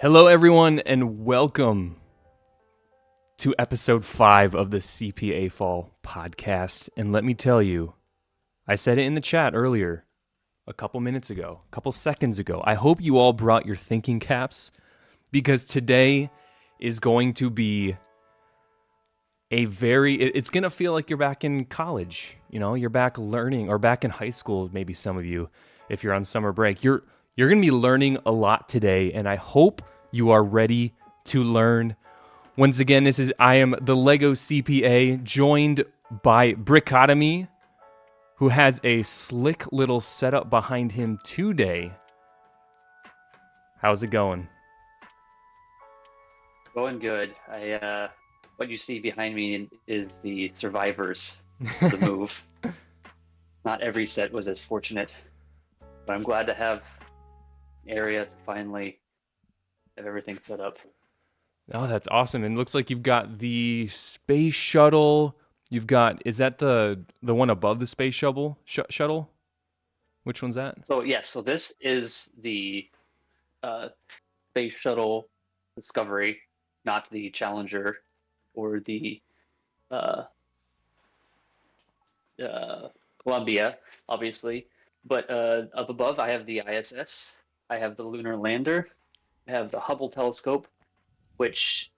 Hello, everyone, and welcome to episode 5 of the CPA-fol podcast. And let me tell you, I said it in the chat earlier, a couple minutes ago, a couple seconds ago. I hope you all brought your thinking caps because today is going to be it's going to feel like you're back in college. You know, you're back learning, or back in high school, maybe some of you, if you're on summer break. You're going to be learning a lot today, and I hope you are ready to learn. Once again, I am the Lego CPA, joined by Brickotomy, who has a slick little setup behind him today. How's it going? Going good. What you see behind me is the survivors of the move. Not every set was as fortunate, but I'm glad to have an area to finally have everything set up. Oh, that's awesome. And it looks like you've got the space shuttle. Is that the one above the space shuttle? Which one's that? So this is the space shuttle Discovery, not the Challenger or the Columbia, obviously. But up above, I have the ISS. I have the lunar lander. I have the Hubble telescope, which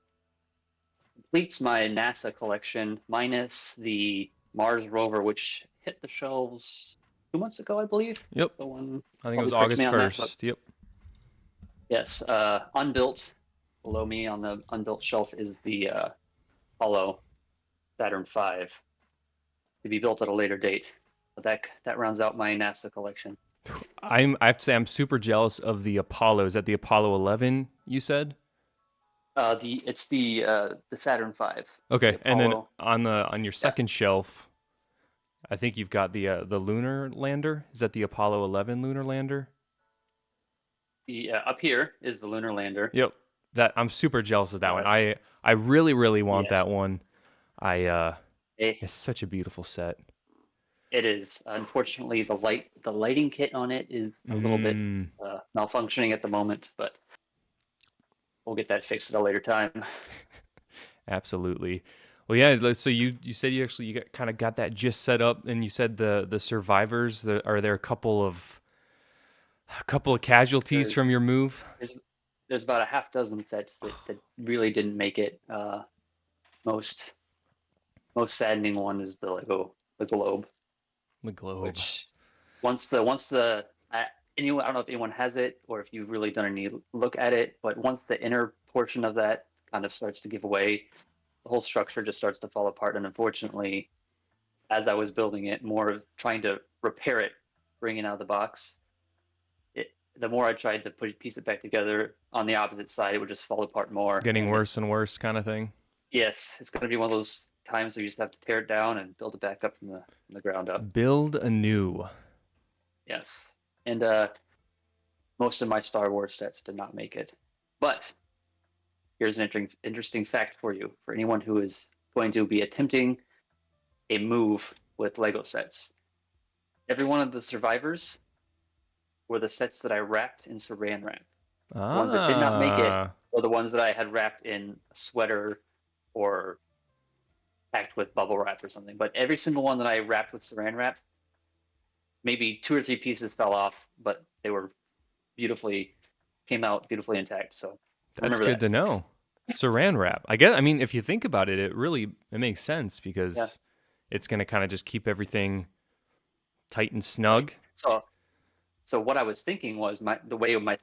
completes my NASA collection, minus the Mars rover, which hit the shelves 2 months ago, I believe. Yep. The one, I think it was August 1st. Yep. Yes. Unbuilt, below me on the unbuilt shelf is the Apollo Saturn V, to be built at a later date. But that rounds out my NASA collection. I have to say I'm super jealous of the Apollo. Is that the Apollo 11 you said? It's the Saturn V. Okay, and then on your second shelf, I think you've got the lunar lander. Is that the Apollo 11 lunar lander? Up here is the lunar lander. Yep. That I'm super jealous of that one. I really want that one. It's such a beautiful set. It is. Unfortunately, the lighting kit on it is a little bit malfunctioning at the moment, but we'll get that fixed at a later time. Absolutely. Well, yeah. So you said you kind of got that just set up, and you said the survivors. Are there a couple of casualties from your move? There's about a half dozen sets that really didn't make it. Most saddening one is the globe. The globe. Which I don't know if anyone has it or if you've really done any look at it, but once the inner portion of that kind of starts to give away, the whole structure just starts to fall apart. And unfortunately, as I was building it, more trying to repair it, bring it out of the box, the more I tried to piece it back together, on the opposite side, it would just fall apart more. Getting worse and worse kind of thing. Yes, it's going to be one of those times where you just have to tear it down and build it back up from the ground up. Build anew. Yes, and most of my Star Wars sets did not make it. But here's an interesting fact for you, for anyone who is going to be attempting a move with Lego sets. Every one of the survivors were the sets that I wrapped in saran wrap. The ones that did not make it were the ones that I had wrapped in a sweater or packed with bubble wrap or something. But every single one that I wrapped with saran wrap, maybe 2 or 3 pieces fell off, but they came out beautifully intact. So that's good to know. Saran wrap. I mean, if you think about it, it makes sense because it's going to kind of just keep everything tight and snug. So what I was thinking was the way my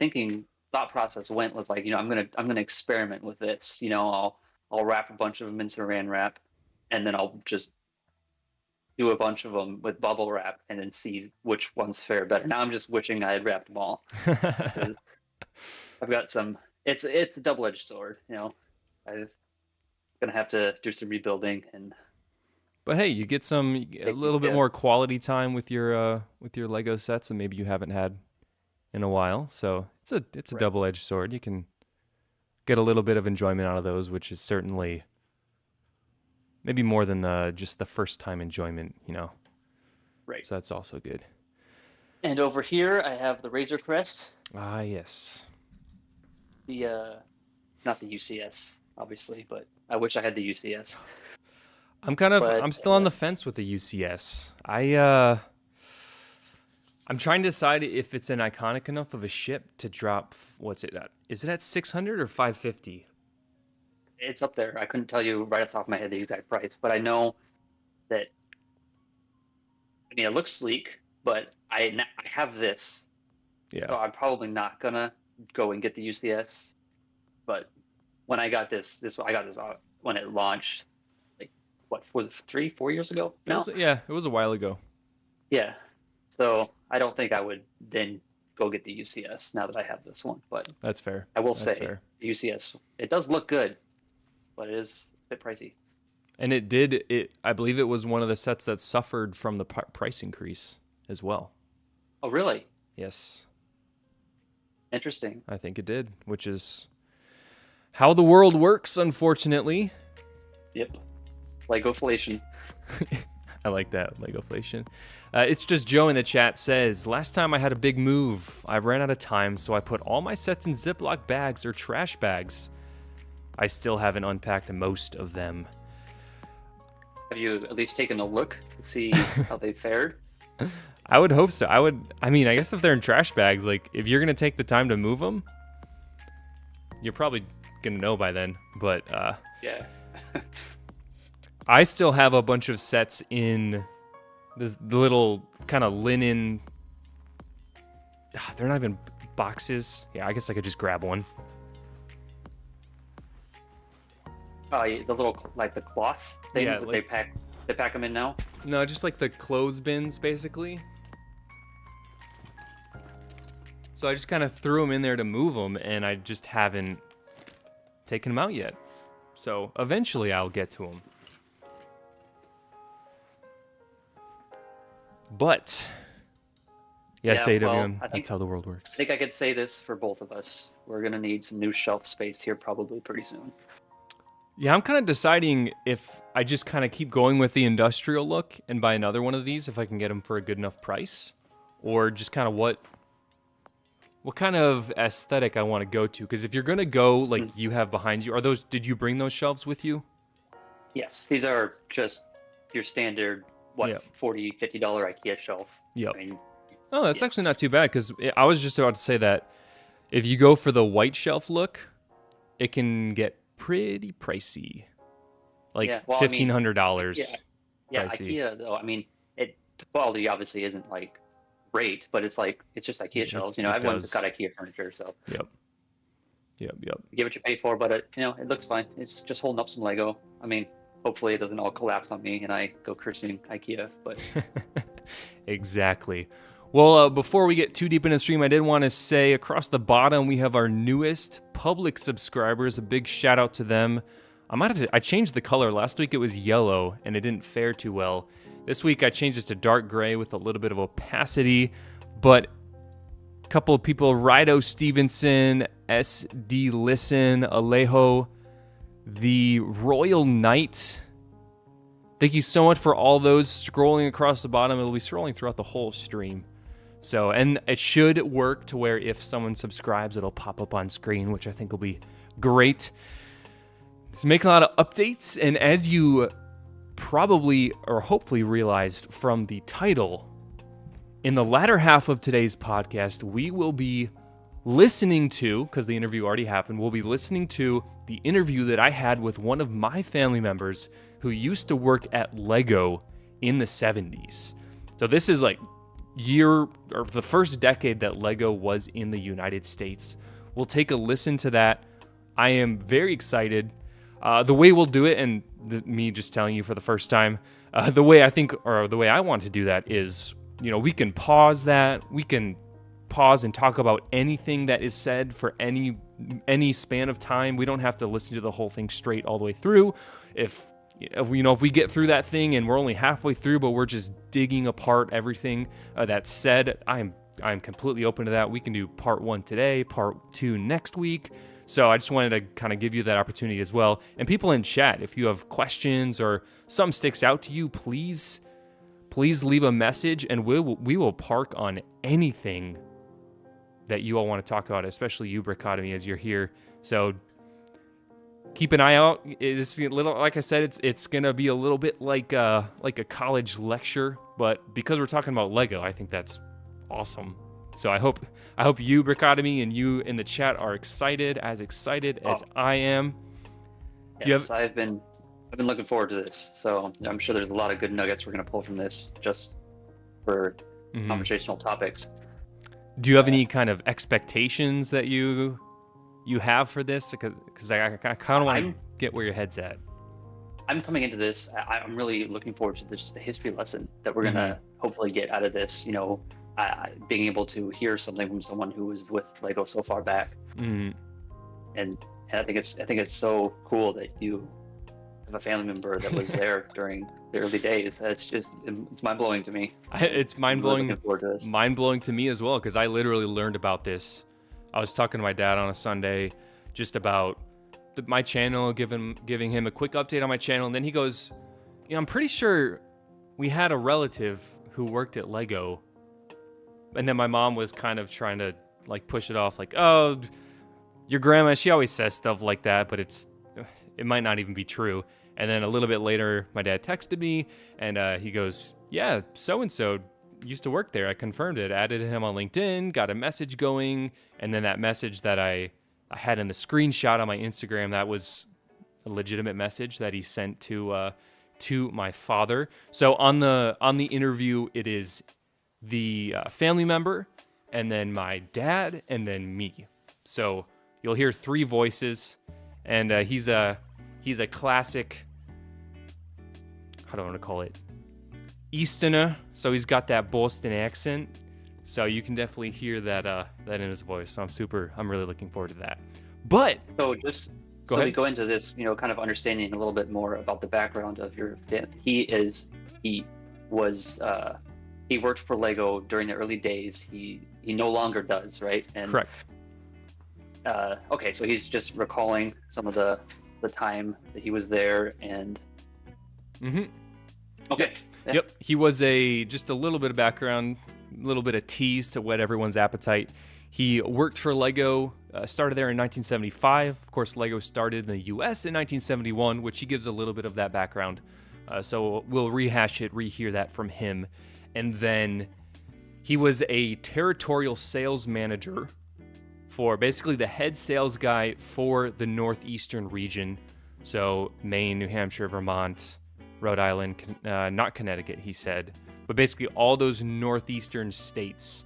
thought process went was like, I'm gonna experiment with this. I'll wrap a bunch of them in saran wrap, and then I'll just do a bunch of them with bubble wrap, and then see which ones fare better. Now I'm just wishing I had wrapped them all. I've got some. It's a double-edged sword. I'm gonna have to do some rebuilding and. But hey, you get a little bit more quality time with your Lego sets, and maybe you haven't had in a while. So it's a double-edged sword. You can get a little bit of enjoyment out of those, which is certainly maybe more than just the first time enjoyment, Right. So that's also good. And over here, I have the Razor Crest. Ah, yes. the not the UCS, obviously, but I wish I had the UCS. But I'm still on the fence with the UCS. I'm trying to decide if it's an iconic enough of a ship to drop. What's it at? Is it at 600 or 550? it's up there. I couldn't tell you right off the top of my head the exact price, but I know that. I mean, it looks sleek, but I have this, Yeah. so I'm probably not gonna go and get the UCS. But when I got this when it launched, like what was it, 3-4 years ago now? It was a while ago. Yeah. So I don't think I would then go get the UCS now that I have this one. But That's fair. I will That's say fair. the UCS, it does look good, but it is a bit pricey. And I believe it was one of the sets that suffered from the price increase as well. Oh, really? Yes, Interesting. I think it did, which is how the world works, unfortunately. Yep. Legoflation. I like that, Legoflation. It's just Joe in the chat says, last time I had a big move, I ran out of time, so I put all my sets in Ziploc bags or trash bags. I still haven't unpacked most of them. Have you at least taken a look to see how they fared? I would hope so. I mean, I guess if they're in trash bags, like, if you're going to take the time to move them, you're probably going to know by then. But Yeah. I still have a bunch of sets in the little kind of linen. They're not even boxes. Yeah, I guess I could just grab one. The little like the cloth things Yeah, that like- they pack them in now. No, just like the clothes bins, basically. So I just kind of threw them in there to move them, and I just haven't taken them out yet. So eventually I'll get to them. But yes, Yeah, AWM, well, I think- that's how the world works. I think I could say this for both of us. We're gonna need some new shelf space here probably pretty soon. Yeah, I'm kind of deciding if I just kind of keep going with the industrial look and buy another one of these if I can get them for a good enough price, or just kind of what kind of aesthetic I want to go to. Because if you're gonna go like you have behind you, did you bring those shelves with you? Yes, these are just your standard Yeah. $40-$50 IKEA shelf. Yep. I mean, Oh, that's Yeah. actually not too bad, because I was just about to say that if you go for the white shelf look, it can get pretty pricey, like Yeah, well, I mean, $1,500. yeah, Pricey. IKEA though. I mean, the quality obviously isn't like great, but it's just IKEA shelves. You know, it everyone's does. got IKEA furniture, so Yep. you get what you pay for. But it looks fine. It's just holding up some Lego. I mean, hopefully it doesn't all collapse on me and I go cursing IKEA. But Exactly. Well, before we get too deep into the stream, I did want to say across the bottom we have our newest public subscribers. A big shout out to them. I changed the color. Last week it was yellow and it didn't fare too well. This week I changed it to dark gray with a little bit of opacity. But a couple of people, Rido Stevenson, SD Listen, Alejo, the Royal Knight. Thank you so much for all those scrolling across the bottom. It'll be scrolling throughout the whole stream. So, and it should work to where if someone subscribes, it'll pop up on screen, which I think will be great. It's making a lot of updates, and as you probably or hopefully realized from the title, in the latter half of today's podcast, we will be listening to, because the interview already happened, we'll be listening to the interview that I had with one of my family members who used to work at Lego in the 70s. So this is like the first decade that Lego was in the United States. We'll take a listen to that. I am very excited. The way we'll do it, and me just telling you for the first time, the way I want to do that is, we can pause that. We can pause and talk about anything that is said for any span of time. We don't have to listen to the whole thing straight all the way through. If we get through that thing and we're only halfway through, but we're just digging apart everything that's said, I'm completely open to that. We can do part 1 today, part 2 next week. So I just wanted to kind of give you that opportunity as well. And people in chat, if you have questions or something sticks out to you, please leave a message, and we will park on anything that you all want to talk about, especially you, Brickotomy, as you're here. So keep an eye out. It's a little, like I said, it's gonna be a little bit like a college lecture, but because we're talking about Lego, I think that's awesome. So I hope you, Brickotomy, and you in the chat are excited as I am. Yes, I've been looking forward to this. So I'm sure there's a lot of good nuggets we're gonna pull from this, just for conversational topics. Do you have any kind of expectations that you have for this? Because I kind of want to get where your head's at. I'm coming into this. I'm really looking forward to just the history lesson that we're gonna hopefully get out of this. You know, being able to hear something from someone who was with Lego so far back, and I think it's so cool that you have a family member that was there during the early days. It's mind blowing to me. It's mind blowing. Really looking forward to this. Mind blowing to me as well, because I literally learned about this. I was talking to my dad on a Sunday just about my channel, giving him a quick update on my channel, and then he goes, "You know, I'm pretty sure we had a relative who worked at Lego," and then my mom was kind of trying to like push it off, like, "Oh, your grandma, she always says stuff like that, but it might not even be true." And then a little bit later, my dad texted me, and he goes, "Yeah, so-and-so used to work there. I confirmed it, added him on LinkedIn, got a message going." And then that message that I had in the screenshot on my Instagram, that was a legitimate message that he sent to my father. So on the interview, it is the family member, and then my dad, and then me. So you'll hear 3 voices, and he's a classic, how do I want to call it, Easterner. So he's got that Boston accent. So you can definitely hear that in his voice. So I'm really looking forward to that. But so just go so ahead. we go into this, you know, kind of understanding a little bit more about the background of your family. He worked for Lego during the early days. He no longer does, right? And correct. Okay, so he's just recalling some of the time that he was there, and okay. Yep. He was just a little bit of background, a little bit of tease to whet everyone's appetite. He worked for Lego, started there in 1975. Of course, Lego started in the US in 1971, which he gives a little bit of that background. So we'll rehear that from him. And then he was a territorial sales manager for basically the head sales guy for the Northeastern region. So Maine, New Hampshire, Vermont, Rhode Island, not Connecticut, he said, but basically all those northeastern states,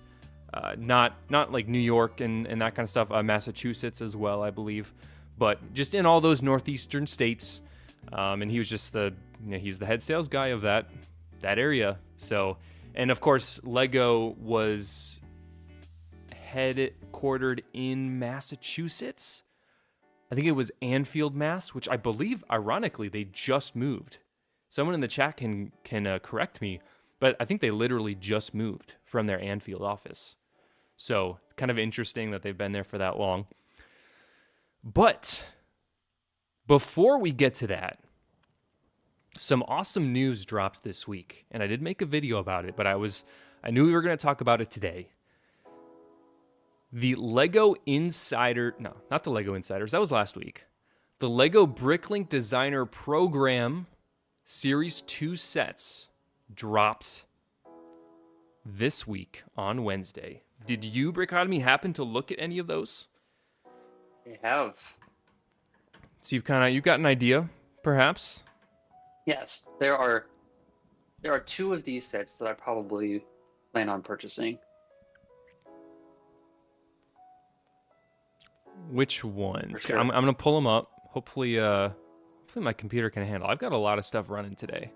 not like New York and that kind of stuff, Massachusetts as well, I believe, but just in all those northeastern states. And he was just he's the head sales guy of that area. So, and of course, Lego was headquartered in Massachusetts. I think it was Anfield, Mass, which I believe, ironically, they just moved. Someone in the chat can correct me, but I think they literally just moved from their Anfield office. So kind of interesting that they've been there for that long. But before we get to that, some awesome news dropped this week, and I did make a video about it, but I knew we were going to talk about it today. The Lego Insider, no, not the Lego Insiders, that was last week. The Lego BRICKLINK Designer Program Series 2 sets dropped this week on Wednesday. Did you, Brickotomy, happen to look at any of those? I have. So you've got an idea, perhaps? Yes, there are 2 of these sets that I probably plan on purchasing. Which ones? Sure. I'm gonna pull them up. Hopefully my computer can handle. I've got a lot of stuff running today.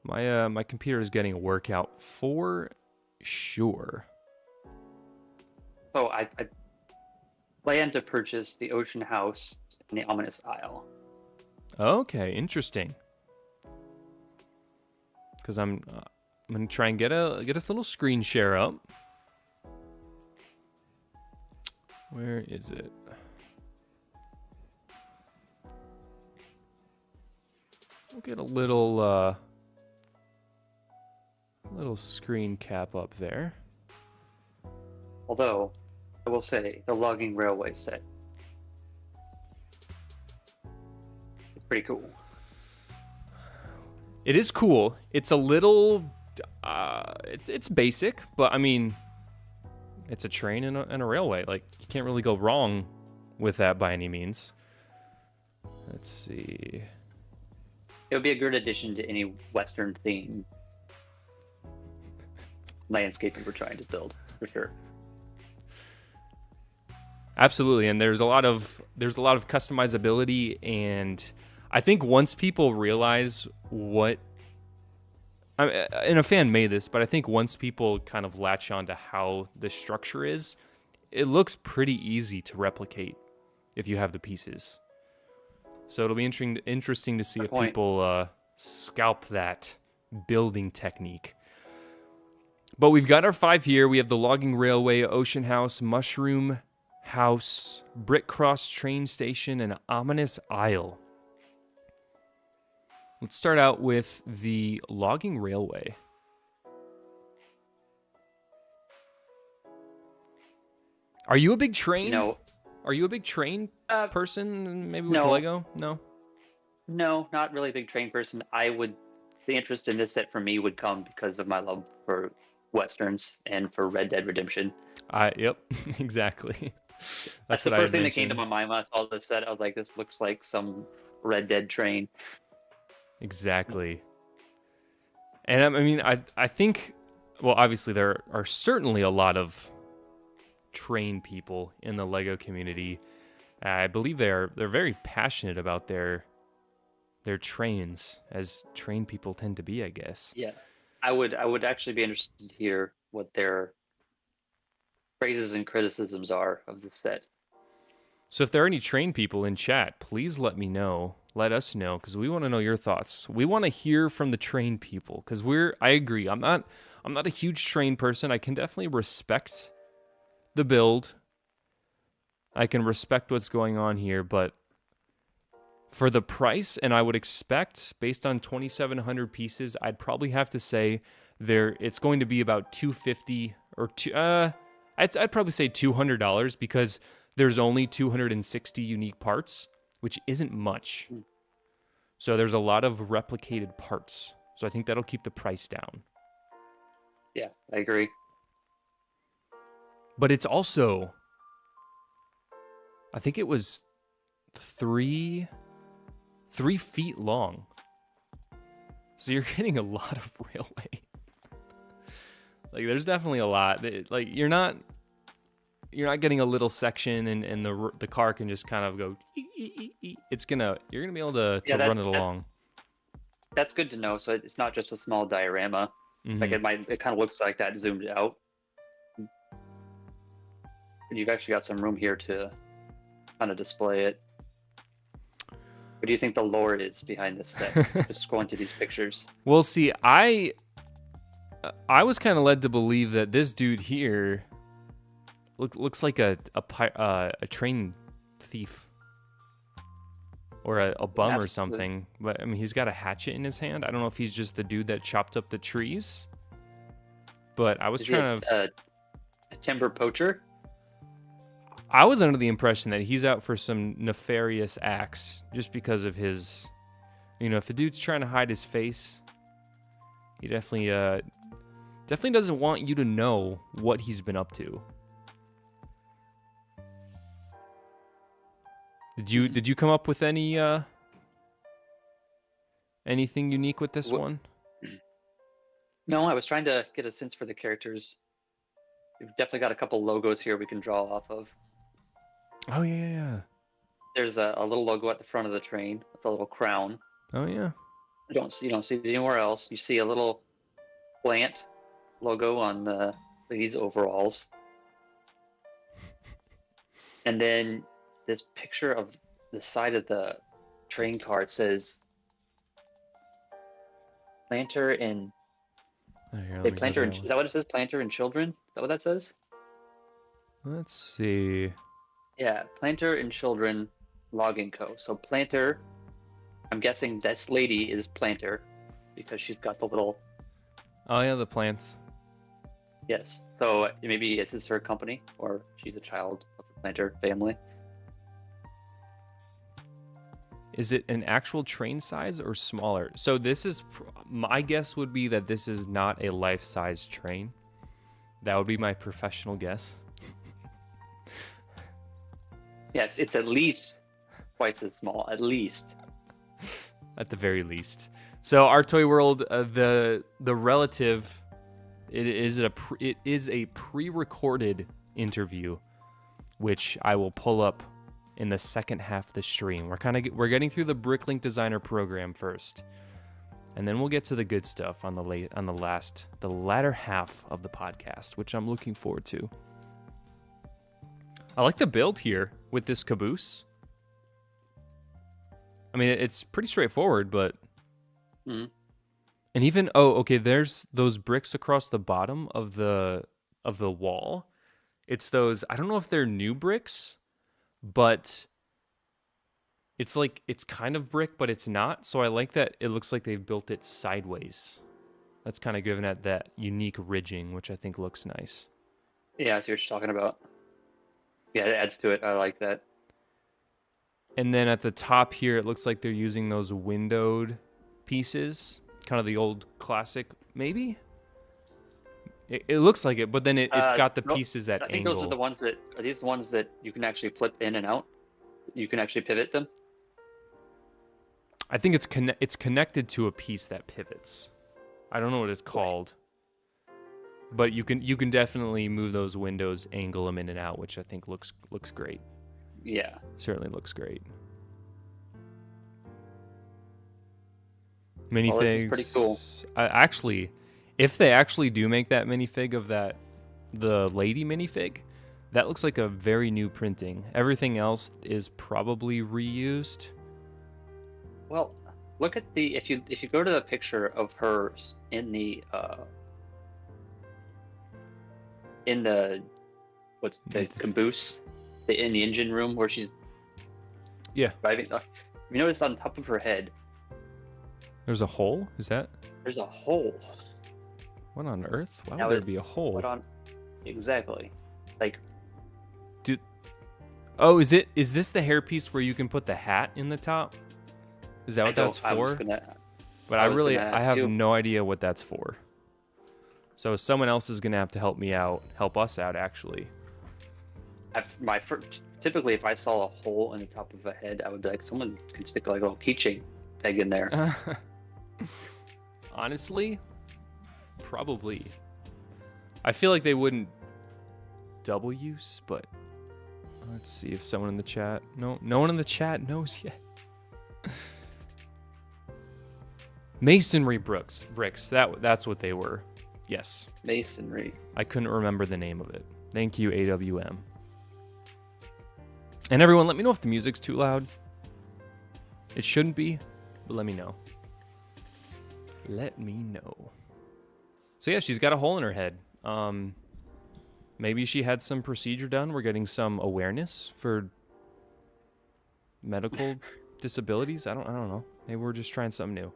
My computer is getting a workout for sure. So I plan to purchase the Ocean House and the Ominous Isle. Okay, interesting. Because I'm gonna try and get a little screen share up. Where is it? We'll get a little screen cap up there. Although I will say the logging railway set. It's pretty cool. It is cool. It's a little, it's basic, but I mean, it's a train and a railway. Like, you can't really go wrong with that by any means. Let's see. It would be a good addition to any Western theme landscape we're trying to build, for sure. Absolutely, and there's a lot of customizability, and I think once people realize what, and a fan made this, but I think once people kind of latch on to how the structure is, it looks pretty easy to replicate if you have the pieces. So it'll be interesting to see if people scalp that building technique. But we've got our 5 here. We have the logging railway, ocean house, mushroom house, brick cross train station, and ominous isle. Let's start out with the logging railway. Are you a big train? No. Are you a big train person? Maybe with no. Lego? No. No, not really a big train person. The interest in this set for me would come because of my love for Westerns and for Red Dead Redemption. Yep, exactly. That's the first thing that came to my mind when I saw this set. I was like, this looks like some Red Dead train. Exactly. And I mean, I think, well, obviously there are certainly a lot of train people in the Lego community. I believe they're very passionate about their trains, as train people tend to be, I guess. Yeah, I would actually be interested to hear what their praises and criticisms are of this set. So if there are any train people in chat, please let me know. Let us know, because we want to know your thoughts. We want to hear from the train people, because I agree. I'm not a huge train person. I can definitely respect the build. I can respect what's going on here, but for the price, and I would expect, based on 2,700 pieces, I'd probably have to say it's going to be about $250 or I'd probably say $200, because there's only 260 unique parts, which isn't much. So there's a lot of replicated parts. So I think that'll keep the price down. Yeah, I agree. But it's also, I think it was 3 feet long. So you're getting a lot of railway. Like, there's definitely a lot. Like, you're not getting a little section and the car can just kind of go. You're gonna be able to run it along. That's good to know. So it's not just a small diorama. Mm-hmm. Like it kind of looks like that zoomed out. And you've actually got some room here to kind of display it. What do you think the lore is behind this set? Just scrolling through these pictures. Well, see, I was kind of led to believe that this dude here looks like a train thief or a bum or something. But I mean, he's got a hatchet in his hand. I don't know if he's just the dude that chopped up the trees. But I was trying to a timber poacher. I was under the impression that he's out for some nefarious acts, just because of his, if the dude's trying to hide his face, he definitely doesn't want you to know what he's been up to. Did you come up with any anything unique with this one? No, I was trying to get a sense for the characters. We've definitely got a couple logos here we can draw off of. Oh yeah. There's a little logo at the front of the train with a little crown. Oh yeah. You don't see it anywhere else. You see a little plant logo on the lady's overalls. And then this picture of the side of the train car, it says planter and planter and, is that what it says? Planter and children? Is that what that says? Let's see. Yeah, Planter and Children Logging Co. So Planter, I'm guessing this lady is Planter because she's got the little... Oh yeah, the plants. Yes. So maybe this is her company, or she's a child of the planter family. Is it an actual train size or smaller? So this is, my guess would be that this is not a life-size train. That would be my professional guess. Yes, it's at least twice as small, at least. At the very least. So our toy world, the relative, it is a pre-recorded interview, which I will pull up in the second half of the stream. We're getting through the BRICKLINK designer program first, and then we'll get to the good stuff on the latter half of the podcast, which I'm looking forward to. I like the build here with this caboose. I mean, it's pretty straightforward, but and even okay, there's those bricks across the bottom of the wall. It's those, I don't know if they're new bricks, but it's like, it's kind of brick, but it's not. So I like that it looks like they've built it sideways. That's kind of giving it that unique ridging, which I think looks nice. Yeah, I see what you're talking about. Yeah, it adds to it. I like that. And then at the top here, it looks like they're using those windowed pieces, kind of the old classic, maybe? It looks like it, but then it's got the pieces that I think angle. those are the ones that, are these the ones that you can actually flip in and out? You can actually pivot them? I think it's connected to a piece that pivots. I don't know what it's called. But you can definitely move those windows, angle them in and out, which I think looks great. Yeah. Certainly looks great. This Minifigs. is pretty cool. Actually, if they actually do make that minifig of the lady minifig, that looks like a very new printing. Everything else is probably reused. Well, look at the, if you go to the picture of her in the what's the caboose, in the engine room where she's driving. You notice on top of her head, there's a hole? Is that? There's a hole. What on earth? Why would there be a hole? Exactly. Like, oh, is this the hairpiece where you can put the hat in the top? Is that what that's for? But I have no idea what that's for. So someone else is gonna have to help us out actually. Typically, if I saw a hole in the top of a head, I would be like, someone can stick like a little keychain peg in there. Honestly, probably. I feel like they wouldn't double use, but let's see if someone in the chat. No one in the chat knows yet. Masonry bricks. That's what they were. Yes. Masonry. I couldn't remember the name of it. Thank you, AWM. And everyone, let me know if the music's too loud. It shouldn't be, but let me know. Let me know. So yeah, she's got a hole in her head. Maybe she had some procedure done. We're getting some awareness for medical disabilities. I don't know. Maybe we're just trying something new.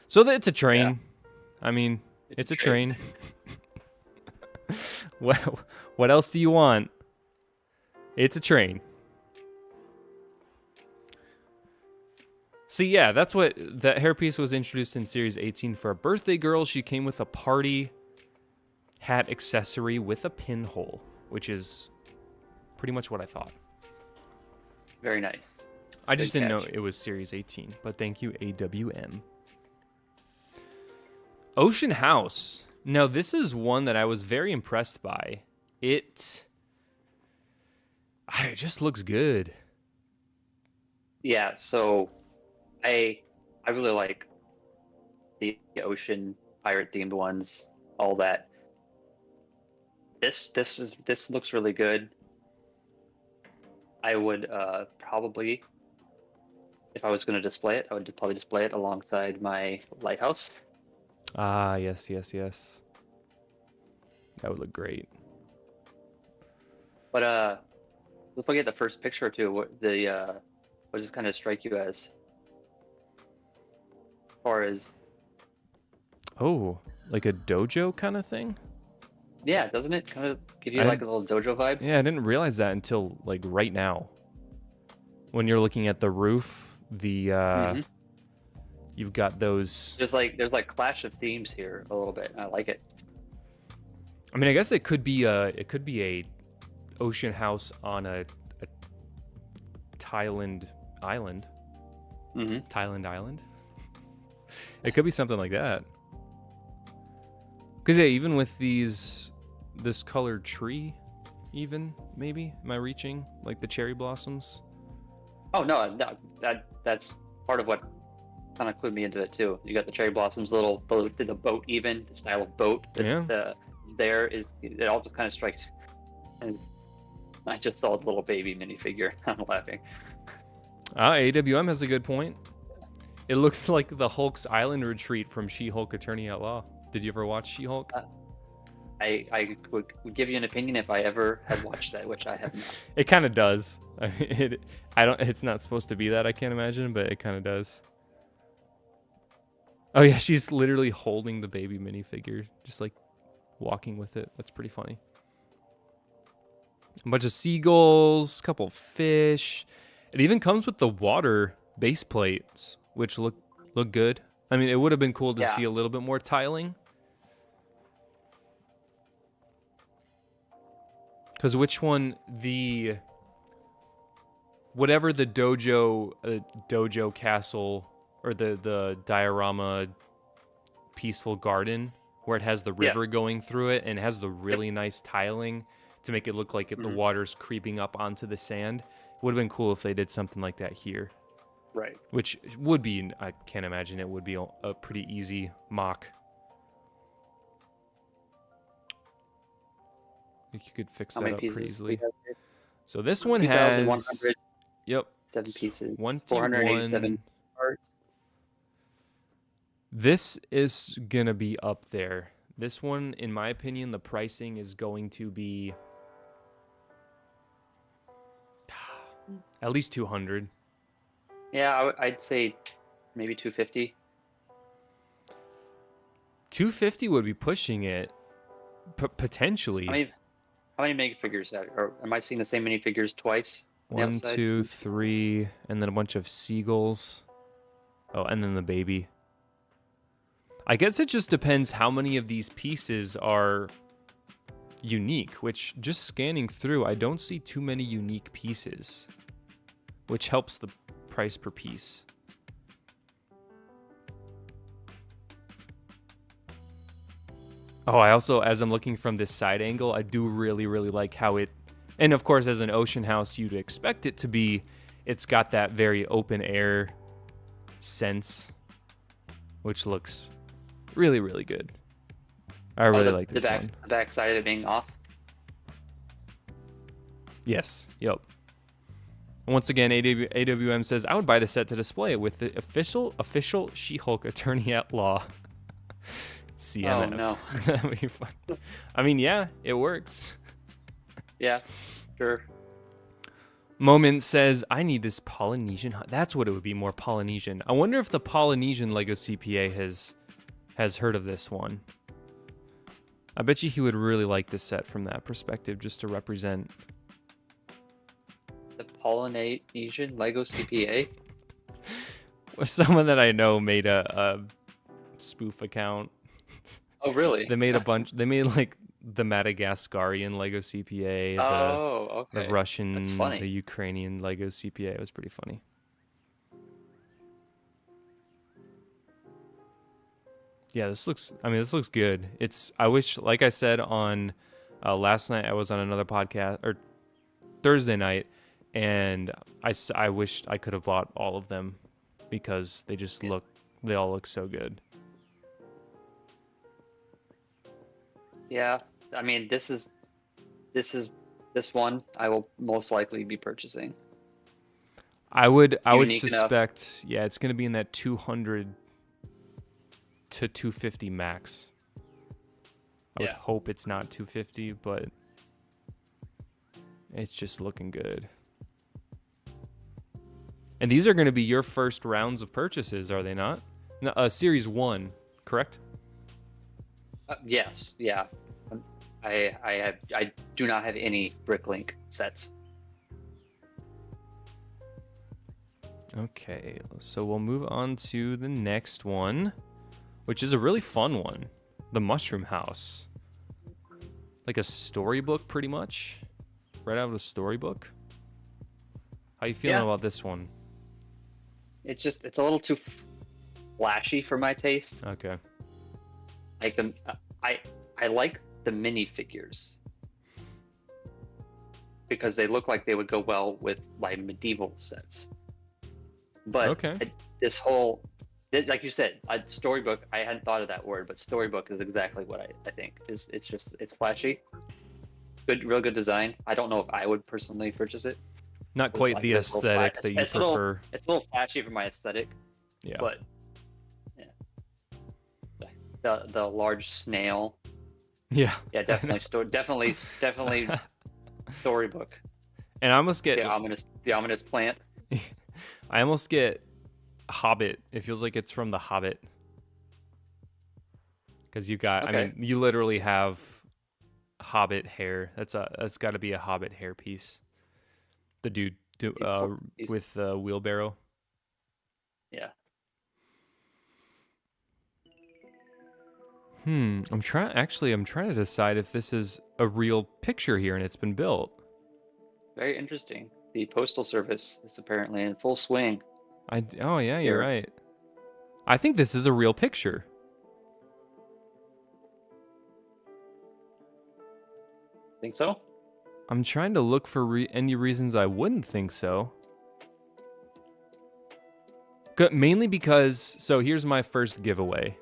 So it's a train. Yeah. I mean, it's a train. What else do you want? It's a train. See, yeah, that's what that hairpiece was introduced in Series 18 for a birthday girl. She came with a party hat accessory with a pinhole, which is pretty much what I thought. Very nice. I just didn't know it was Series 18, but thank you, AWM. Ocean House. Now, this is one that I was very impressed by. It just looks good. Yeah, so I really like the ocean pirate themed ones, all that. This looks really good. I would probably, if I was going to display it, I would probably display it alongside my lighthouse. Ah, yes. That would look great. But let's look at the first picture too. What does this kind of strike you as far as? Oh, like a dojo kind of thing? Yeah, doesn't it kind of give you I like a didn't- little dojo vibe? Yeah, I didn't realize that until like right now. When you're looking at the roof, Hmm. you've got those. There's like clash of themes here a little bit. I like it. I mean, I guess it could be a ocean house on a Thailand island. Hmm. Thailand island. It could be something like that. Because yeah, even with this colored tree, even maybe am I reaching like the cherry blossoms? Oh no, that's part of what kind of clued me into it too. You got the cherry blossoms, little boat, the boat, even the style of boat that's there is it all just kind of strikes. And I just saw a little baby minifigure. I'm laughing. AWM has a good point. It looks like the Hulk's island retreat from She-Hulk Attorney at Law. Did you ever watch She-Hulk? I would give you an opinion if I ever had watched that, which I have not. It kind of does. I mean, it's not supposed to be that, I can't imagine, but it kind of does. Oh yeah, she's literally holding the baby minifigure, just like walking with it. That's pretty funny. A bunch of seagulls, a couple fish. It even comes with the water base plates, which look good. I mean, it would have been cool to see a little bit more tiling. Because which one, whatever the dojo castle or the diorama peaceful garden where it has the river going through it and it has the really nice tiling to make it look like the water's creeping up onto the sand. It would have been cool if they did something like that here. Right. Which would be, I can't imagine it would be a pretty easy mock. I think you could fix that up pretty easily. So this one has 7 pieces. 1, 487 parts. This is gonna be up there. This one, in my opinion, the pricing is going to be at least 200. Yeah, I'd say maybe 250. 250 would be pushing it, potentially. How many minifigures or am I seeing the same minifigures twice? 1, 2, 3, and then a bunch of seagulls. Oh, and then the baby. I guess it just depends how many of these pieces are unique, which just scanning through, I don't see too many unique pieces, which helps the price per piece. Oh, I also, as I'm looking from this side angle, I do really, really like how it, and of course, as an ocean house, you'd expect it to be, it's got that very open air sense, which looks really, really good. I really like this one. The back side of it being off? Yes, yep. And once again, AWM says, I would buy the set to display it with the official She-Hulk Attorney at Law. CMF. Oh, no. That'd be fun. I mean, yeah, it works. Yeah, sure. Moment says, I need this Polynesian. That's what it would be, more Polynesian. I wonder if the Polynesian Lego CPA has heard of this one. I bet you he would really like this set from that perspective, just to represent. The Polynesian Lego CPA? Someone that I know made a spoof account. Oh, really? They made a bunch. They made like the Madagascarian Lego CPA, the Russian, the Ukrainian Lego CPA. It was pretty funny. Yeah, this looks good. I wish, like I said on last night, I was on another podcast, or Thursday night, and I wished I could have bought all of them because they all look so good. Yeah, I mean, this one I will most likely be purchasing. I would suspect, yeah, it's going to be in that 200 to 250 max. I would hope it's not 250, but it's just looking good. And these are going to be your first rounds of purchases, are they not? No, Series 1, correct? Yes, yeah. I do not have any BRICKLINK sets. Okay, so we'll move on to the next one, which is a really fun one. The Mushroom House. Like a storybook, pretty much. Right out of the storybook. How you feeling about this one? It's a little too flashy for my taste. Okay. Like I like the minifigures because they look like they would go well with like medieval sets. But okay. This whole, like you said, storybook, I hadn't thought of that word, but storybook is exactly what I think. It's flashy. Real good design. I don't know if I would personally purchase it. Not quite the aesthetic that you prefer. It's a little flashy for my aesthetic. Yeah. But yeah. The large snail. Yeah. Yeah, definitely storybook. And I almost get the ominous plant. I almost get Hobbit. It feels like it's from the Hobbit. Because you got, Okay. I mean, you literally have Hobbit hair. That's got to be a Hobbit hair piece. The dude with the wheelbarrow. Yeah. I'm trying to decide if this is a real picture here and it's been built. Very interesting. The Postal Service is apparently in full swing. Oh yeah, you're right. I think this is a real picture. Think so? I'm trying to look for any reasons I wouldn't think so. Mainly because, so here's my first giveaway.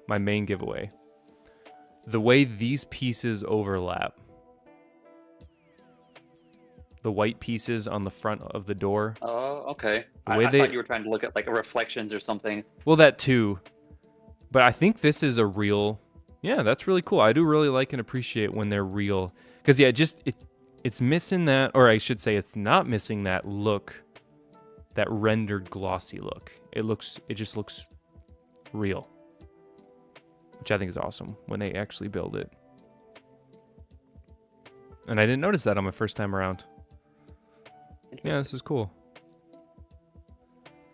My main giveaway. The way these pieces overlap. The white pieces on the front of the door. Oh, okay. I thought you were trying to look at like reflections or something. Well, that too. But I think this is a real... Yeah, that's really cool. I do really like and appreciate when they're real. Because, yeah, it's missing that... Or I should say it's not missing that look. That rendered glossy look. It just looks real. Which I think is awesome when they actually build it. And I didn't notice that on my first time around. Yeah, this is cool.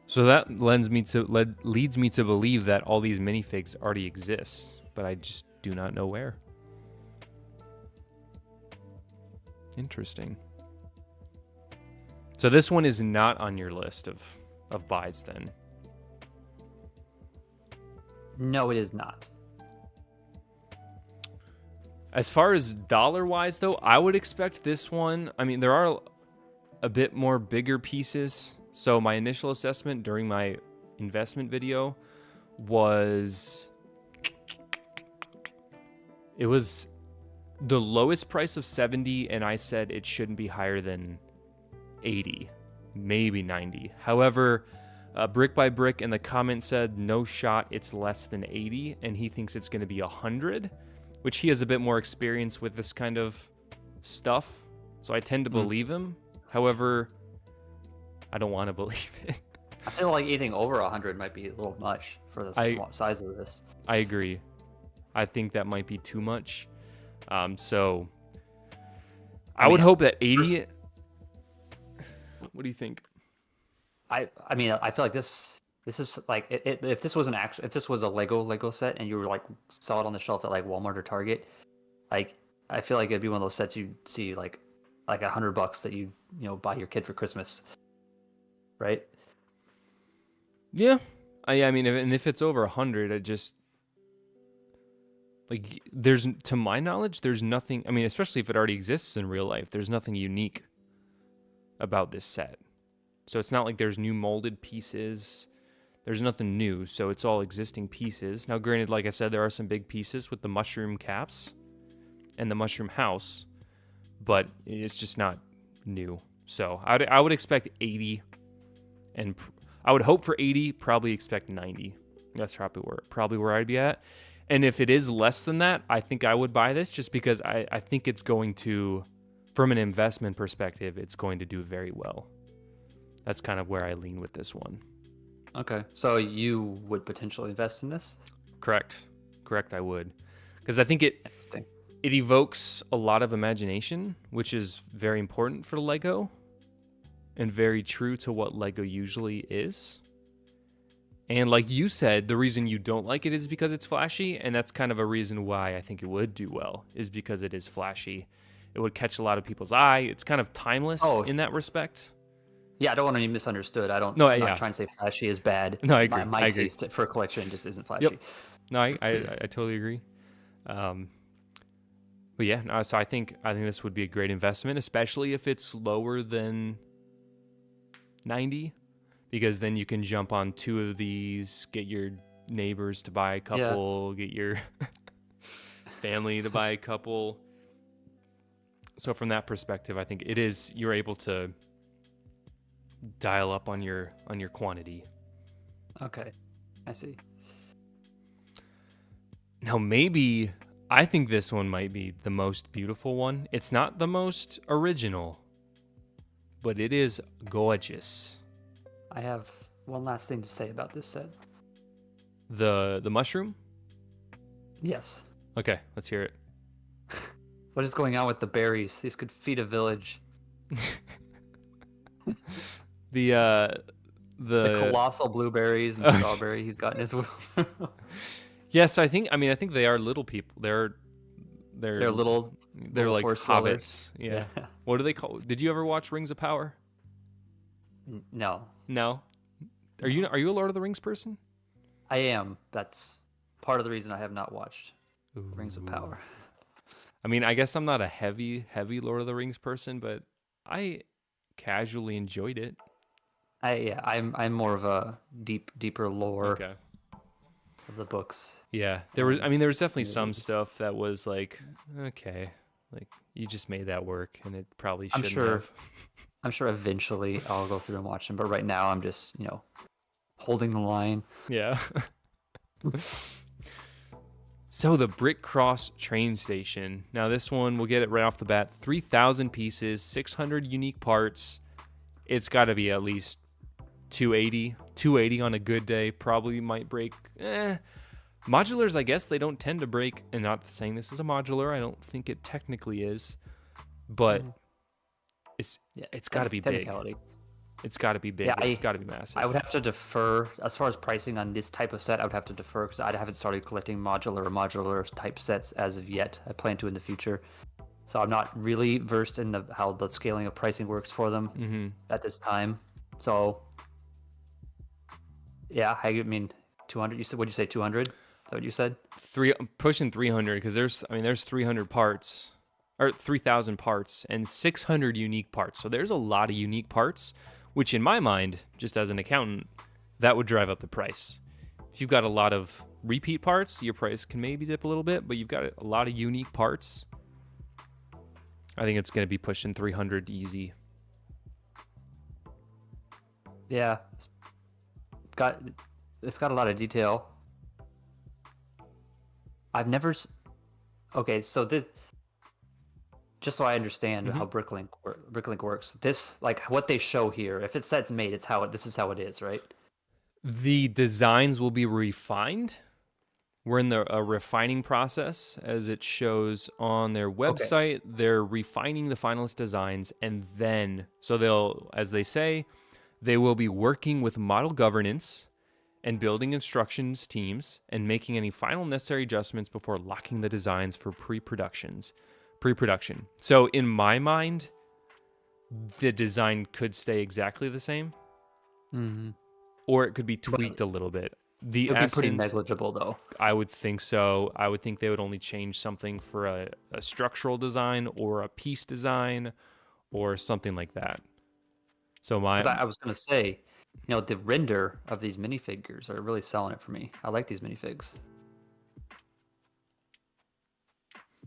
So that leads me to believe that all these minifigs already exist, but I just do not know where. Interesting. So this one is not on your list of buys then? No, it is not. As far as dollar-wise, though, I would expect this one... I mean, there are a bit more bigger pieces. So my initial assessment during my investment video was... It was the lowest price of 70, and I said it shouldn't be higher than 80, maybe 90. However, Brick by Brick in the comment said, no shot, it's less than 80, and he thinks it's going to be 100, which he has a bit more experience with this kind of stuff. So I tend to believe him. However, I don't want to believe it. I feel like anything over 100 might be a little much for the size of this. I agree. I think that might be too much. So I would hope that 80... What do you think? I mean, I feel like this is like if this was if this was a Lego set and you were like saw it on the shelf at like Walmart or Target, like I feel like it'd be one of those sets you'd see like $100 that you buy your kid for Christmas, right? Yeah, I mean, if it's over 100, I just like to my knowledge, there's nothing. I mean, especially if it already exists in real life, there's nothing unique about this set. So it's not like there's new molded pieces. There's nothing new, so it's all existing pieces. Now, granted, like I said, there are some big pieces with the mushroom caps and the mushroom house, but it's just not new. So I would expect 80, and I would hope for 80, probably expect 90. That's probably where I'd be at. And if it is less than that, I think I would buy this just because I think it's going to, from an investment perspective, it's going to do very well. That's kind of where I lean with this one. Okay, so you would potentially invest in this? Correct, I would. Because I think it evokes a lot of imagination, which is very important for Lego and very true to what Lego usually is. And like you said, the reason you don't like it is because it's flashy, and that's kind of a reason why I think it would do well, is because it is flashy. It would catch a lot of people's eye. It's kind of timeless in that respect. Yeah, I don't want to be misunderstood. I'm not trying to say flashy is bad. No, I agree. My taste for a collection just isn't flashy. Yep. No, I totally agree. But yeah, no, so I think this would be a great investment, especially if it's lower than 90, because then you can jump on 2 of these, get your neighbors to buy a couple, get your family to buy a couple. So from that perspective, I think you're able to dial up on your quantity. Okay, I see. Now maybe I think this one might be the most beautiful one. It's not the most original, but it is gorgeous. I have one last thing to say about this set. The mushroom? Yes. Okay, let's hear it. What is going on with the berries? These could feed a village. The colossal blueberries and strawberry he's got in his wheel. Yes, I think they are little people. They're little. They're like hobbits. Yeah. What do they call? Did you ever watch Rings of Power? No. No. Are you a Lord of the Rings person? I am. That's part of the reason I have not watched Rings of Power. I mean, I guess I'm not a heavy Lord of the Rings person, but I casually enjoyed it. I'm more of a deeper lore of the books. Yeah, there was definitely some stuff that was like, okay, like you just made that work, and it probably shouldn't have. I'm sure eventually I'll go through and watch them, but right now I'm just holding the line. Yeah. So the Brick Cross train station. Now this one, we'll get it right off the bat. 3,000 pieces, 600 unique parts. It's got to be at least 280 on a good day. Probably might break. Modulars, I guess they don't tend to break. And not saying this is a modular. I don't think it technically is. But it's got to be big. It's got to be big. It's got to be massive. I would have to defer as far as pricing on this type of set. I would have to defer because I haven't started collecting modular type sets as of yet. I plan to in the future, so I'm not really versed in how the scaling of pricing works for them at this time. So, yeah, I mean, 200. You said, what'd you say? 200? Is that what you said? Pushing 300 because there's 300 parts. Or 3,000 parts and 600 unique parts. So there's a lot of unique parts, which in my mind, just as an accountant, that would drive up the price. If you've got a lot of repeat parts, your price can maybe dip a little bit, but you've got a lot of unique parts. I think it's going to be pushing 300 easy. Yeah. It's got a lot of detail. I've never... Okay, so this... Just so I understand how BRICKLINK works, this, like what they show here, if it's set's made, this is how it is, right? The designs will be refined. We're in a refining process, as it shows on their website. Okay. They're refining the finalist designs, and then, so they'll, as they say, they will be working with model governance and building instructions teams and making any final necessary adjustments before locking the designs for pre-production. So in my mind, the design could stay exactly the same, or it could be tweaked a little bit. It would be pretty negligible, though. I would think so. I would think they would only change something for a structural design or a piece design or something like that. So I was going to say, the render of these minifigures are really selling it for me. I like these minifigs.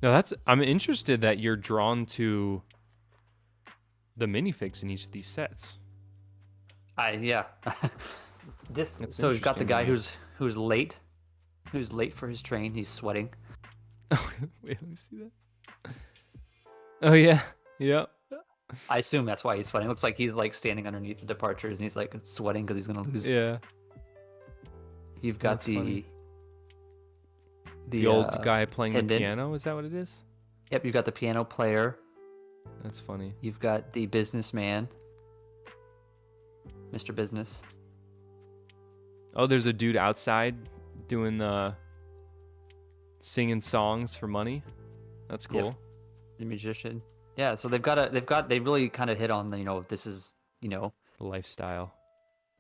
No, I'm interested that you're drawn to the minifigs in each of these sets. Yeah. So we've got the guy who's late for his train. He's sweating. Oh, wait, let me see that. Oh yeah, yeah. I assume that's why he's sweating. It looks like he's like standing underneath the departures and he's like sweating because he's gonna lose. Yeah. You've got the old guy playing the piano. Is that what it is? Yep, you've got the piano player. That's funny. You've got the businessman, Mr. Business. Oh, there's a dude outside doing the singing songs for money. That's cool. Yep. The musician. Yeah, so they really kind of hit on the, this is, The lifestyle.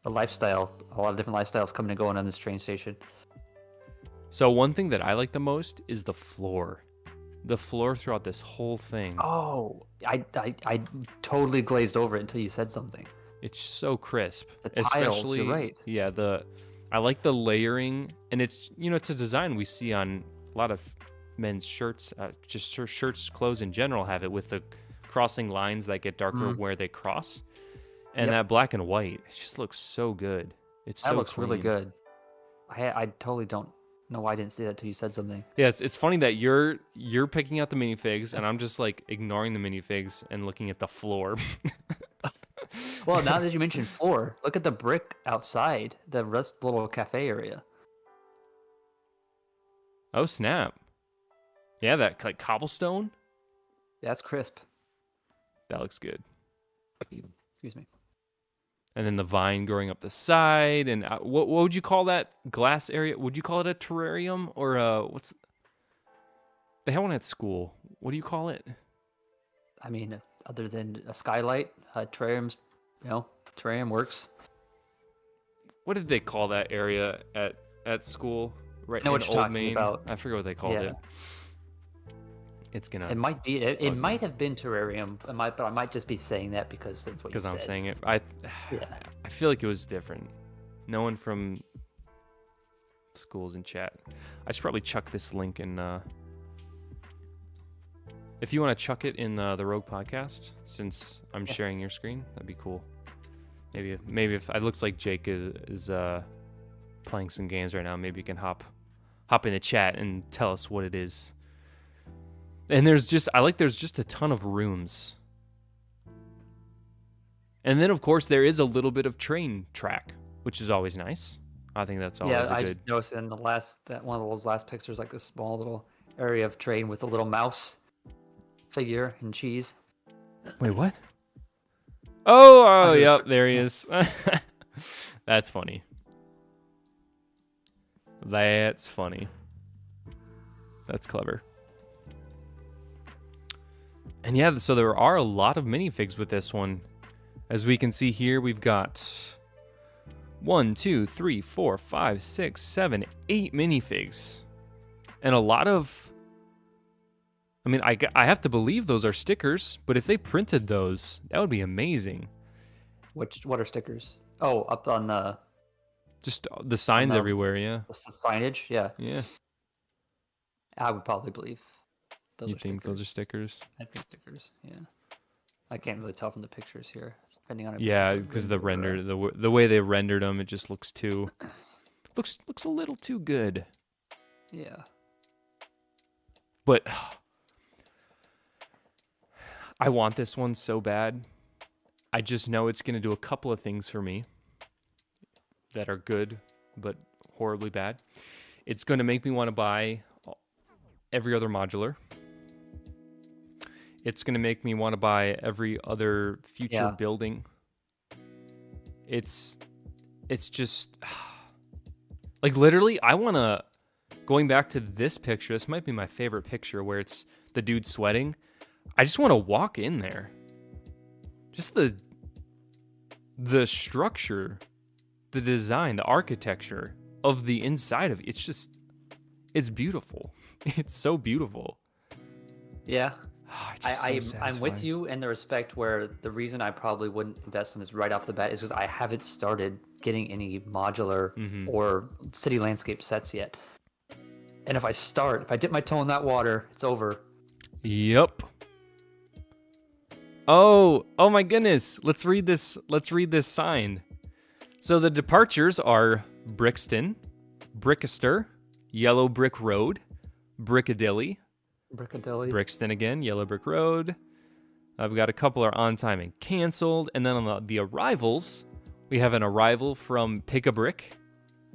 a lifestyle. A lot of different lifestyles coming and going on this train station. So one thing that I like the most is the floor. The floor throughout this whole thing. Oh, I totally glazed over it until you said something. It's so crisp. The tiles, Especially, you're right. Yeah, I like the layering, and it's it's a design we see on a lot of men's shirts, just shirts, clothes in general have it with the crossing lines that get darker where they cross, and that black and white. It just looks so good. It's That so looks really clean. good. I totally don't know why I didn't see that until you said something. Yeah, it's funny that you're picking out the minifigs, and I'm just like ignoring the minifigs and looking at the floor. Well, now that you mentioned floor, look at the brick outside the little cafe area. Oh snap! Yeah, that like cobblestone. That's crisp. That looks good. Excuse me. And then the vine growing up the side, and what would you call that glass area? Would you call it a terrarium or what's? They have one at school. What do you call it? I mean, other than a skylight, terrariums, terrarium works. What did they call that area at school? Right I know in what you're Old talking Main? about. I forget what they called Yeah. it. It's gonna. It might be. It might have been terrarium. But I might just be saying that because that's what you said. Because I'm saying it. Yeah. I feel like it was different. No one from schools in chat. I should probably chuck this link in. If you want to chuck it in the Rogue podcast, since I'm sharing your screen, that'd be cool. Maybe if it looks like Jake is playing some games right now, maybe you can hop in the chat and tell us what it is. And there's just a ton of rooms. And then of course there is a little bit of train track, which is always nice. I think that's always I good. just noticed in one of those last pictures, like this small little area of train with a little mouse figure and cheese. Wait, what? Oh, Under the yep, there he is. That's funny. That's funny. That's clever. And yeah, so there are a lot of minifigs with this one. As we can see here, we've got 1, 2, 3, 4, 5, 6, 7, 8 minifigs. And a lot of... I mean, I have to believe those are stickers, but if they printed those, that would be amazing. What are stickers? Oh, up on the Just the signs the- everywhere, yeah. signage. Yeah, Yeah. I would probably believe those You are think stickers. those are stickers? I think stickers. Yeah, I can't really tell from the pictures here, depending on if Yeah, this is a because the render or render, the way they rendered them, it just looks too... Looks a little too good. yeah. But... I want this one so bad. I just know it's going to do a couple of things for me that are good, but horribly bad. It's going to make me want to buy every other modular. It's going to make me want to buy every other future building. It's just... Like, literally, I want to... Going back to this picture, this might be my favorite picture where it's the dude sweating. I just want to walk in there. Just the structure, the design, the architecture of the inside of it. It's beautiful. It's so beautiful. Yeah. It's so I'm with satisfying. you in the respect where the reason I probably wouldn't invest in this right off the bat is because I haven't started getting any modular or city landscape sets yet. And if I dip my toe in that water, it's over. Yep. Oh my goodness. Let's read this sign. So the departures are Brixton, Brickester, Yellow Brick Road, Brickadilly, Brixton again, Yellow Brick Road. I've got a couple are on time and canceled. And then on the arrivals, we have an arrival from Pick-a-Brick,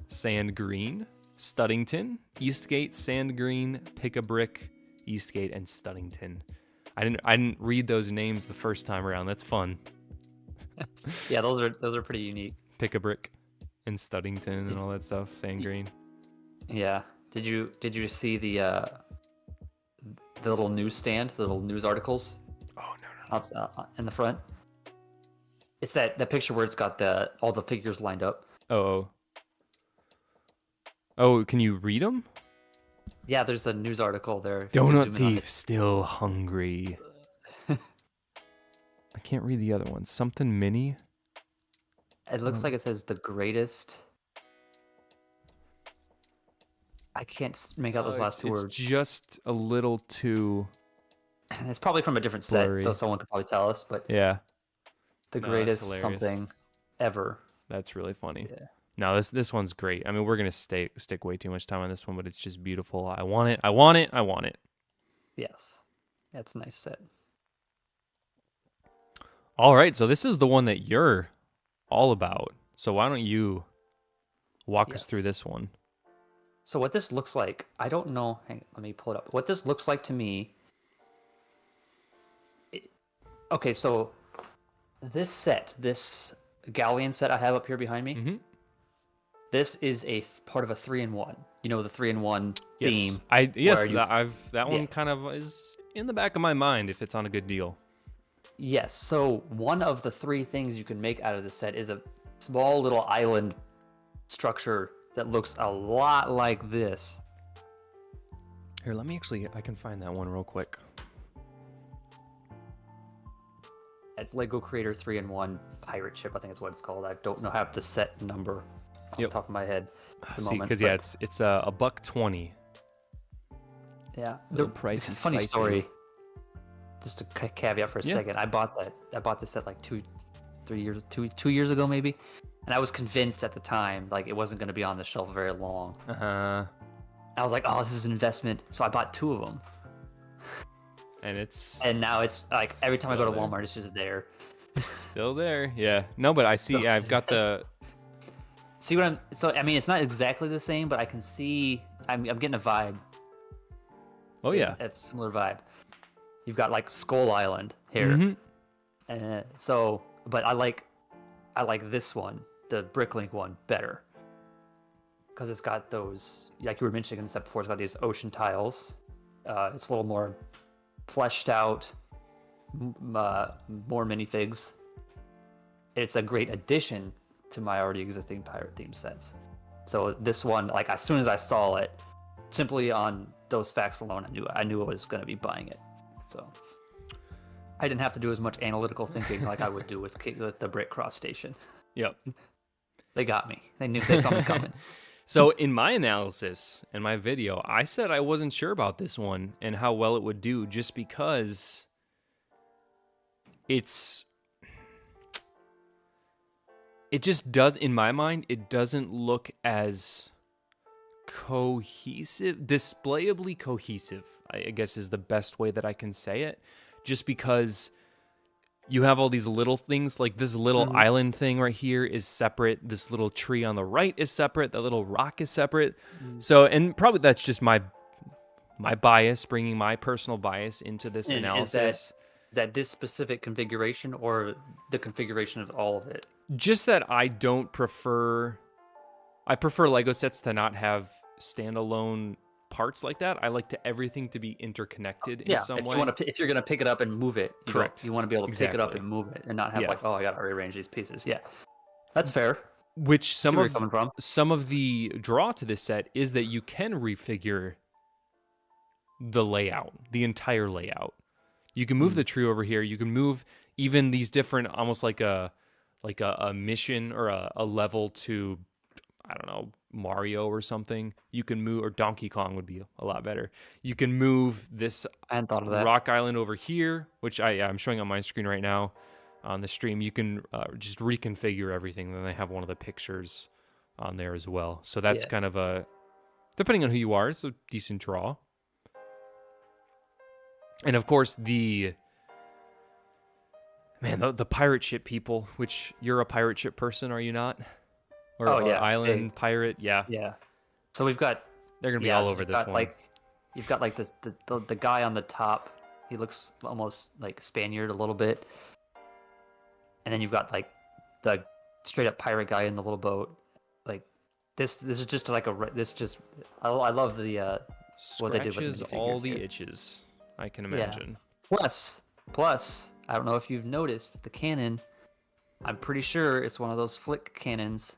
Sand Green, Studdington, Eastgate, Sand Green, Pick-a-Brick, Eastgate, and Studdington. I didn't read those names the first time around. That's fun. Yeah, those are pretty unique. Pick a Brick and Studdington and all that stuff. Sand Green. Yeah. Did you see the little newsstand, the little news articles? Oh no. In the front. It's that picture where it's got all the figures lined up. Oh, can you read them? Yeah, there's a news article there. If you can Donut zoom in on thief still hungry. I can't read the other one. Something mini. It looks like it says the greatest. I can't make out those last two It's words. just a little too. It's probably from a different set, blurry. so someone could probably tell us. But Yeah, the No, that's greatest hilarious. something ever. that's really funny. Yeah. No, this one's great. I mean, we're gonna stick way too much time on this one, but it's just beautiful. I want it. I want it. I want it. Yes, that's a nice set. All right, so this is the one that you're all about. So why don't you walk us through Yes. this one? So what this looks like, I don't know. Hang on, let me pull it up. What this looks like to me. Okay, so this galleon set I have up here behind me. Mm-hmm. This is part of a 3-in-1. You know the 3-in-1 theme. Yes, you- that one Yeah. kind of is in the back of my mind if it's on a good deal. Yes. So one of the 3 things you can make out of the set is a small little island structure that looks a lot like this. Here, I can find that one real quick. It's Lego Creator 3-in-1 pirate ship. I think is what it's called. I don't know have the set number off the top of my head at the See, moment. because but it's a $120. yeah, The price is funny spicy. story. Just a caveat for a Yeah. second. I bought this set like 2 years ago maybe, and I was convinced at the time like it wasn't going to be on the shelf very long. Uh-huh. I was like, oh, this is an investment, so I bought 2 of them. And now it's like every time I go to Still there. Walmart, it's just there. Still there. Yeah. No, but I see. I've got the. See what I'm? So I mean, it's not exactly the same, but I can see. I'm getting a vibe. Oh yeah. It's a similar vibe. You've got like Skull Island here, Mhm. and but I like this one, the BRICKLINK one, better because it's got those, like you were mentioning in the set before. It's got these ocean tiles. It's a little more fleshed out, more minifigs. It's a great addition to my already existing pirate theme sets. So this one, like as soon as I saw it, simply on those facts alone, I knew I was going to be buying it. So I didn't have to do as much analytical thinking like I would do with the Brick Cross Station. Yep. They got me. They saw me coming. So in my analysis and my video, I said I wasn't sure about this one and how well it would do just because it just does, in my mind, it doesn't look as cohesive, displayably cohesive, I guess is the best way that I can say it, just because you have all these little things, like this little island thing right here is separate. This little tree on the right is separate. That little rock is separate. So, and probably that's just my bias, bringing my personal bias into this And analysis. Is that this specific configuration or the configuration of all of it? Just that I prefer Lego sets to not have standalone parts like that. I like everything to be interconnected in some way. If you're gonna pick it up and move it, Correct. You want to be able to pick it up Exactly. and move it, and not have Yeah. like, oh, I gotta rearrange these pieces. Yeah, that's fair. Which See where you're coming from. some of the draw to this set is that you can refigure the layout, the entire layout. You can move the tree over here. You can move even these different, almost like a mission or a level to, I don't know, Mario or something. You can move, or Donkey Kong would be a lot better. You can move this I hadn't thought of that. rock island over here, which I'm showing on my screen right now on the stream. You can just reconfigure everything. Then they have one of the pictures on there as well. So that's kind of a, depending on who you are, it's a decent draw. And of course, the pirate ship people, which you're a pirate ship person, are you not? Or island pirate, yeah. Yeah. So we've got They're gonna be all over this one. Like you've got like the guy on the top. He looks almost like Spaniard a little bit, and then you've got like the straight up pirate guy in the little boat. Like this is just like I love the what they did with Scratches the all minifigures the here. itches, I can imagine. Plus, I don't know if you've noticed the cannon. I'm pretty sure it's one of those flick cannons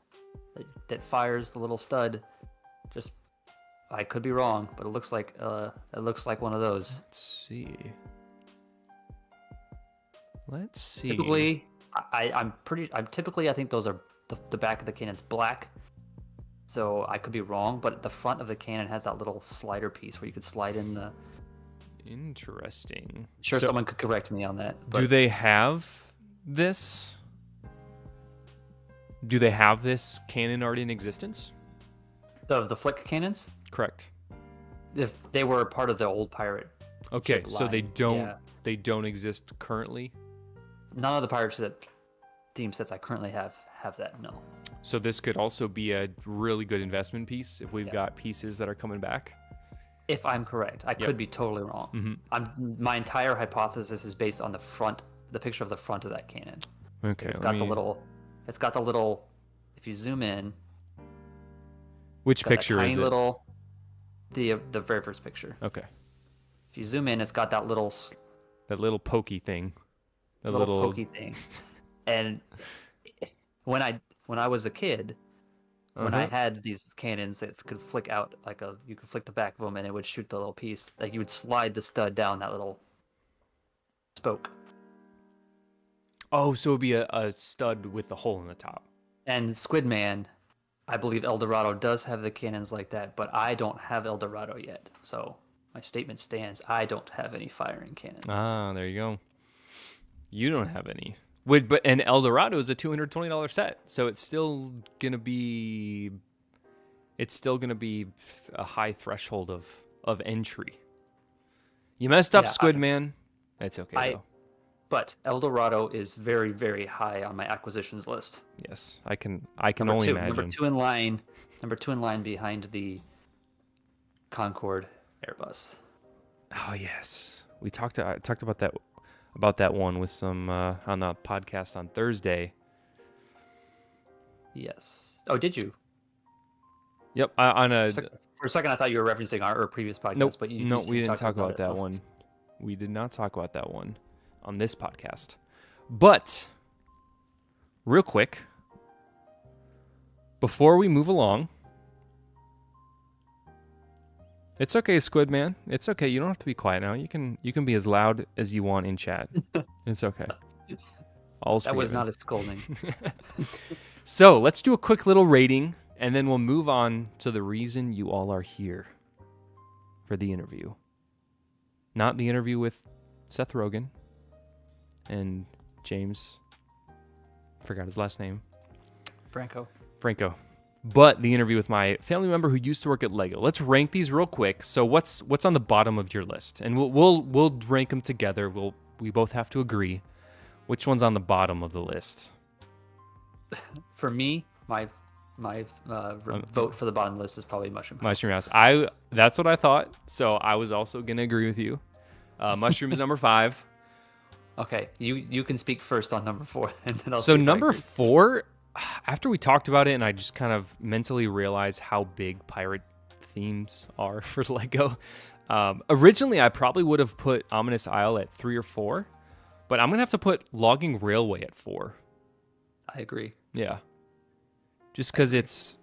that fires the little stud. Just, I could be wrong, but it looks like one of those. Let's see. Typically, I think those are the back of the cannon's black. So I could be wrong, but the front of the cannon has that little slider piece where you could slide in the. Interesting. Sure, So, someone could correct me on that. But do they have this? Do they have this cannon already in existence? the flick cannons, Correct. if they were part of the old pirate. Okay, ship so they line, don't yeah. they don't exist currently. None of the pirate ship theme sets I currently have that. No. So this could also be a really good investment piece if we've Yeah. got pieces that are coming back. If I'm correct, I could be totally wrong. My entire hypothesis is based on the picture of the front of that cannon. Okay. It's got the little. If you zoom in, Which it's got that picture tiny is it? little, the very first picture. Okay. If you zoom in, it's got that little That little pokey thing. That little pokey thing. And when I was a kid, when I had these cannons that could flick out you could flick the back of them and it would shoot the little piece. Like you would slide the stud down that little spoke. Oh, so it'd be a stud with the hole in the top. And Squidman, I believe El Dorado does have the cannons like that, but I don't have El Dorado yet. So my statement stands. I don't have any firing cannons. Ah, there you go. You don't have any. And El Dorado is a $220 set, so it's still gonna be a high threshold of entry. You messed up, Yeah, Squidman. That's okay though. But El Dorado is very, very high on my acquisitions list. Yes, I can Number only two, imagine. Number two in line behind the Concorde Airbus. Oh yes, I talked about that one with some on the podcast on Thursday. Yes. Oh, did you? Yep, on a For a second, I thought you were referencing our previous podcast. nope, But we you didn't talked talk about that it. one. We did not talk about that one on this podcast. But real quick, before we move along, it's okay, Squid Man. It's okay. You don't have to be quiet now. You can be as loud as you want in chat. It's okay. All's That was forgiven. not a scolding. So let's do a quick little rating, and then we'll move on to the reason you all are here for the interview. Not the interview with Seth Rogen and James, forgot his last name, Franco. but the interview with my family member who used to work at Lego. Let's rank these real quick. So what's on the bottom of your list, and we'll rank them together. We both have to agree which one's on the bottom of the list. For me, my vote for the bottom list is probably Mushroom House. Mushroom House. That's what I thought. So I was also gonna agree with you. Mushroom is number 5. Okay, you can speak first on number 4, and then I'll. So see if I number agree. 4, after we talked about it, and I just kind of mentally realized how big pirate themes are for Lego. Originally, I probably would have put Ominous Isle at 3 or 4, but I'm gonna have to put Logging Railway at 4. I agree. Yeah, just because it's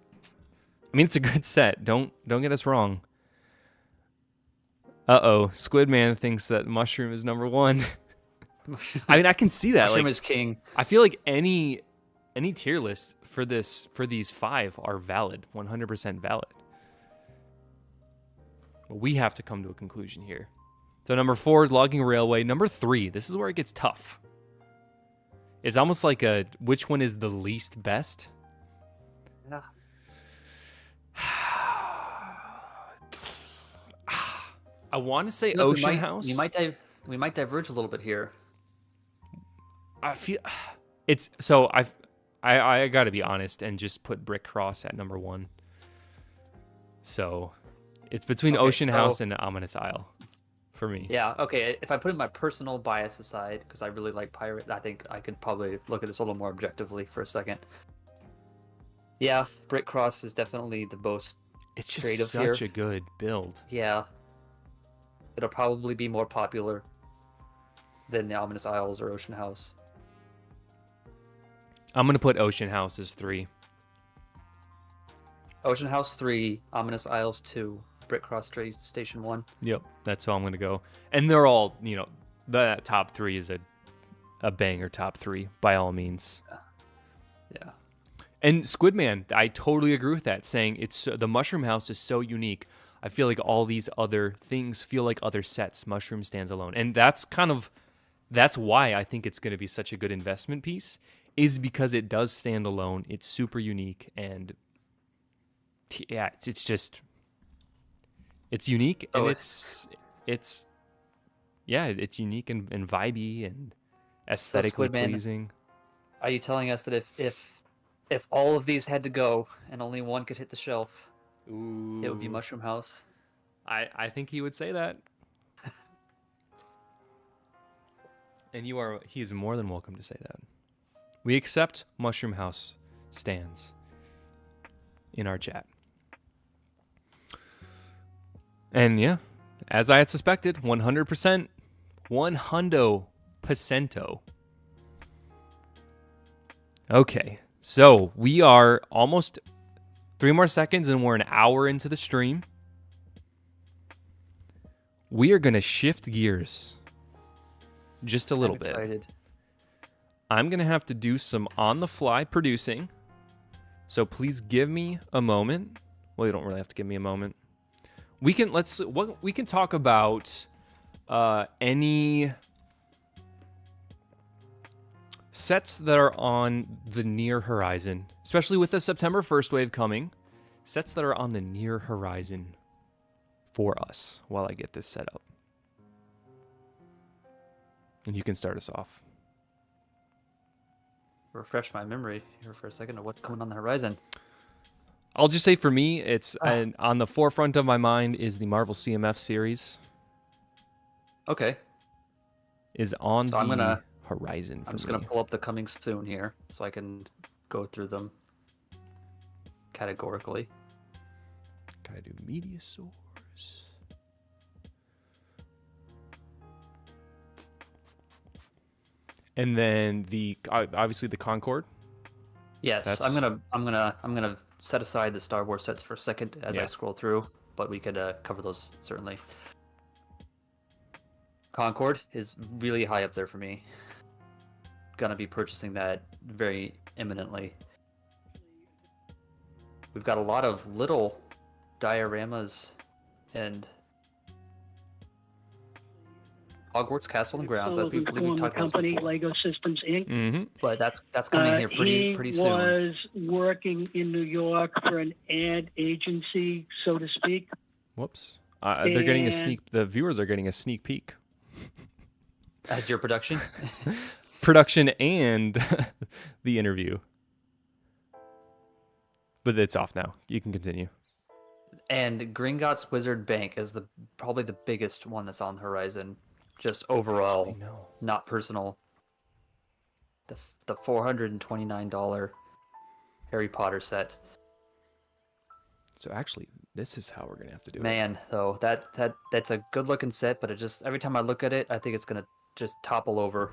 a good set. Don't get us wrong. Squid Man thinks that Mushroom is number 1. I mean, I can see that. Mushroom Like, is king. I feel like any tier list for these 5 are valid, 100% valid. But we have to come to a conclusion here. So number 4 is Logging Railway. Number 3, this is where it gets tough. It's almost like which one is the least best? Yeah. I want to say Look, Ocean House. We might diverge a little bit here. I feel it's so I got to be honest and just put Brick Cross at number 1. So It's between Okay, Ocean House so- and Ominous Isle for me. Yeah, okay. If I put my personal bias aside, because I really like Pirate, I think I could probably look at this a little more objectively for a second. Yeah, Brick Cross is definitely the most It's just creative such here. a good build. Yeah. It'll probably be more popular than the Ominous Isles or Ocean House. I'm gonna put Ocean House as 3. Ocean House 3, Ominous Isles 2, Brick Cross Station 1. Yep, that's how I'm gonna go. And they're all, the top 3 is a banger top 3 by all means. Yeah. And Squidman, I totally agree with that, saying the Mushroom House is so unique. I feel like all these other things feel like other sets. Mushroom stands alone. And that's why I think it's going to be such a good investment piece, is because it does stand alone. It's super unique. And yeah, it's unique. And it's unique and vibey and aesthetically Squidman, pleasing. Are you telling us that if all of these had to go and only one could hit the shelf, Ooh. it would be Mushroom House? I think he would say that. And he is more than welcome to say that. We accept Mushroom House stands in our chat. And yeah, as I had suspected, 100%, 100%. Okay, so we are almost 3 more seconds and we're an hour into the stream. We are going to shift gears just a little I'm bit. excited. I'm going to have to do some on-the-fly producing. So please give me a moment. Well, you don't really have to give me a moment. We can talk about any sets that are on the near horizon, especially with the September 1st wave coming. Sets that are on the near horizon for us while I get this set up. And you can start us off. Refresh my memory here for a second of what's coming on the horizon. I'll just say for me, it's on the forefront of my mind is the Marvel CMF series. Okay. Is on So the horizon for I'm just me. going to pull up the coming soon here so I can go through them categorically. Gotta do media source. And then obviously the Concorde. Yes, I'm gonna set aside the Star Wars sets for a second as I Yeah. scroll through, but we could cover those certainly. Concorde is really high up there for me. Gonna be purchasing that very imminently. We've got a lot of little dioramas and Hogwarts Castle and Grounds. I believe we Former talked about this company, before. Lego Systems Inc. Mm-hmm. But that's coming here pretty He soon. was working in New York for an ad agency, so to speak. Whoops. They're getting a And- sneak. The viewers are getting a sneak peek. As your production. Production and the interview. But it's off now. You can continue. And Gringotts Wizard Bank is probably the biggest one that's on the horizon, just overall, No. not personal. The $429 Harry Potter set. So actually, this is how we're gonna have to do it. Man, though, that's a good looking set, but it just every time I look at it, I think it's gonna just topple over.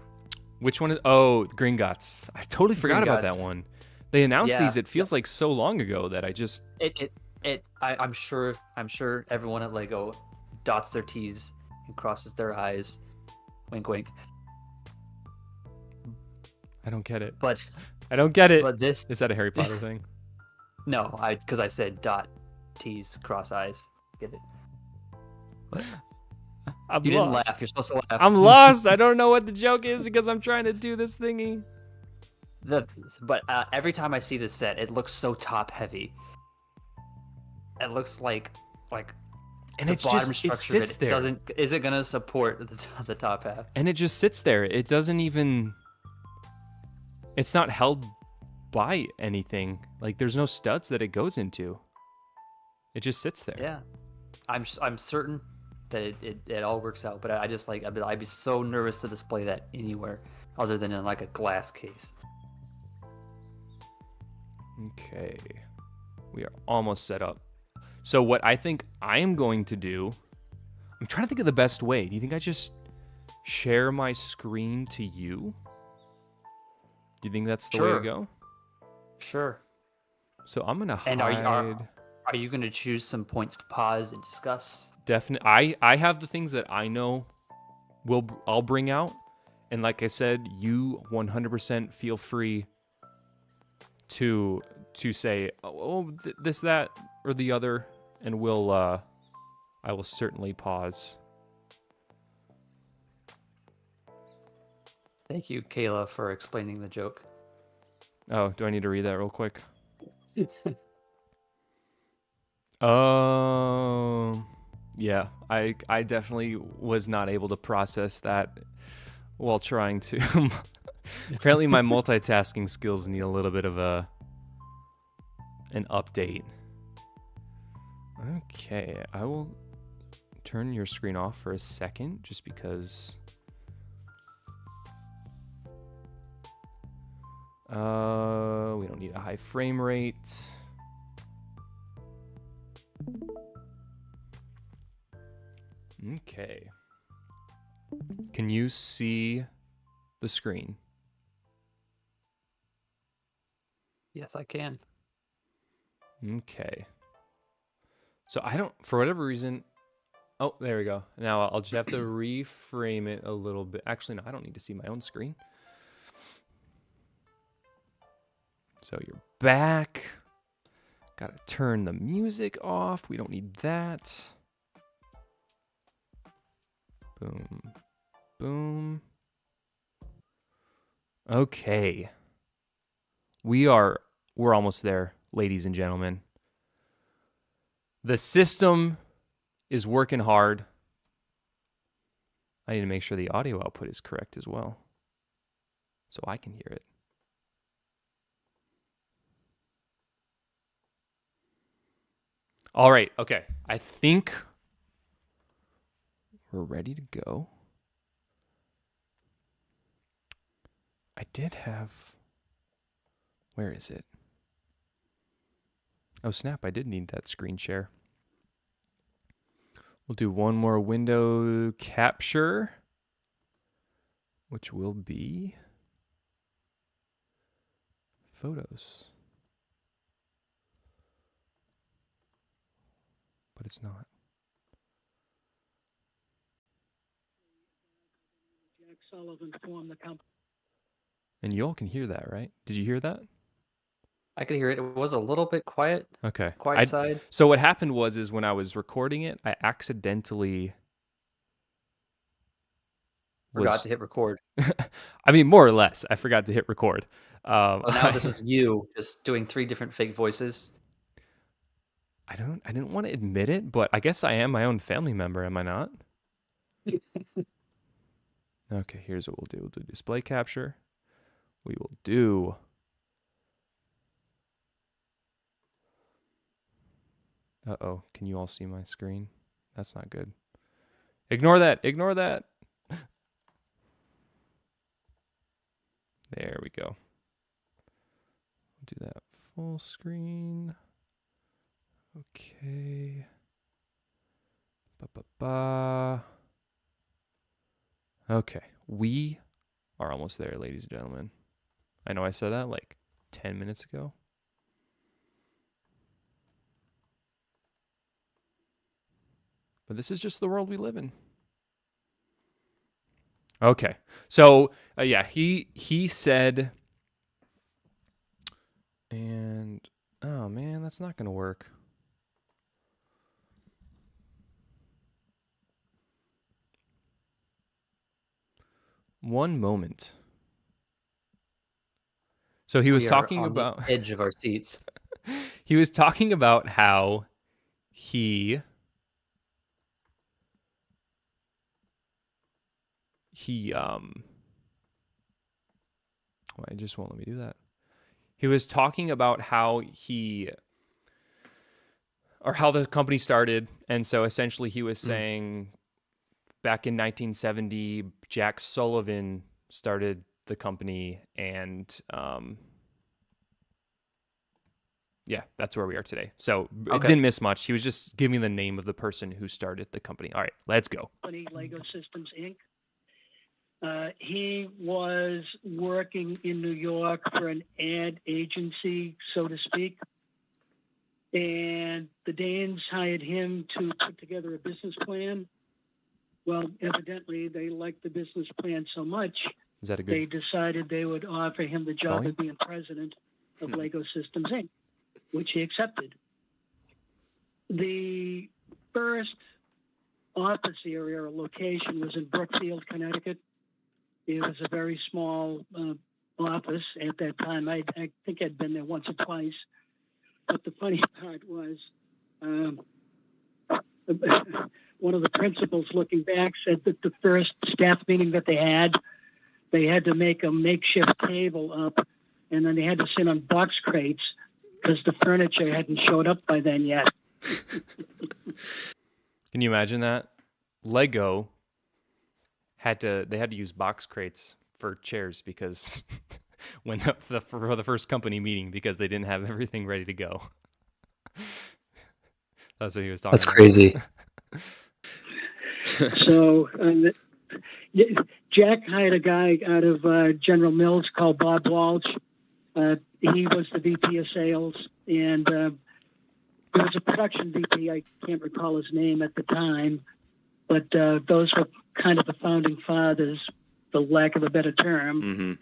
Which one is? Oh, Gringotts. I totally forgot about that Gringotts. one. They announced Yeah. these. It feels like so long ago that I just. I'm sure everyone at Lego dots their T's and crosses their I's. Wink, wink. I don't get it. But I don't get it. but this Is that a Harry Potter thing? no, because I said dot T's cross I's. Get it? I'm You didn't lost. laugh. You're supposed to laugh. I'm lost. I don't know what the joke is because I'm trying to do this thingy. But every time I see this set, it looks so top heavy. It looks like And the it's bottom just it structure sits of it there. isn't gonna support the top half. And it just sits there. It doesn't even. It's not held by anything. Like there's no studs that it goes into. It just sits there. Yeah. I'm certain that it all works out, but I just like I'd be so nervous to display that anywhere other than in like a glass case. Okay. We are almost set up. So what I think I am going to do, I'm trying to think of the best way. Do you think I just share my screen to you? Do you think that's the way to Sure. go? Sure. So I'm gonna And hide. are you going to choose some points to pause and discuss? Definitely. I have the things that I know I'll bring out, and like I said, you 100% feel free to say this, that, or the other, and I will certainly pause. Thank you, Kayla, for explaining the joke. Oh, do I need to read that real quick? Yeah, I definitely was not able to process that while trying to. Apparently, my multitasking skills need a little bit of an update. Okay, I will turn your screen off for a second, just because. We don't need a high frame rate. Okay. Can you see the screen? Yes, I can. Okay. So I don't, for whatever reason. Oh, there we go. Now I'll just have to reframe it a little bit. Actually, no, I don't need to see my own screen. So you're back. Gotta turn the music off. We don't need that. Boom. Boom. Okay. We're almost there, ladies and gentlemen. The system is working hard. I need to make sure the audio output is correct as well, so I can hear it. All right, okay. I think we're ready to go. I did have... Where is it? Oh, snap. I did need that screen share. We'll do one more window capture, which will be photos. But it's not. Jack Sullivan formed the company. And you all can hear that, right? Did you hear that? I could hear it. It was a little bit quiet. Okay. Quiet side. So what happened is when I was recording it, I accidentally Forgot to hit record. I mean, more or less, I forgot to hit record. Well, now this is you just doing 3 different fake voices. I didn't want to admit it, but I guess I am my own family member, am I not? Okay, here's what we'll do. We'll do display capture. We will do... Uh-oh, can you all see my screen? That's not good. Ignore that, ignore that. There we go. Do that full screen. Okay. Ba-ba-ba. Okay, we are almost there, ladies and gentlemen. I know I said that like 10 minutes ago. But this is just the world we live in. Okay, so yeah, he said, and oh man, that's not gonna work. One moment. So he was talking about the edge of our seats. he was talking about how he well, it just won't let me do that. He was talking about how he or how the company started. And so essentially he was saying back in 1970, Jack Sullivan started the company, and yeah, that's where we are today. So it didn't miss much. He was just giving the name of the person who started the company. All right, let's go. Lego Systems, Inc. He was working in New York for an ad agency, so to speak. And the Danes hired him to put together a business plan. Well, evidently, they liked the business plan so much, Is that a they good decided they would offer him the job of being president of Lego Systems, Inc., which he accepted. The first office area or location was in Brookfield, Connecticut. It was a very small office at that time. I think I'd been there once or twice. But the funny part was one of the principals looking back said that the first staff meeting that they had to make a makeshift table up, and then they had to sit on box crates because the furniture hadn't showed up by then yet. Can you imagine that? Lego had to use box crates for chairs because when for the first company meeting, because they didn't have everything ready to go. That's what he was talking That's about. crazy. So Jack hired a guy out of General Mills called Bob Walsh. He was the VP of sales, and there was a production VP. I can't recall his name at the time, but those were kind of the founding fathers, for lack of a better term.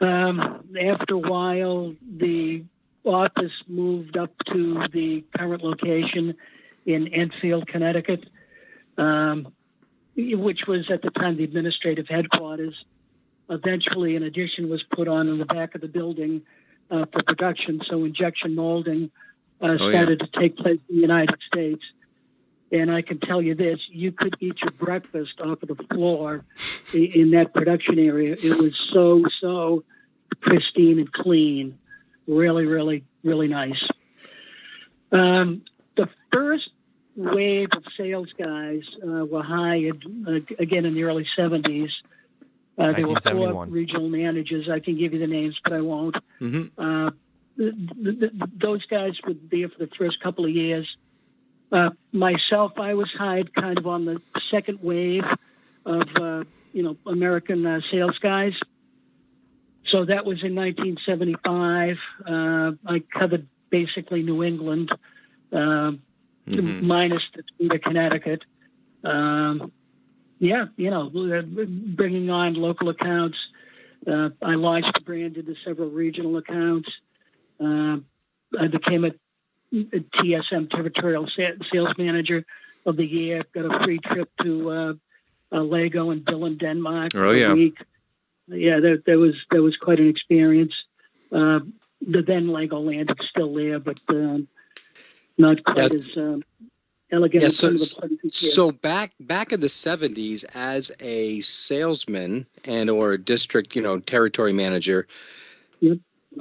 After a while, the office moved up to the current location in Enfield, Connecticut, which was at the time the administrative headquarters. Eventually, an addition was put on in the back of the building for production, so injection molding started to take place in the United States. And I can tell you this, you could eat your breakfast off of the floor in that production area. It was so pristine and clean. Really, really, really nice. The first wave of sales guys were hired, again, in the early 70s. There were 4 regional managers. I can give you the names, but I won't. Those guys were there for the first couple of years. Myself, I was hired kind of on the second wave of, American sales guys. So that was in 1975. I covered basically New England, minus the state of Connecticut. Bringing on local accounts. I launched the brand into several regional accounts. I became a TSM Territorial Sales Manager of the Year. Got a free trip to Lego and Billund, Denmark for a week. Yeah, there was quite an experience. The then Legoland is still there, but not quite as elegant as some of the places here. So back in the 70s, as a salesman and or district, territory manager,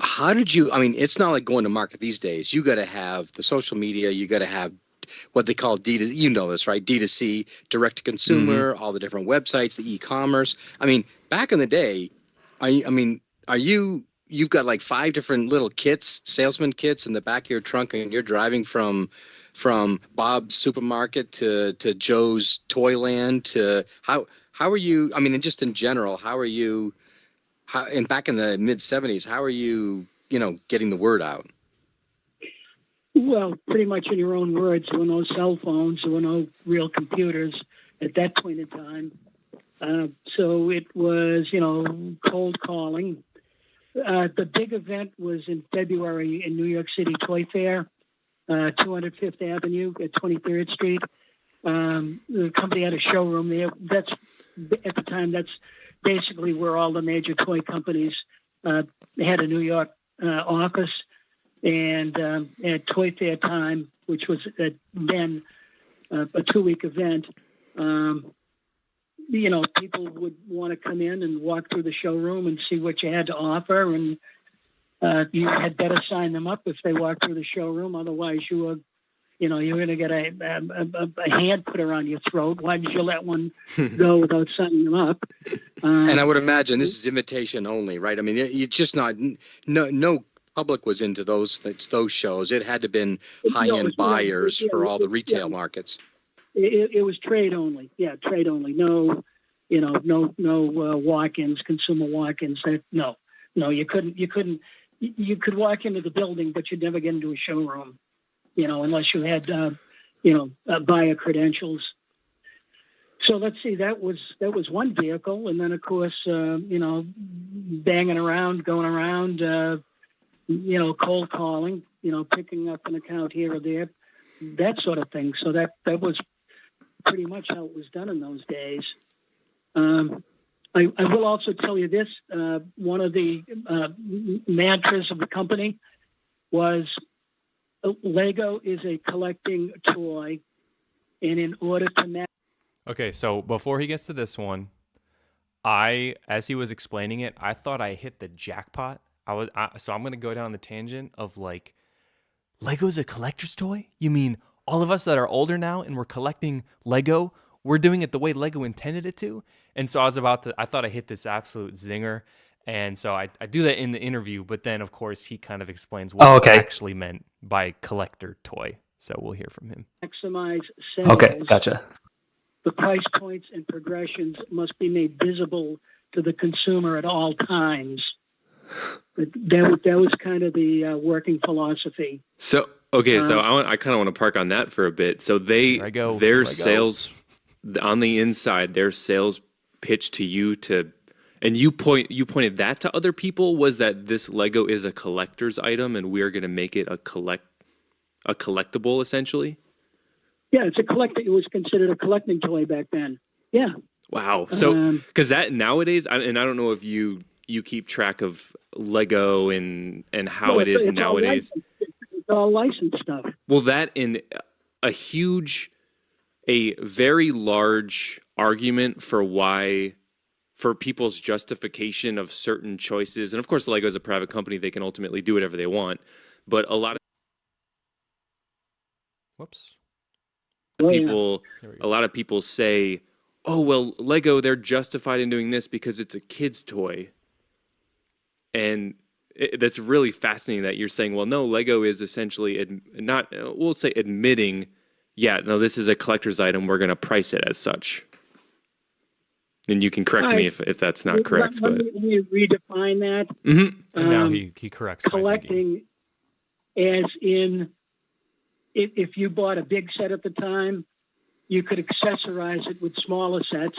how did you? I mean, it's not like going to market these days. You got to have the social media. You got to have what they call D2, you know this, right? D2C, direct to consumer, all the different websites, the e-commerce. I mean, back in the day, you've got like 5 different little kits, salesman kits in the back of your trunk, and you're driving from Bob's supermarket to Joe's Toyland to how are you? I mean, and just in general, how are you? And back in the mid 70s, how are you, getting the word out? Well, pretty much in your own words, there were no cell phones, there were no real computers at that point in time. So it was, cold calling. The big event was in February in New York City Toy Fair, 205th Avenue at 23rd Street. The company had a showroom there. At the time, that's basically where all the major toy companies had a New York office. And at Toy Fair time, which was then a 2-week event, people would want to come in and walk through the showroom and see what you had to offer. And you had better sign them up if they walked through the showroom. Otherwise, you were You know, you're going to get a hand put around your throat. Why did you let one go without signing them up? And I would imagine this is invitation only, right? I mean, it's just not no public was into those shows. It had to been high-end buyers for all the retail markets. It was trade only. Yeah, trade only. No, you know, no walk-ins, consumer walk-ins. No, you couldn't. You could walk into the building, but you'd never get into a showroom. You know, unless you had, buyer credentials. So let's see, that was one vehicle, and then of course, banging around, going around, cold calling, picking up an account here or there, that sort of thing. So that was pretty much how it was done in those days. I will also tell you this: one of the mantras of the company was, Lego is a collecting toy, and in order to Okay, so before he gets to this one, as he was explaining it, I thought I hit the jackpot. So I'm going to go down the tangent of like, Lego's a collector's toy? You mean all of us that are older now and we're collecting Lego, we're doing it the way Lego intended it to? And so I thought I hit this absolute zinger. And so I do that in the interview, but then of course he kind of explains what he actually meant by collector toy. So we'll hear from him. maximize sales, Okay, gotcha. the price points and progressions must be made visible to the consumer at all times. That was kind of the working philosophy. So so I kind of want to park on that for a bit. So their sales on the inside, their sales pitch to you and you pointed that to other people, was that this Lego is a collector's item and we're going to make it a collectible essentially? Yeah, it was considered a collecting toy back then. Yeah. Wow. So because that nowadays, and I don't know if you keep track of Lego and how it is nowadays. It's all licensed stuff. Well, that in a very large argument for people's justification of certain choices. And of course, Lego is a private company. They can ultimately do whatever they want. But a lot of people say, oh, well, Lego, they're justified in doing this because it's a kid's toy. And that's really fascinating that you're saying, well, no, Lego is essentially admitting, yeah, no, this is a collector's item. We're going to price it as such. And you can correct me if that's not correct. Let me redefine that. Mm-hmm. And now he corrects collecting, as in, if you bought a big set at the time, you could accessorize it with smaller sets.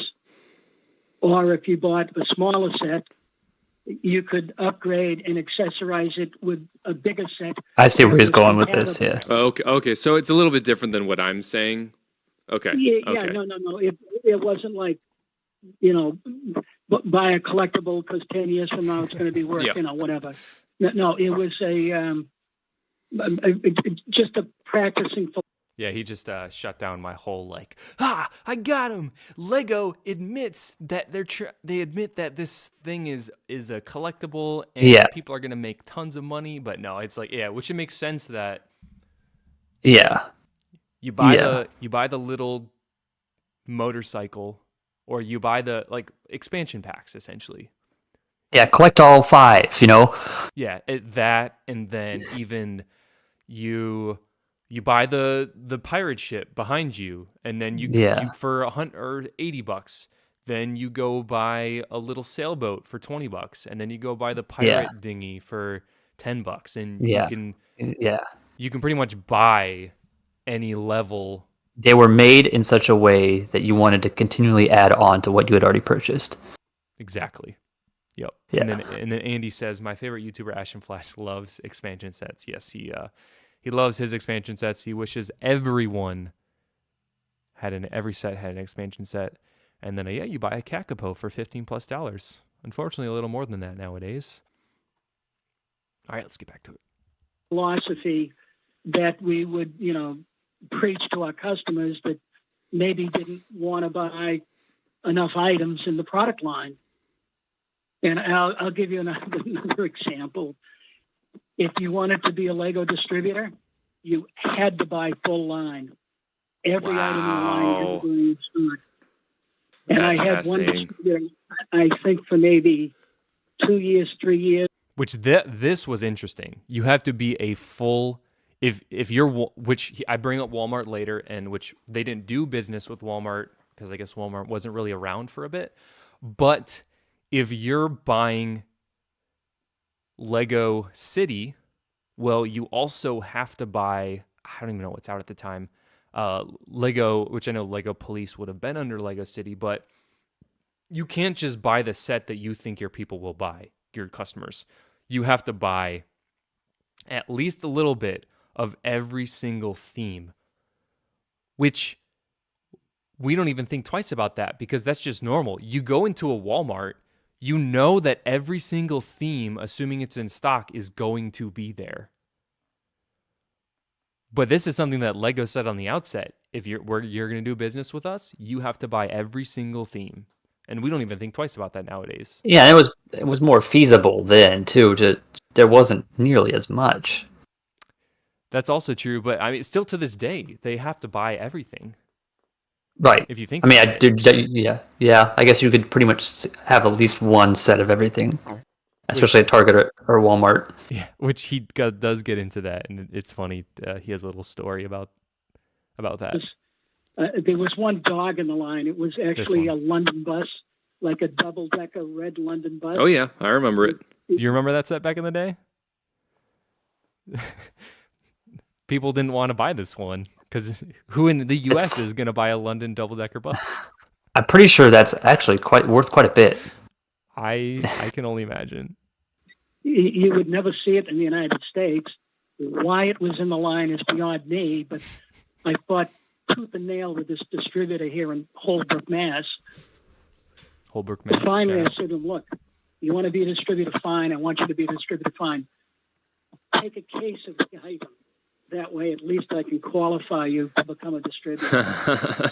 Or if you bought a smaller set, you could upgrade and accessorize it with a bigger set. I see where he's going with this, yeah. Okay, so it's a little bit different than what I'm saying. Okay. Yeah, okay. No. It wasn't like, buy a collectible because 10 years from now it's going to be worth, whatever. No, it was just a practicing. Yeah, he just shut down my whole I got him. Lego admits that they admit that this thing is a collectible and people are going to make tons of money, but no, it's which it makes sense that you buy the little motorcycle, or you buy the expansion packs essentially. Yeah, collect all 5, Yeah, that, and then even you buy the pirate ship behind you, and then you for $180. Then you go buy a little sailboat for $20, and then you go buy the pirate dinghy for $10, and you can pretty much buy any level. They were made in such a way that you wanted to continually add on to what you had already purchased. Exactly. Yep. Yeah. And then Andy says, my favorite YouTuber Ashton Flash loves expansion sets. Yes, he loves his expansion sets. He wishes every set had an expansion set. And then you buy a Kakapo for $15+. Unfortunately, a little more than that nowadays. All right, let's get back to it. Philosophy that we would, preach to our customers that maybe didn't want to buy enough items in the product line. And I'll give you another example. If you wanted to be a Lego distributor, you had to buy full line. Every item in the line had Wow. to be in stock. And That's I had one fascinating. distributor, I think for maybe 2 years, 3 years. Which this was interesting. You have to be a full if you're which I bring up Walmart later, and which they didn't do business with Walmart because I guess Walmart wasn't really around for a bit. But if you're buying Lego City, well, you also have to buy, I don't even know what's out at the time, Lego, which I know Lego Police would have been under Lego City, but you can't just buy the set that you think your people will buy, your customers. You have to buy at least a little bit of every single theme, which we don't even think twice about that because that's just normal. You go into a Walmart, you know that every single theme, assuming it's in stock, is going to be there. But this is something that Lego said on the outset. If you're going to do business with us, you have to buy every single theme. And we don't even think twice about that nowadays. Yeah, and it was more feasible then too. There wasn't nearly as much. That's also true, but I mean, still to this day, they have to buy everything. Right. If you think I mean, about it. yeah. I guess you could pretty much have at least one set of everything, especially at Target or Walmart. Yeah, which he does get into that, and it's funny. He has a little story about that. There was one dog in the line. It was actually a London bus, like a double-decker red London bus. Oh yeah, I remember it. Do you remember that set back in the day? People didn't want to buy this one because who in the U.S. is going to buy a London double-decker bus? I'm pretty sure that's actually worth quite a bit. I can only imagine. You would never see it in the United States. Why it was in the line is beyond me, but I fought tooth and nail with this distributor here in Holbrook, Mass. Holbrook, Mass. Finally, I said to him, look, you want to be a distributor, fine. I want you to be a distributor, fine. Take a case of the item. That way, at least I can qualify you to become a distributor.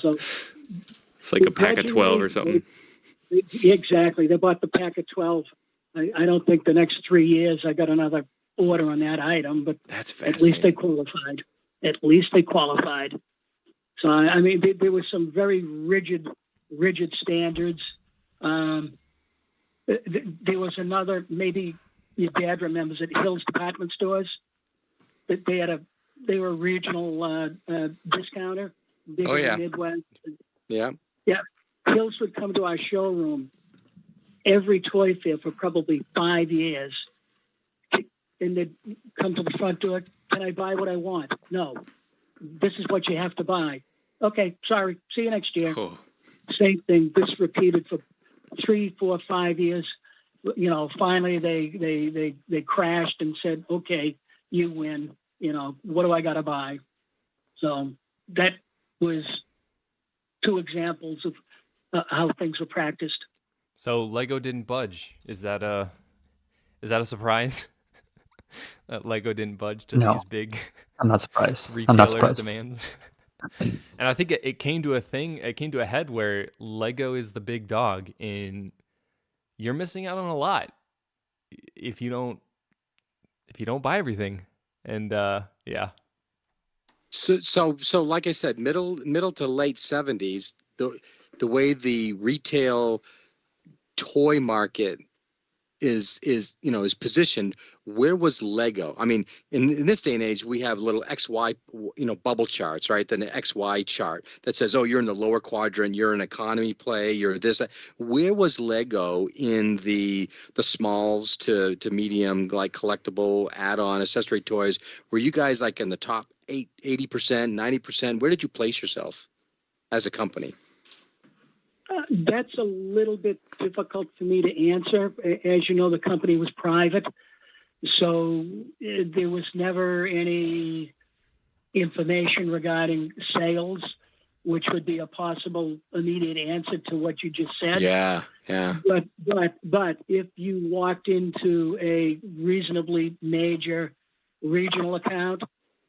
So It's like a pack of 12 or something. Exactly. They bought the pack of 12. I don't think the next 3 years I got another order on that item, but That's at least they fascinating. qualified. So, I mean, there were some very rigid standards. There was another, maybe your dad remembers it, Hill's Department Stores. They were a regional discounter. Big in the Midwest. Yeah. Yeah. Hills would come to our showroom every toy fair for probably 5 years. And they'd come to the front door. Can I buy what I want? No. This is what you have to buy. Okay, sorry. See you next year. Oh, Same thing. This repeated for 3, 4, 5 years. You know, finally they crashed and said, okay, you win. You know, what do I got to buy? So that was 2 examples of how things were practiced. So Lego didn't budge. Is that a surprise? That Lego didn't budge to No. these big I'm not surprised. retailers' demands. And I think it came to a thing. It came to a head where Lego is the big dog, and you're missing out on a lot if you don't buy everything. And yeah. So like I said, middle to late 70s, the way the retail toy market is positioned, where was Lego? I mean, in this day and age, we have little XY, bubble charts, right? Then an XY chart that says, oh, you're in the lower quadrant, you're an economy play, you're this. Where was Lego in the smalls to medium, like collectible, add-on, accessory toys? Were you guys like in the top 80%, 90%? Where did you place yourself as a company? That's a little bit difficult for me to answer. As you know, the company was private, so there was never any information regarding sales, which would be a possible immediate answer to what you just said. Yeah. But if you walked into a reasonably major regional account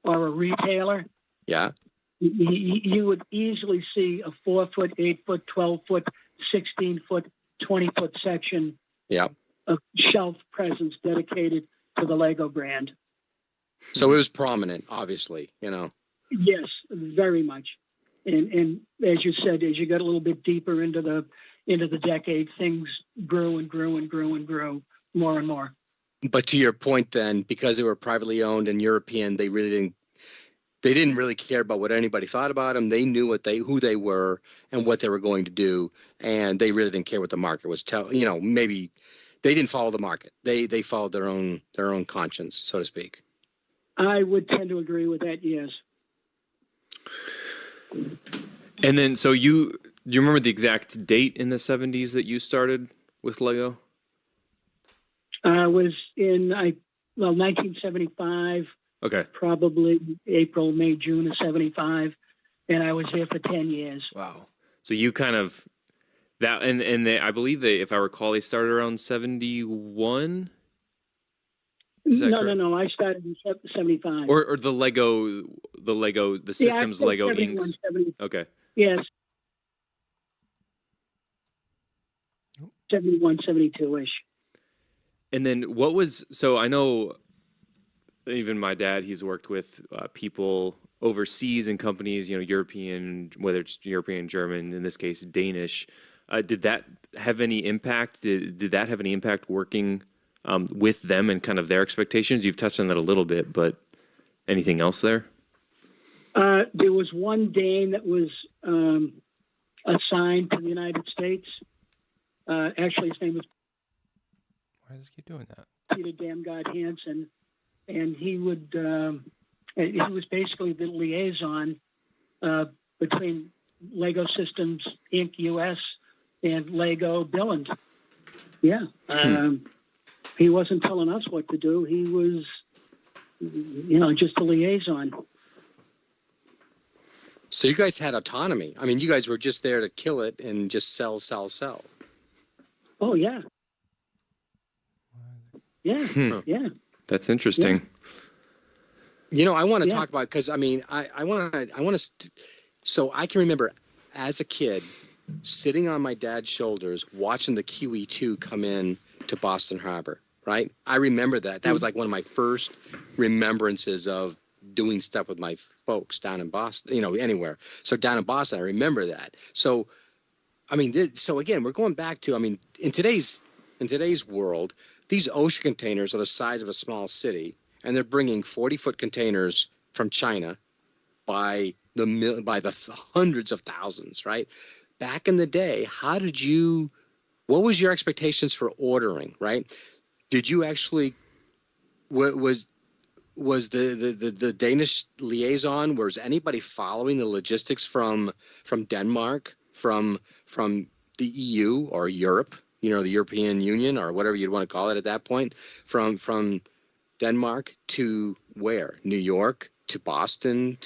or a retailer, Yeah. you would easily see a 4-foot, 8-foot, 12-foot, 16-foot, 20-foot section Yeah. of shelf presence dedicated to the Lego brand. So it was prominent, obviously, you know. Yes, very much. And as you said, as you got a little bit deeper into the decade, things grew and grew and grew and grew more and more. But to your point then, because they were privately owned and European, they didn't really care about what anybody thought about them. They knew who they were and what they were going to do, and they really didn't care what the market was maybe they didn't follow the market. They followed their own conscience, so to speak. I would tend to agree with that, yes. And then, so you remember the exact date in the 70s that you started with Lego? I was in 1975. Okay. Probably April, May, June of 75, and I was there for 10 years. Wow. So you kind of that, and I believe if I recall, they started around 71. No. I started in 75. Or the systems Lego 71, Inks. 70, Okay. yes. 71, 72-ish. And then so I know even my dad, he's worked with people overseas in companies, European, whether it's European, German, in this case, Danish. Did that have any impact? Did that have any impact working with them and kind of their expectations? You've touched on that a little bit, but anything else there? There was one Dane that was assigned to the United States. Actually, his name was Why does he keep doing that? Peter Damgard Hansen, and he was basically the liaison between Lego Systems Inc. US and Lego Billund. Yeah. He wasn't telling us what to do. He was, just a liaison. So you guys had autonomy. I mean, you guys were just there to kill it and just sell. Oh, yeah. Yeah, yeah. That's interesting. Yeah. I want to talk about, because I want to. So I can remember as a kid sitting on my dad's shoulders watching the QE2 come in to Boston Harbor. Right, I remember that. That was like one of my first remembrances of doing stuff with my folks down in Boston. Anywhere. So down in Boston, I remember that. So, so again, we're going back to. In today's world, these ocean containers are the size of a small city, and they're bringing 40-foot containers from China by the hundreds of thousands, right? Back in the day, what was your expectations for ordering, right? Did you actually, was the Danish liaison, was anybody following the logistics from Denmark, from the EU or Europe, the European Union or whatever you'd want to call it at that point, from Denmark to where? New York to Boston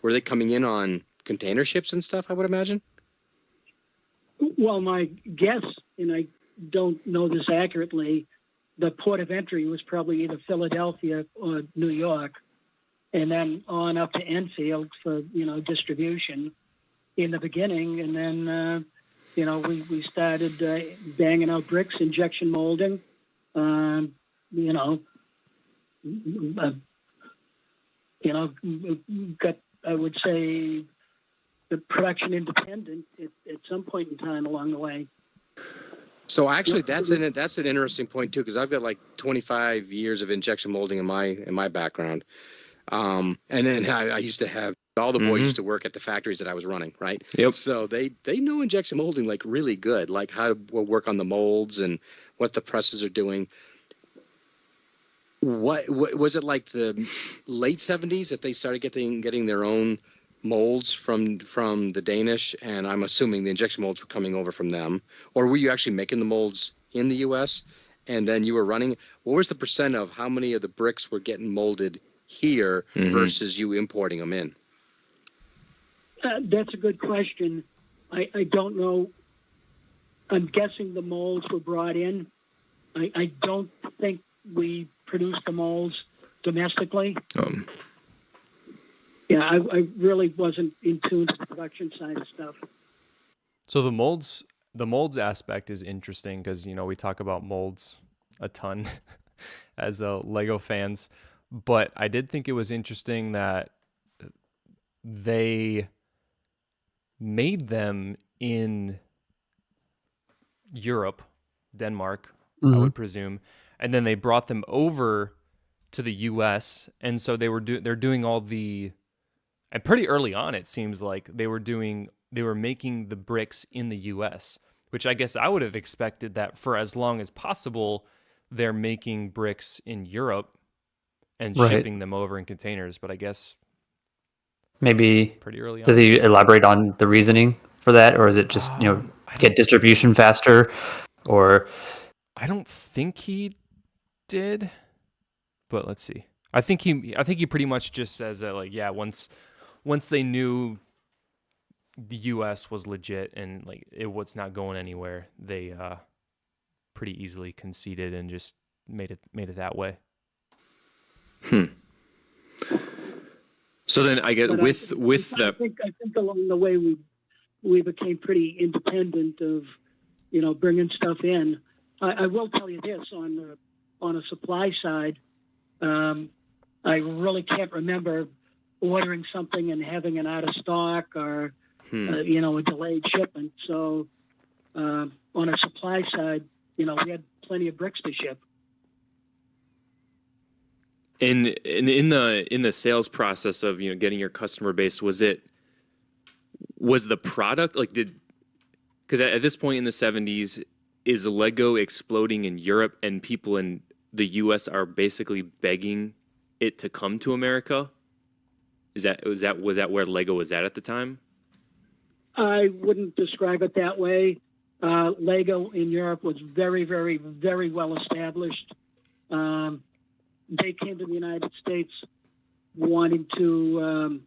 were they coming in on container ships and stuff, I would imagine? Well, my guess, and I don't know this accurately, the port of entry was probably either Philadelphia or New York, and then on up to Enfield for, distribution in the beginning. And then, we started banging out bricks, injection molding, got, I would say, the production independent at some point in time along the way. So actually, that's an interesting point too, because I've got like 25 years of injection molding in my background, and then I used to have all the boys used to work at the factories that I was running, right? Yep. So they know injection molding like really good, like how to work on the molds and what the presses are doing. What was it like the late 70s that they started getting their own molds from the Danish, and I'm assuming the injection molds were coming over from them, or were you actually making the molds in the U.S. and then you were running? What was the percent of how many of the bricks were getting molded here versus you importing them in? That's a good question. I don't know. I'm guessing the molds were brought in. I don't think we produced the molds domestically. Yeah, I really wasn't in tune to the production side of stuff. So the molds aspect is interesting because, we talk about molds a ton as Lego fans. But I did think it was interesting that they made them in Europe, Denmark, I would presume, and then they brought them over to the U.S. And so they're doing all the, and pretty early on it seems like they were making the bricks in the U.S., which I guess I would have expected that for as long as possible they're making bricks in Europe and Right. shipping them over in containers. But I guess Maybe pretty early on. does he elaborate on the reasoning for that, or is it just get distribution faster, or I don't think he did, but let's see. I think he pretty much just says that, like, yeah, once they knew the U.S. was legit and like it was not going anywhere, they pretty easily conceded and just made it that way. So then I get But with I the think along the way we became pretty independent of, bringing stuff in. I will tell you this on a supply side, I really can't remember ordering something and having it out of stock or a delayed shipment. So on a supply side, we had plenty of bricks to ship. in the sales process of getting your customer base, was the product like because at this point in the 70s, is Lego exploding in Europe and people in the US are basically begging it to come to America? Was that where Lego was at the time? I wouldn't describe it that way. Lego in Europe was very, very, very well established. They came to the United States wanting to,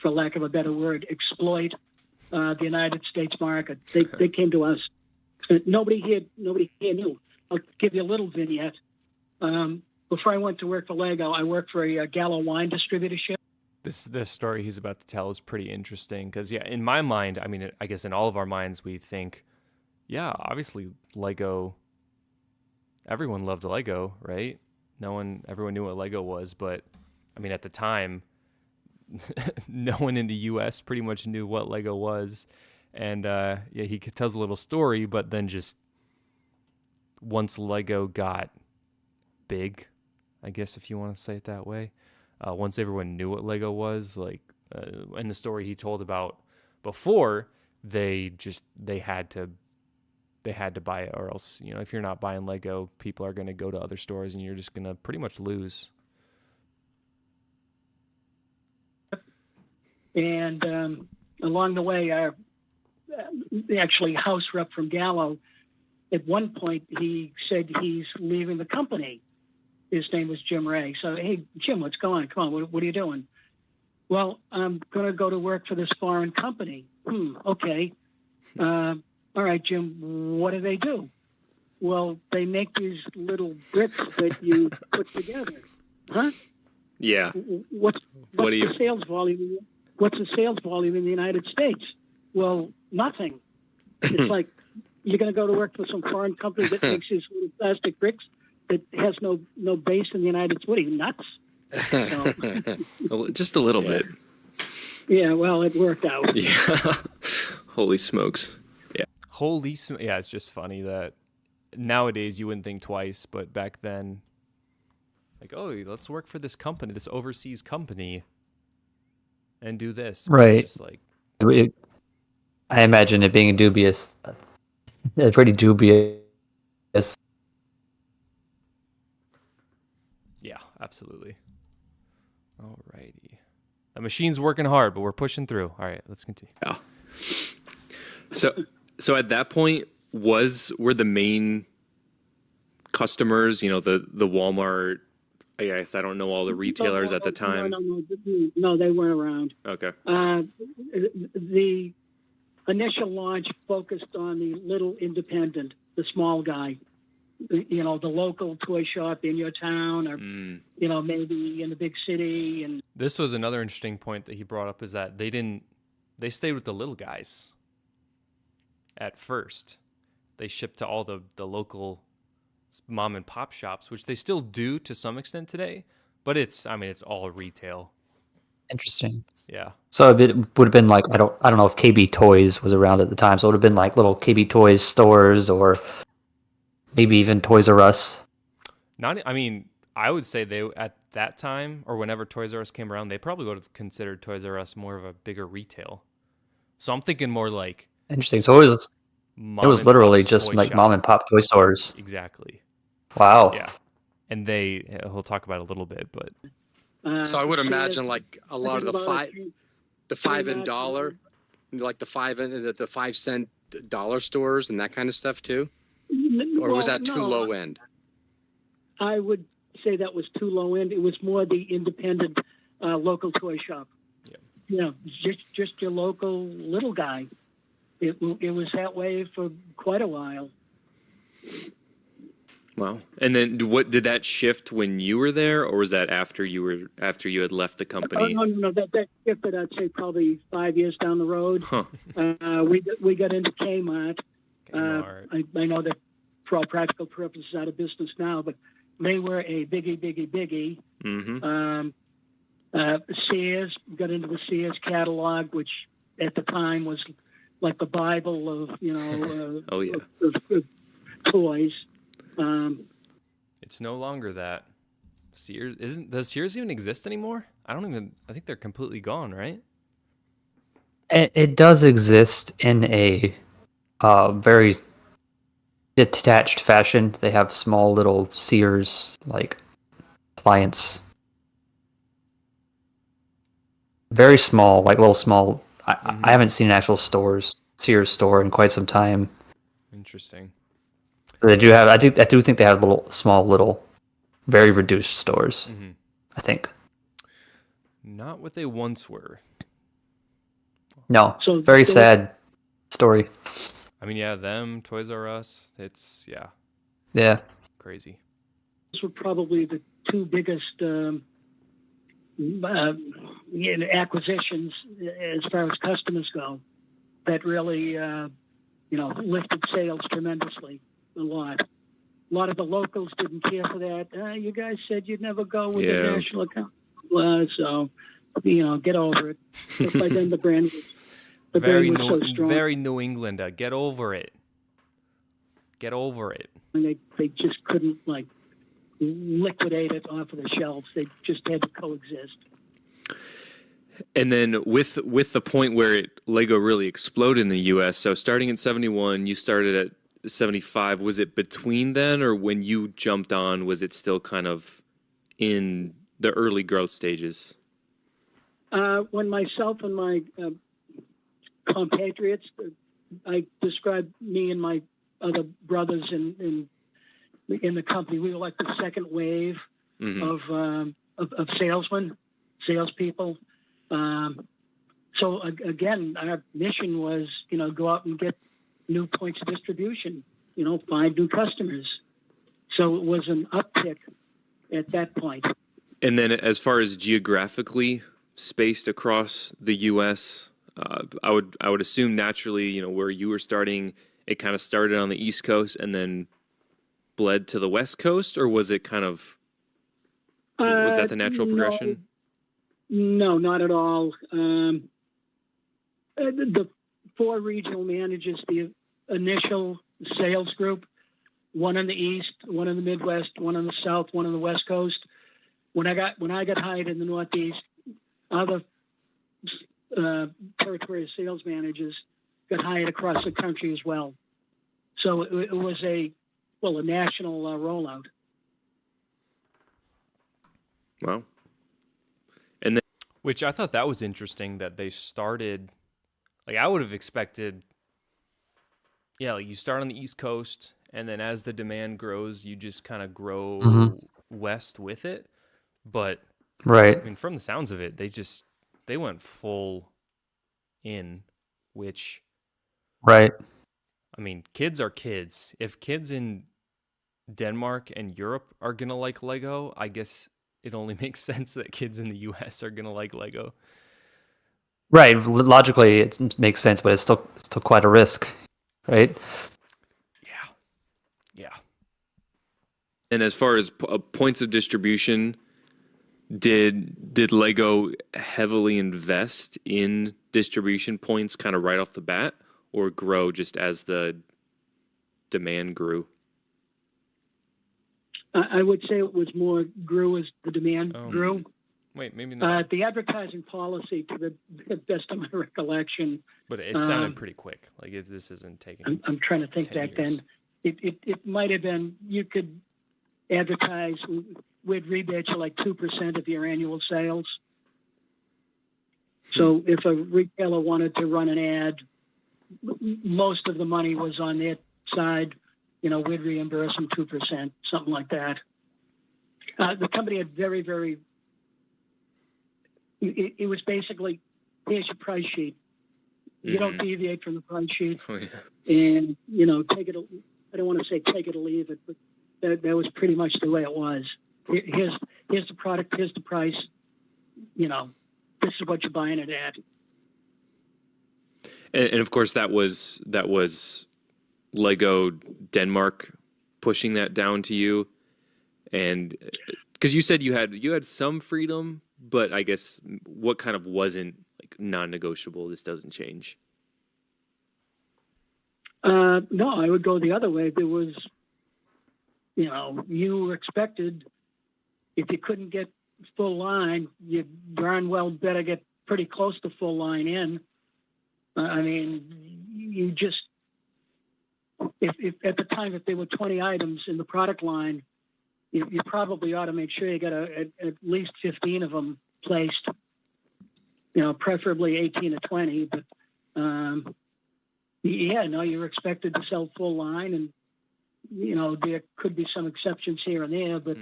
for lack of a better word, exploit the United States market. They came to us. Nobody here knew. I'll give you a little vignette. Before I went to work for Lego, I worked for a Gallo wine distributorship. This story he's about to tell is pretty interesting because, yeah, in my mind, I mean, I guess in all of our minds, we think, yeah, obviously Lego, everyone loved Lego, right? Everyone knew what Lego was, but I mean, at the time, no one in the U.S. pretty much knew what Lego was. And yeah, he tells a little story, but then just once Lego got big, I guess if you want to say it that way, once everyone knew what Lego was, like in the story he told about before, they had to buy it, or else if you're not buying Lego, people are going to go to other stores and you're just going to pretty much lose. And along the way, our actually house rep from Gallo, at one point he said he's leaving the company. His name was Jim Ray. So, hey, Jim, what's going on? Come on, what are you doing? Well, I'm going to go to work for this foreign company. Okay. All right, Jim, what do they do? Well, they make these little bricks that you put together. Huh? Yeah. What's the sales volume? What's the sales volume in the United States? Well, nothing. It's like you're going to go to work for some foreign company that makes these little plastic bricks that has no base in the United States. What are you, nuts? Just a little bit. Yeah, well, it worked out. Yeah. Holy smokes. Yeah. Yeah, it's just funny that nowadays you wouldn't think twice, but back then, like, oh, let's work for this company, this overseas company, and do this. But right? It's just like, I imagine it being dubious, pretty dubious. yeah, absolutely. Alrighty, the machine's working hard, but we're pushing through. All right, let's continue. Yeah. So at that point, were the main customers, the Walmart? I guess I don't know all the retailers at the time. No, they weren't around. Okay. The initial launch focused on the little independent, the small guy, the local toy shop in your town, or maybe in the big city. And this was another interesting point that he brought up, is that they stayed with the little guys at first. They shipped to all the local mom and pop shops, which they still do to some extent today, But it's all retail. Interesting. Yeah. So it would have been like I don't know if KB Toys was around at the time. So it would have been like little KB Toys stores or maybe even Toys R Us. I would say they at that time or whenever Toys R Us came around, they probably would have considered Toys R Us more of a bigger retail. So I'm thinking more like Interesting. So it was literally just like mom and pop toy stores. Exactly. Wow. Yeah. And he'll talk about it a little bit, but So I would imagine like a lot of the five and dollar, like the 5 cent dollar stores and that kind of stuff too, or was that too low end? I would say that was too low end. It was more the independent local toy shop. Yeah. You know, just your local little guy. It was that way for quite a while. Wow. And then what did that shift when you were there, or was that after you had left the company? No. That shifted, I'd say, probably 5 years down the road. Huh. We got into Kmart. Kmart. I know that for all practical purposes, out of business now, but they were a biggie. Mm-hmm. Sears, got into the Sears catalog, which at the time was like the Bible of Oh yeah. of toys. It's no longer that. Sears does Sears even exist anymore? I think they're completely gone, right? It does exist in a very detached fashion. They have small little Sears like appliance, very small, like little small. I haven't seen an actual Sears store in quite some time. Interesting. They do have. I do think they have small little, very reduced stores. Mm-hmm. I think. Not what they once were. No. So very sad story. I mean, yeah, them, Toys R Us. It's Yeah. crazy. Those were probably the two biggest acquisitions as far as customers go that really lifted sales tremendously. A lot of the locals didn't care for that. You guys said you'd never go with the national account. So get over it. But by then the brand was so strong. Very New England. Get over it. Get over it. And they just couldn't liquidate it off of the shelves. They just had to coexist. And then with the point where Lego really exploded in the U.S. So starting in 71, you started at 75. Was it between then, or when you jumped on, was it still kind of in the early growth stages? When myself and my compatriots, I describe me and my other brothers in the company, we were like the second wave of salespeople. So again, our mission was, go out and get new points of distribution, find new customers. So it was an uptick at that point. And then as far as geographically spaced across the U.S., I would assume naturally, where you were starting, it kind of started on the East Coast and then bled to the West Coast, or was it kind of, was that the natural progression? No, not at all. The four regional managers, the initial sales group, one in the East, one in the Midwest, one in the South, one on the West Coast. When I got hired in the Northeast, other territory sales managers got hired across the country as well. So it was a national rollout. Wow. And then, which I thought that was interesting that they started. Like I would have expected. Yeah, like you start on the East Coast, and then as the demand grows, you just kind of grow west with it. But right, I mean, from the sounds of it, they went full in, which right. I mean, kids are kids. If kids in Denmark and Europe are gonna like Lego, I guess it only makes sense that kids in the U.S. are gonna like Lego. Right, logically it makes sense, but it's still quite a risk, right? Yeah. and as far as points of distribution, Did Lego heavily invest in distribution points kind of right off the bat, or grow just as the demand grew? I would say it was more grew as the demand Oh, grew. Wait, maybe not. The advertising policy, to the best of my recollection, But it sounded pretty quick. Like if this isn't taking. I'm trying to think 10 back years. then. It might have been, you could advertise with rebates of like 2% of your annual sales. So if a retailer wanted to run an ad, most of the money was on their side, we'd reimburse them 2%, something like that. The company had it was basically, here's your price sheet. You don't deviate from the price sheet. Oh, yeah. And, take it, I don't want to say take it or leave it, but that was pretty much the way it was. Here's the product, here's the price, this is what you're buying it at. And of course, that was Lego Denmark pushing that down to you, and because you said you had some freedom, but I guess what kind of wasn't like non-negotiable? This doesn't change. No, I would go the other way. There was, you were expected, if you couldn't get full line, you darn well better get pretty close to full line in. I mean, you just, if at the time, if there were 20 items in the product line, you probably ought to make sure you got at least 15 of them placed, preferably 18 or 20, but, you're expected to sell full line, and, there could be some exceptions here and there, but,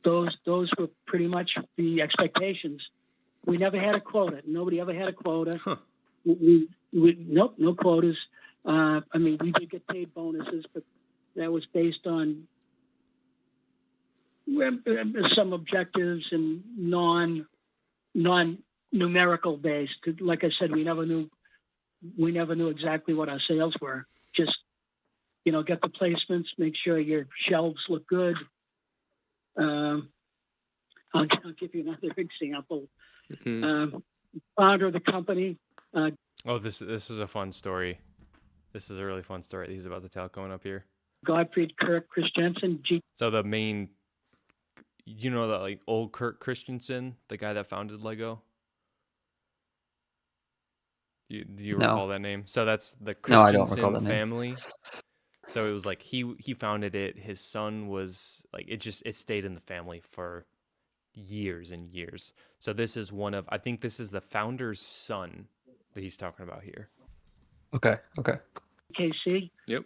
those were pretty much the expectations. We never had a quota. Nobody ever had a quota. Huh. Nope, no quotas. We did get paid bonuses, but that was based on some objectives and non-numerical based. Like I said, we never knew exactly what our sales were. Just, get the placements, make sure your shelves look good. I'll give you another example. Founder of the company. This is a fun story. This is a really fun story that he's about to tell coming up here. Gottfried Kirk Christensen. So the main, that like old Kirk Christensen, the guy that founded Lego. Do you No. recall that name? So that's the No, I don't recall Christensen that name. family. So it was like he founded it. His son was like it stayed in the family for years and years. So this is I think this is the founder's son that he's talking about here. Okay. KC. Yep.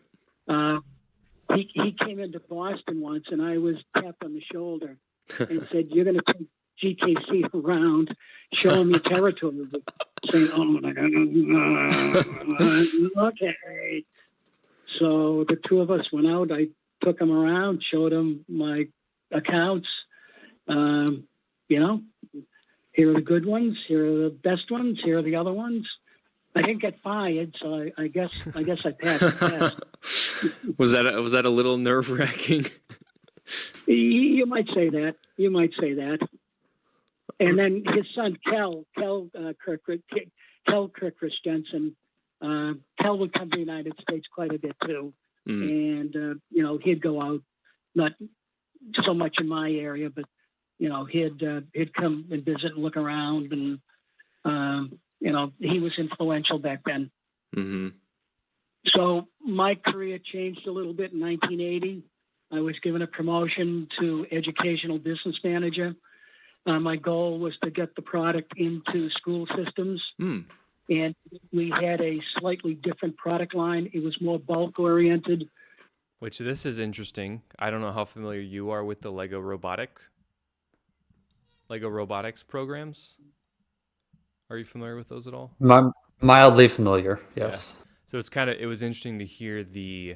He came into Boston once, and I was tapped on the shoulder and said, "You're going to take GKC around, show him your territory." Saying, "Oh my God, okay." So the two of us went out. I took him around, showed him my accounts. Here are the good ones. Here are the best ones. Here are the other ones. I didn't get fired, so I guess I passed the test. Was that a little nerve-wracking? You might say that. And then his son, Kel Kirk Christensen, Kel would come to the United States quite a bit too. And, he'd go out, not so much in my area, but, he'd come and visit and look around, and, he was influential back then. Mm-hmm. So my career changed a little bit in 1980. I was given a promotion to educational business manager. My goal was to get the product into school systems. And we had a slightly different product line. It was more bulk oriented. Which this is interesting. I don't know how familiar you are with the Lego robotics programs. Are you familiar with those at all? Mildly familiar, yes. Yeah. So it was interesting to hear the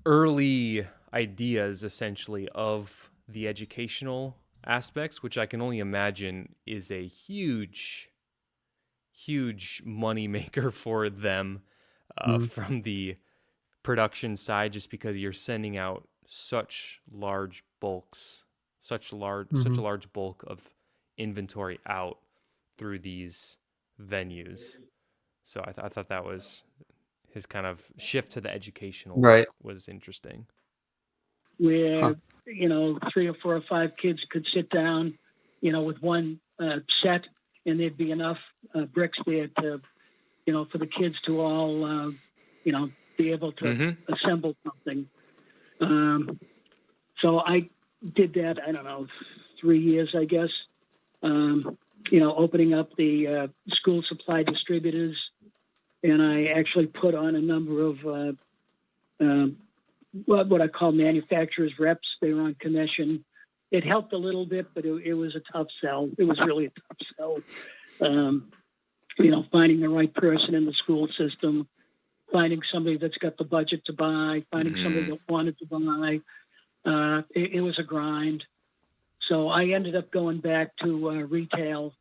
early ideas essentially of the educational aspects, which I can only imagine is a huge money maker for them from the production side, just because you're sending out such large bulks, such a Mhm. large bulk of inventory out through these venues. So I thought that was his kind of shift to the educational Right. was interesting. Huh. where 3 or 4 or 5 kids could sit down, with one set, and there'd be enough bricks there to, for the kids to all, be able to Mm-hmm. assemble something. So I did that. I don't know, 3 years, I guess. Opening up the school supply distributors, and I actually put on a number of what I call manufacturers reps. They were on commission. It helped a little bit, but it was a tough sell. It was really a tough sell. Finding the right person in the school system, finding somebody that's got the budget to buy, finding somebody that wanted to buy. It was a grind. So I ended up going back to retail.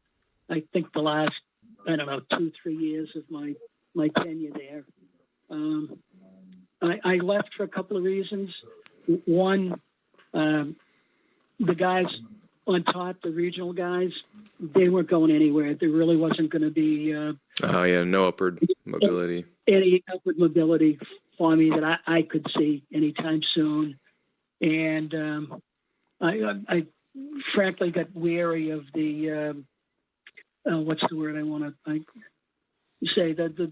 I think the last, 2-3 years of my tenure there. I left for a couple of reasons. One, the guys on top, the regional guys, they weren't going anywhere. There really wasn't going to be No upward mobility. any upward mobility for me that I could see anytime soon. And I frankly got weary of the, what's the word I want to say, that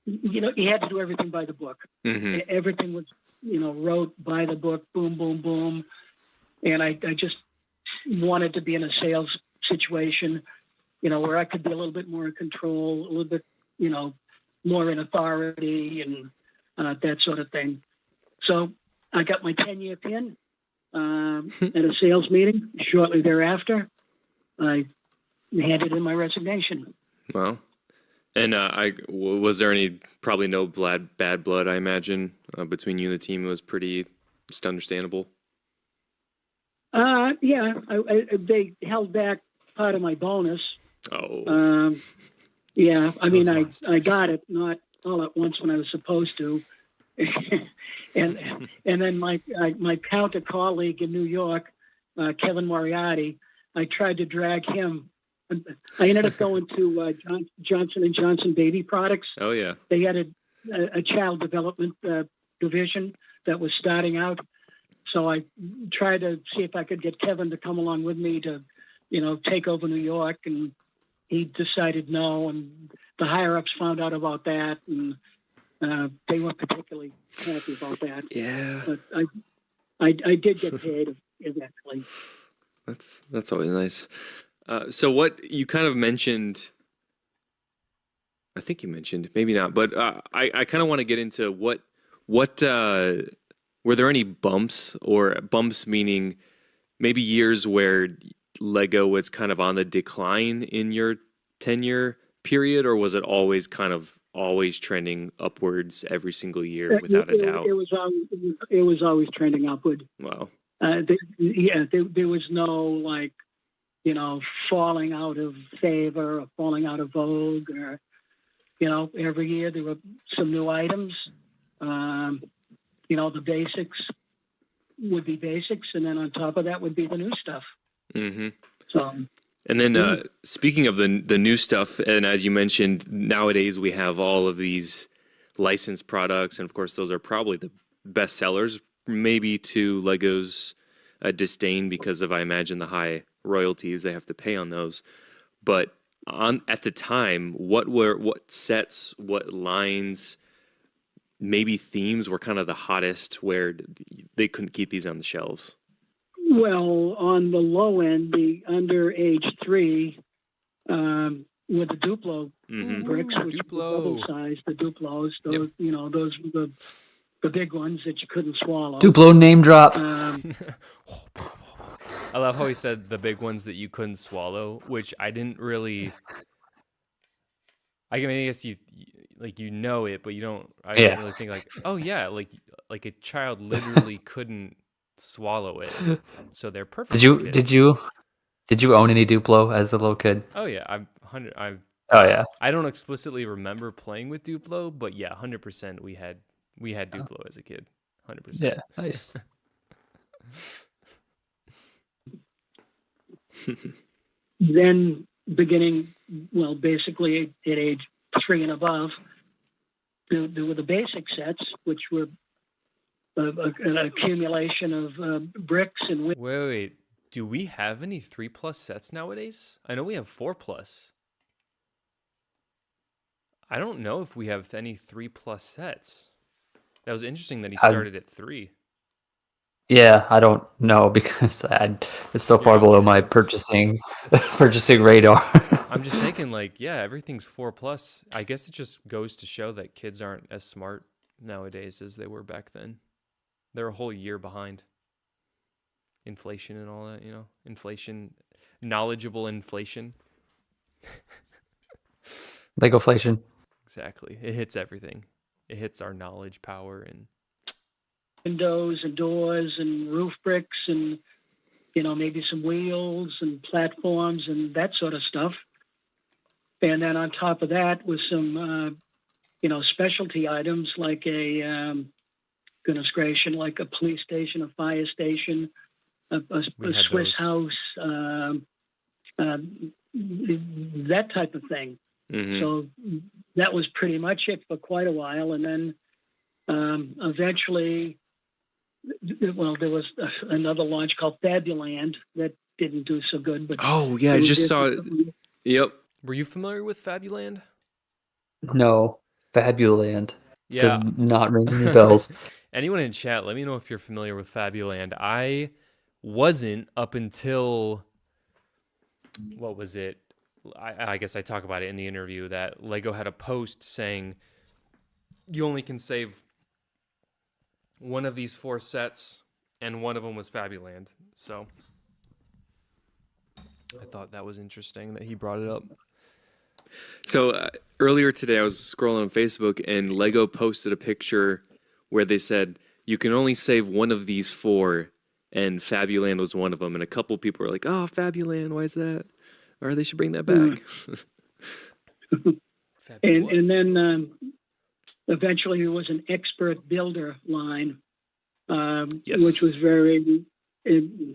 you had to do everything by the book. Mm-hmm. Everything was, wrote by the book, boom, boom, boom. And I just wanted to be in a sales situation, where I could be a little bit more in control, a little bit, more in authority and that sort of thing. So I got my 10-year pin at a sales meeting. Shortly thereafter, I handed in my resignation. Well, and was there probably no bad blood, I imagine, between you and the team? It was pretty just understandable. Yeah, they held back part of my bonus. Oh. Yeah, I mean, Those I got it, not all at once when I was supposed to. and then my counter colleague in New York, Kevin Moriarty, I tried to drag him. I ended up going to Johnson & Johnson Baby Products. Oh, yeah. They had a child development division that was starting out. So I tried to see if I could get Kevin to come along with me to, take over New York. And he decided no. And the higher-ups found out about that. And they weren't particularly happy about that. Yeah. But I did get paid eventually. That's always nice. So what you kind of mentioned, I think you mentioned, maybe not, but I kind of want to get into what were there any bumps, or bumps meaning maybe years where Lego was kind of on the decline in your tenure period, or was it always trending upwards every single year without a doubt? It was always trending upward. Wow. There was no falling out of favor or falling out of vogue, or every year there were some new items. The basics would be basics, and then on top of that would be the new stuff. Mm-hmm. So, and then speaking of the new stuff, and as you mentioned, nowadays we have all of these licensed products, and of course those are probably the best sellers, maybe to Lego's disdain because of, I imagine, the high royalties they have to pay on those. But at the time, what sets, what lines, maybe themes were kind of the hottest where they couldn't keep these on the shelves? Well, on the low end, the under age 3, with the Duplo bricks, which were double sized, the Duplos, those those were the big ones that you couldn't swallow. Duplo name drop. I love how he said the big ones that you couldn't swallow, which I didn't really. I guess you it, but you don't. I didn't really think oh yeah, like a child literally couldn't swallow it, so they're perfect. Did you own any Duplo as a little kid? Oh yeah, Oh yeah. I don't explicitly remember playing with Duplo, but yeah, 100% we had Duplo as a kid. 100%. Yeah, nice. Then beginning, well, basically at age 3 and above, there were the basic sets, which were an accumulation of bricks and Wait. Do we have any 3+ sets nowadays? I know we have 4+. I don't know if we have any 3+ sets. That was interesting that he started at 3. Yeah, I don't know because it's so far Yeah, below it my is. purchasing radar. I'm just thinking, like, yeah, everything's 4+. I guess it just goes to show that kids aren't as smart nowadays as they were back then. They're a whole year behind. Inflation and all that, inflation, knowledgeable inflation. Legoflation. Exactly. It hits everything. It hits our knowledge power and windows and doors and roof bricks and, maybe some wheels and platforms and that sort of stuff. And then on top of that was some, specialty items like goodness gracious, like a police station, a fire station, a Swiss those. house, that type of thing. Mhm. So that was pretty much it for quite a while. And then eventually, well, there was another launch called Fabuland that didn't do so good. But Oh yeah, I just saw it. Yep. Were you familiar with Fabuland? No, Fabuland does Yeah. not ring any bells. Anyone in chat, let me know if you're familiar with Fabuland. I wasn't up until, what was it? I guess I talk about it in the interview that Lego had a post saying you only can save one of these 4 sets, and one of them was Fabuland. So I thought that was interesting that he brought it up. So earlier today, I was scrolling on Facebook, and Lego posted a picture where they said you can only save one of these 4, and Fabuland was one of them. And a couple people were like, "Oh, Fabuland, why is that? Or they should bring that back." and then eventually there was an expert builder line, Yes. which was very, you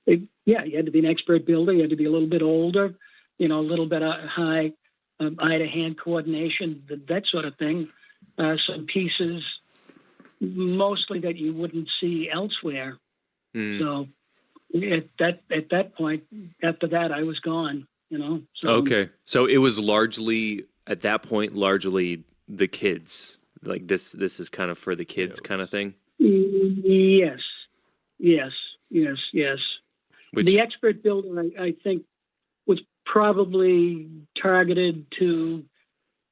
had to be an expert builder. You had to be a little bit older, a little bit high eye-to-hand coordination, that sort of thing. Some pieces, mostly that you wouldn't see elsewhere. So at that point, after that, I was gone. So, Okay, so it was largely at that point, largely the kids. Like this is kind of for the kids, kind of thing. Yes. Which, The expert builder, I think, was probably targeted to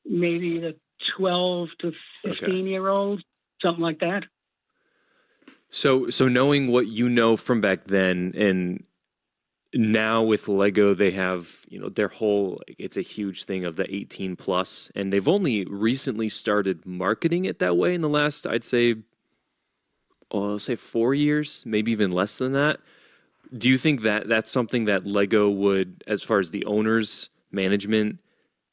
maybe the 12 to 15-year-olds, something like that. so knowing what you know from back then, and now with Lego, they have their whole. It's a huge thing of the 18+, and they've only recently started marketing it that way in the last, I'd say, I'll say 4 years, maybe even less than that. Do you think that that's something that Lego would, as far as the owners, management,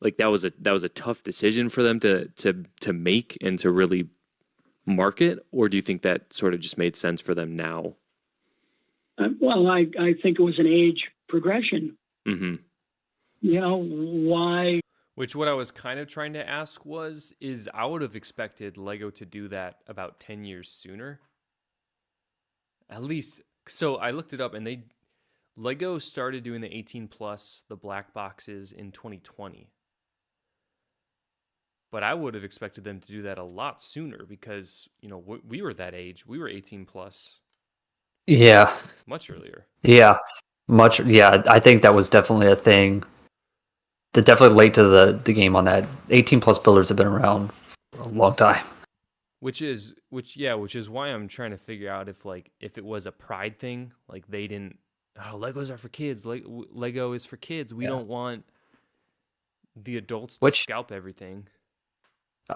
like that was a tough decision for them to make and to really market, or do you think that sort of just made sense for them now? Well, I think it was an age progression. Mm-hmm. Why? Which what I was kind of trying to ask is I would have expected Lego to do that about 10 years sooner. At least, so I looked it up, and Lego started doing the 18+, the black boxes in 2020. But I would have expected them to do that a lot sooner because, we were that age. We were 18+. Yeah. Much earlier. Yeah. Yeah, I think that was definitely a thing. They're definitely late to the game on that. 18+ builders have been around for a long time. Which is why I'm trying to figure out if it was a pride thing, like they didn't. Oh, Legos are for kids. Lego is for kids. We don't want the adults to scalp everything.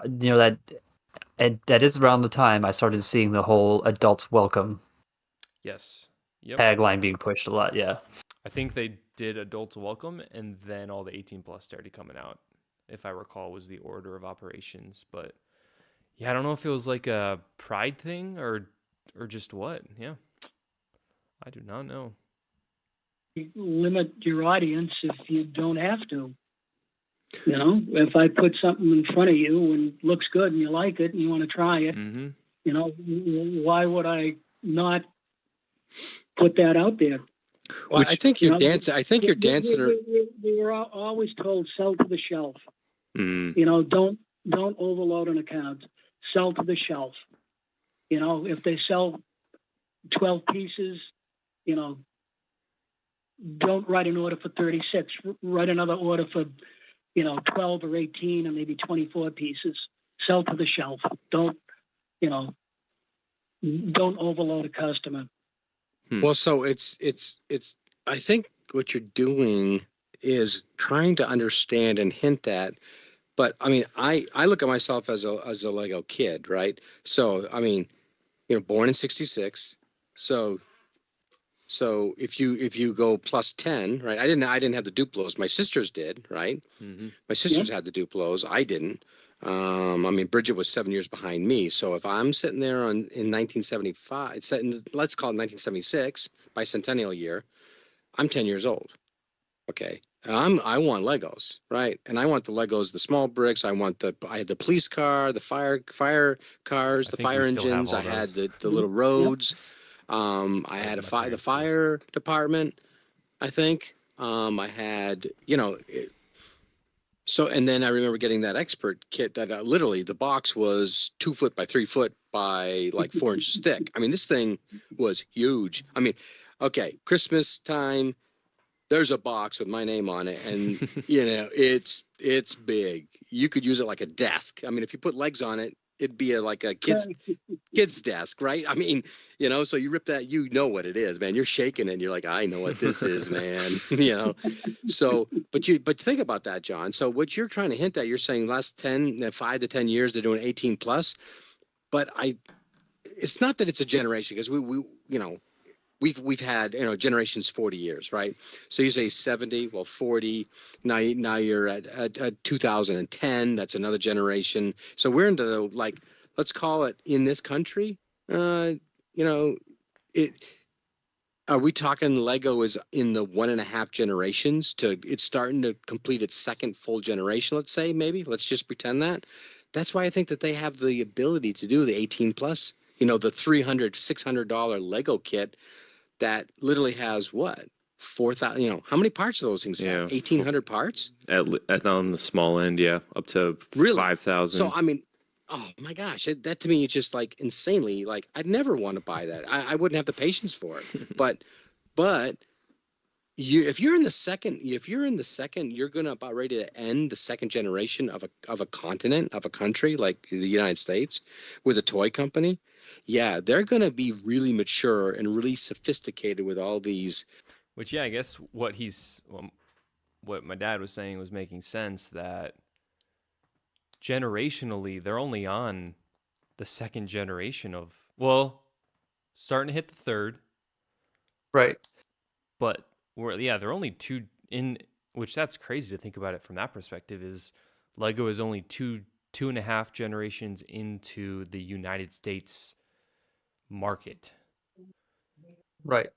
That is around the time I started seeing the whole adults welcome Yes. Yep. tagline being pushed a lot. Yeah. I think they did adults welcome, and then all the 18+ started coming out. If I recall, was the order of operations. But Yeah, I don't know if it was like a pride thing or just what. Yeah, I do not know. Limit your audience if you don't have to. You know, if I put something in front of you and it looks good and you like it and you want to try it, Mm-hmm. you know, why would I not put that out there? Well, I think you're dancing. I think you're dancing. We were always told sell to the shelf. Mm. You know, don't overload an account. Sell to the shelf. You know, if they sell 12 pieces, you know, don't write an order for 36. Write another order for, you know, 12 or 18 or maybe 24 pieces. Sell to the shelf. Don't, you know, don't overload a customer. Well, so it's. I think what you're doing is trying to understand and hint at. But I mean, I look at myself as a Lego kid, right? So I mean, you know, born in '66. So if you go plus 10, right? I didn't have the Duplos. My sisters did, right? Mm-hmm. My sisters had the Duplos. I didn't. I mean, Bridget was 7 years behind me. So if I'm sitting there in 1975, let's call it 1976, bicentennial year, I'm 10 years old. Okay. I want Legos, right? And I want the Legos, the small bricks. I had the police car, the fire cars, the think we fire still have engines. all I had those. the little roads. I had my the parents did. fire department, I think. I had, you know, so, and then I remember getting that expert kit that literally the box was 2 foot by 3 foot by like 4 inches thick. I mean, this thing was huge. I mean, okay, Christmas time, there's a box with my name on it, and you know, it's big. You could use it like a desk. I mean, if you put legs on it, it'd be like a kid's desk, right? I mean, you know, so you rip that, you know what it is, man. You're shaking it and you're like, I know what this is, man. You know. So, but think about that, John. So what you're trying to hint at, you're saying last 5 to 10 years they're doing 18 plus, but it's not that it's a generation, because we you know, we've had, you know, generations 40 years, right? So you say 70, well, 40, now you're at 2010, that's another generation. So we're into the, like, let's call it, in this country, you know, are we talking Lego is in the 1.5 generations to it's starting to complete its second full generation, let's say, maybe, let's just pretend that. That's why I think that they have the ability to do the 18 plus, you know, the $300, $600 Lego kit that literally has what, 4,000, you know, how many parts do those things have? 1,800 parts? At on the small end, yeah, up to Really? 5,000. So, I mean, oh my gosh, that to me is just like insanely, like, I'd never want to buy that. I wouldn't have the patience for it. But if you're in the second, you're going to about ready to end the second generation of a continent, of a country like the United States with a toy company. Yeah, they're going to be really mature and really sophisticated with all these. Which, yeah, I guess what my dad was saying was making sense, that generationally they're only on the second generation of, well, starting to hit the third, Right. but they're only two in, which that's crazy to think about it from that perspective, is Lego is only two and a half generations into the United States market. Right.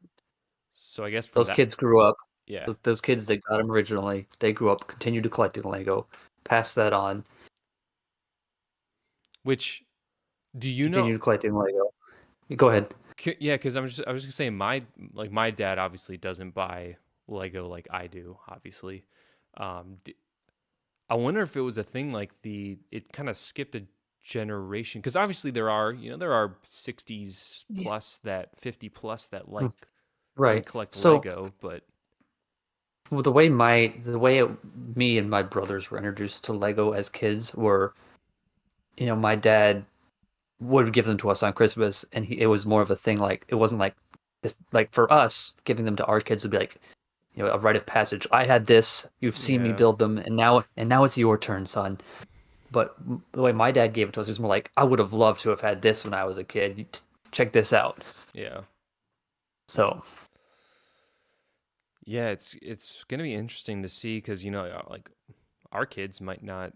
So I guess Those kids grew up. Yeah. Those kids that got them originally, they grew up, continued to collecting Lego, passed that on, Which, do you know? continued collecting Lego. Go ahead. Yeah, because I was just gonna say, my dad obviously doesn't buy Lego like I do, obviously. I wonder if it was a thing like it kind of skipped a generation, because obviously there are 60s plus, that 50 plus that like Right. collect So Lego, but well, me and my brothers were introduced to Lego as kids were, you know, my dad would give them to us on Christmas, and it was more of a thing, like, it wasn't like this, like for us giving them to our kids would be like, you know, a rite of passage. I had this, you've seen me Yeah. build them, and now it's your turn, son. But the way my dad gave it to us, it was more like, I would have loved to have had this when I was a kid. Check this out. yeah. So Yeah, it's gonna be interesting to see, because like our kids might not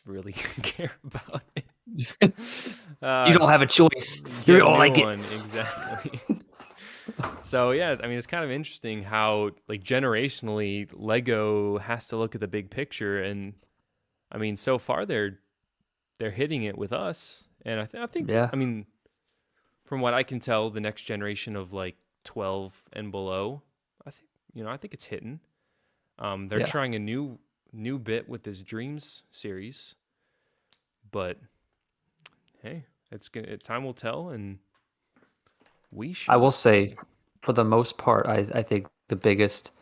really care about it. You don't have a choice. Get You a don't new like it. one, exactly. So yeah, I mean, it's kind of interesting how like generationally Lego has to look at the big picture, and I mean, so far they're hitting it with us, and I think Yeah. I mean, from what I can tell, the next generation of like 12 and below, I think it's hitting. They're Yeah. trying a new bit with this Dreams series, but hey, time will tell, and we I shall will say, see. for the most part, I think the biggest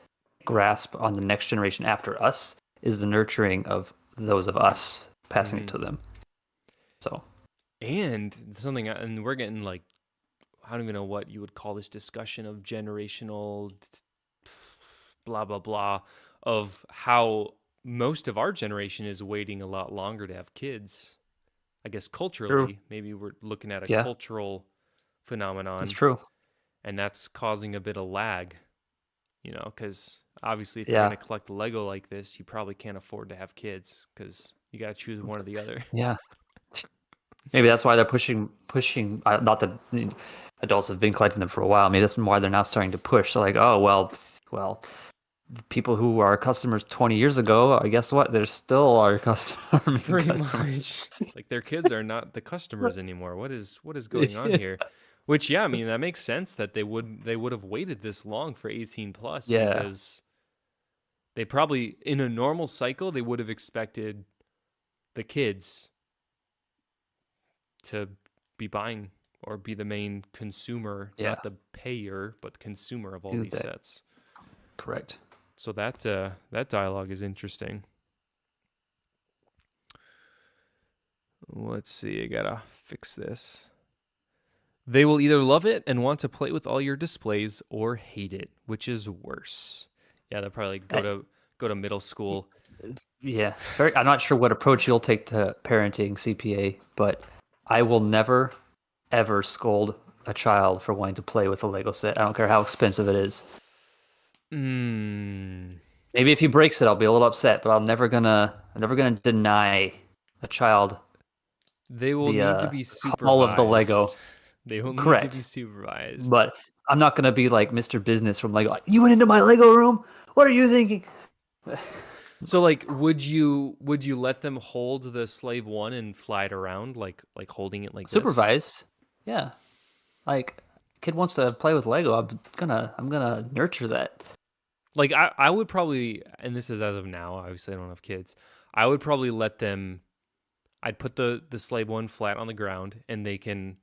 grasp on the next generation after us is the nurturing of those of us, passing it Mhm. to them. So And something, and we're getting like, I don't even know what you would call this discussion of generational blah, blah, blah, of how most of our generation is waiting a lot longer to have kids. I guess true. culturally, maybe we're looking at a Yeah, cultural that's phenomenon, true. and that's causing a bit of lag, because obviously if you're going Yeah. to collect Lego like this, you probably can't afford to have kids because you got to choose one or the other. Yeah. Maybe that's why they're pushing. Not that adults have been collecting them for a while. Maybe that's why they're now starting to push. So like, oh well, the people who are customers 20 years ago, I guess what? They're still our main Pretty customers. much. It's like their kids are not the customers anymore. What is going on here? Which, yeah, I mean, that makes sense that they would have waited this long for 18 plus, Yeah. because they probably, in a normal cycle, they would have expected the kids to be buying or be the main consumer, Yeah. not the payer, but consumer of all Do these that. sets. Correct. So that dialogue is interesting. Let's see, I gotta fix this. They will either love it and want to play with all your displays, or hate it, which is worse. Yeah, they'll probably go to middle school. Yeah. I'm not sure what approach you'll take to parenting CPA, but I will never ever scold a child for wanting to play with a Lego set. I don't care how expensive it is. Mm, Maybe if he breaks it, I'll be a little upset, but I'm never gonna deny a child they will the need to be call of the Lego. supervised. They will need to be Correct. supervised. But I'm not gonna be like Mr. Business from Lego. Like, you went into my Lego room. What are you thinking? So, like, would you let them hold the Slave One and fly it around, like holding it like this? Supervise. Yeah. Like, kid wants to play with Lego. I'm gonna nurture that. Like, I would probably, and this is as of now, obviously I don't have kids. I would probably let them. I'd put the Slave One flat on the ground, and they can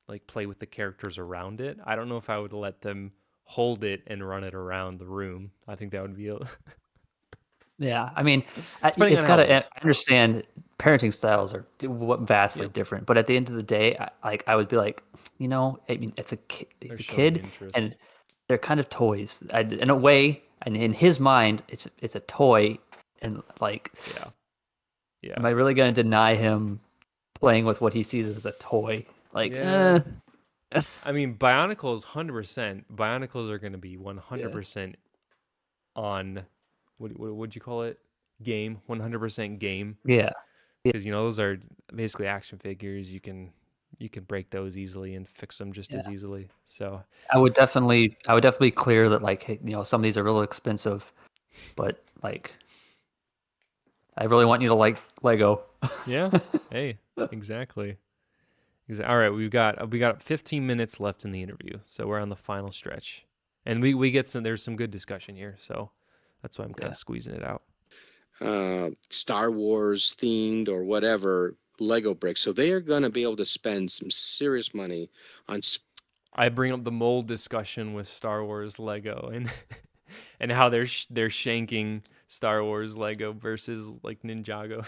like play with the characters around it. I don't know if I would let them hold it and run it around the room. I think that would be Yeah, I mean, depending it's on how gotta. old. I understand parenting styles are vastly Yep. different, but at the end of the day, I would be like, I mean, it's a kid, They're it's a showing kid, interest. and they're kind of toys. In a way, and in his mind, it's a toy, and like, Yeah. Yeah. am I really gonna deny him playing with what he sees as a toy? Like, Yeah. I mean, Bionicles 100%. Bionicles are going to be 100% on what would you call it? Game, 100% game, yeah, because those are basically action figures. You can break those easily and fix them just yeah. as easily. So, I would definitely clear that, like, hey, some of these are really expensive, but like, I really want you to like Lego. yeah. Hey, exactly. All right, we got 15 minutes left in the interview, so we're on the final stretch, and we get there's some good discussion here, so that's why I'm kind Yeah. of squeezing it out. Star Wars themed or whatever Lego bricks. So they are going to be able to spend some serious money on. I bring up the mold discussion with Star Wars Lego, and and how they're shanking Star Wars Lego versus like Ninjago.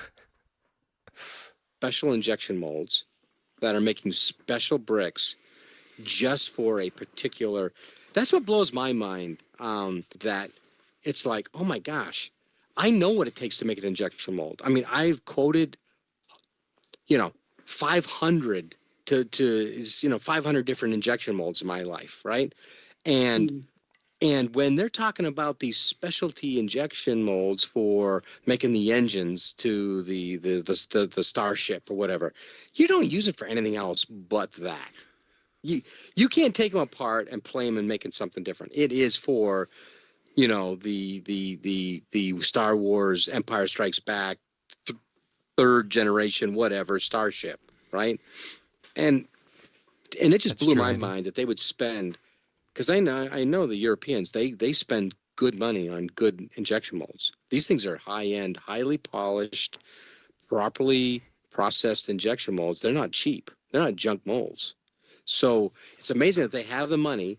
Special injection molds that are making special bricks just for a particular. That's what blows my mind. That it's like, oh my gosh, I know what it takes to make an injection mold. I mean, I've quoted, 500 to 500 different injection molds in my life, right? And And when they're talking about these specialty injection molds for making the engines to the Starship or whatever, you don't use it for anything else but that. You can't take them apart and play them and making something different. It is for, you know, the Star Wars Empire Strikes Back, third generation, whatever, Starship, right? And it just That's blew true, my Andy. mind that they would spend, because I know the Europeans, they spend good money on good injection molds. These things are high end, highly polished, properly processed injection molds. They're not cheap. They're not junk molds. So it's amazing that they have the money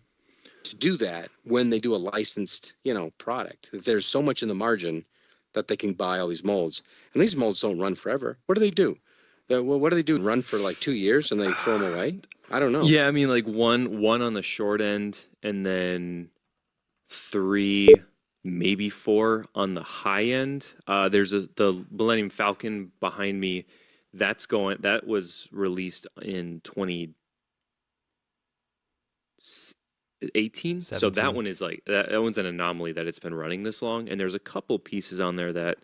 to do that when they do a licensed, you know, product. There's so much in the margin that they can buy all these molds, and these molds don't run forever. What do they do? What do they do? Run for like 2 years and they throw them away? I don't know. Yeah, I mean, like one on the short end, and then 3, maybe 4 on the high end. There's the Millennium Falcon behind me. That was released in 2018. So that 17. one is like that one's an anomaly that it's been running this long. And there's a couple pieces on there that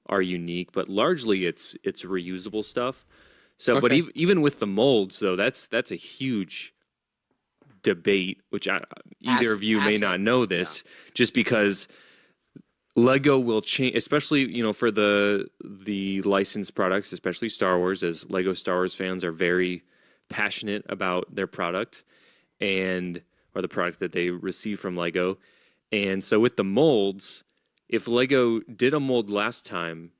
are unique, but largely it's reusable stuff. So, but Okay. even with the molds, though, that's a huge debate, which either of you may Asset. not know this, just because Lego will change, especially, you know, for the licensed products, especially Star Wars, as Lego Star Wars fans are very passionate about their product or the product that they receive from Lego. And so with the molds, if Lego did a mold last time,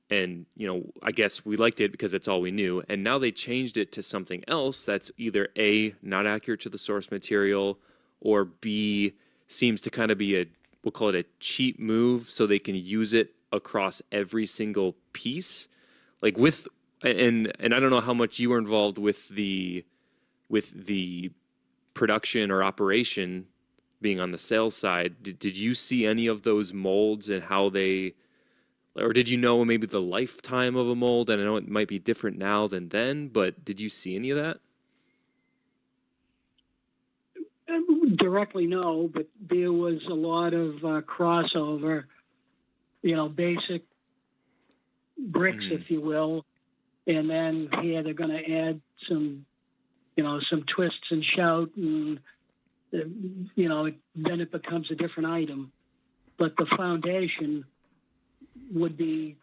and, you know, I guess we liked it because it's all we knew, and now they changed it to something else that's either A, not accurate to the source material, or B, seems to kind of be we'll call it a cheap move so they can use it across every single piece. Like and I don't know how much you were involved with the production or operation being on the sales side. Did you see any of those molds and how they, or did you know maybe the lifetime of a mold? And I know it might be different now than then, but did you see any of that? Directly, no, but there was a lot of crossover, you know, basic bricks, if you will, and then here they're going to add some, you know, some twists and shout, and you know, then it becomes a different item, but the foundation would be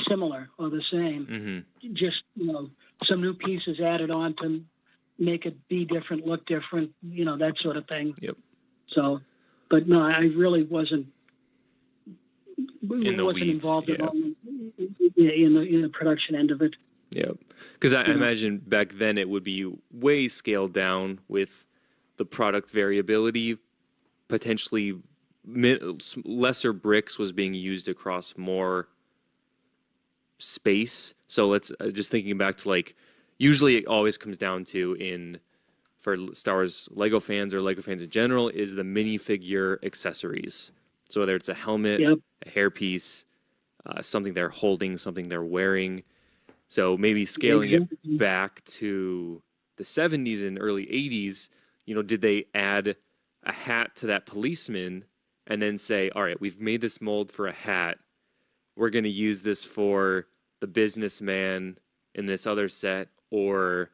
similar or the same. Just, you know, some new pieces added on to make it be different, look different, you know, that sort of thing. Yep. So, but no, I really wasn't In the weeds, involved at yeah. all in the production end of it. Yeah, because I imagine back then it would be way scaled down with the product variability, potentially lesser bricks was being used across more space. So let's just thinking back to, like, usually it always comes down to, for Star Wars Lego fans or Lego fans in general, is the minifigure accessories. So whether it's a helmet, Yep. a hairpiece, something they're holding, something they're wearing. So maybe scaling it back to the 70s and early 80s, you know, did they add a hat to that policeman and then say, all right, we've made this mold for a hat. We're going to use this for the businessman in this other set, or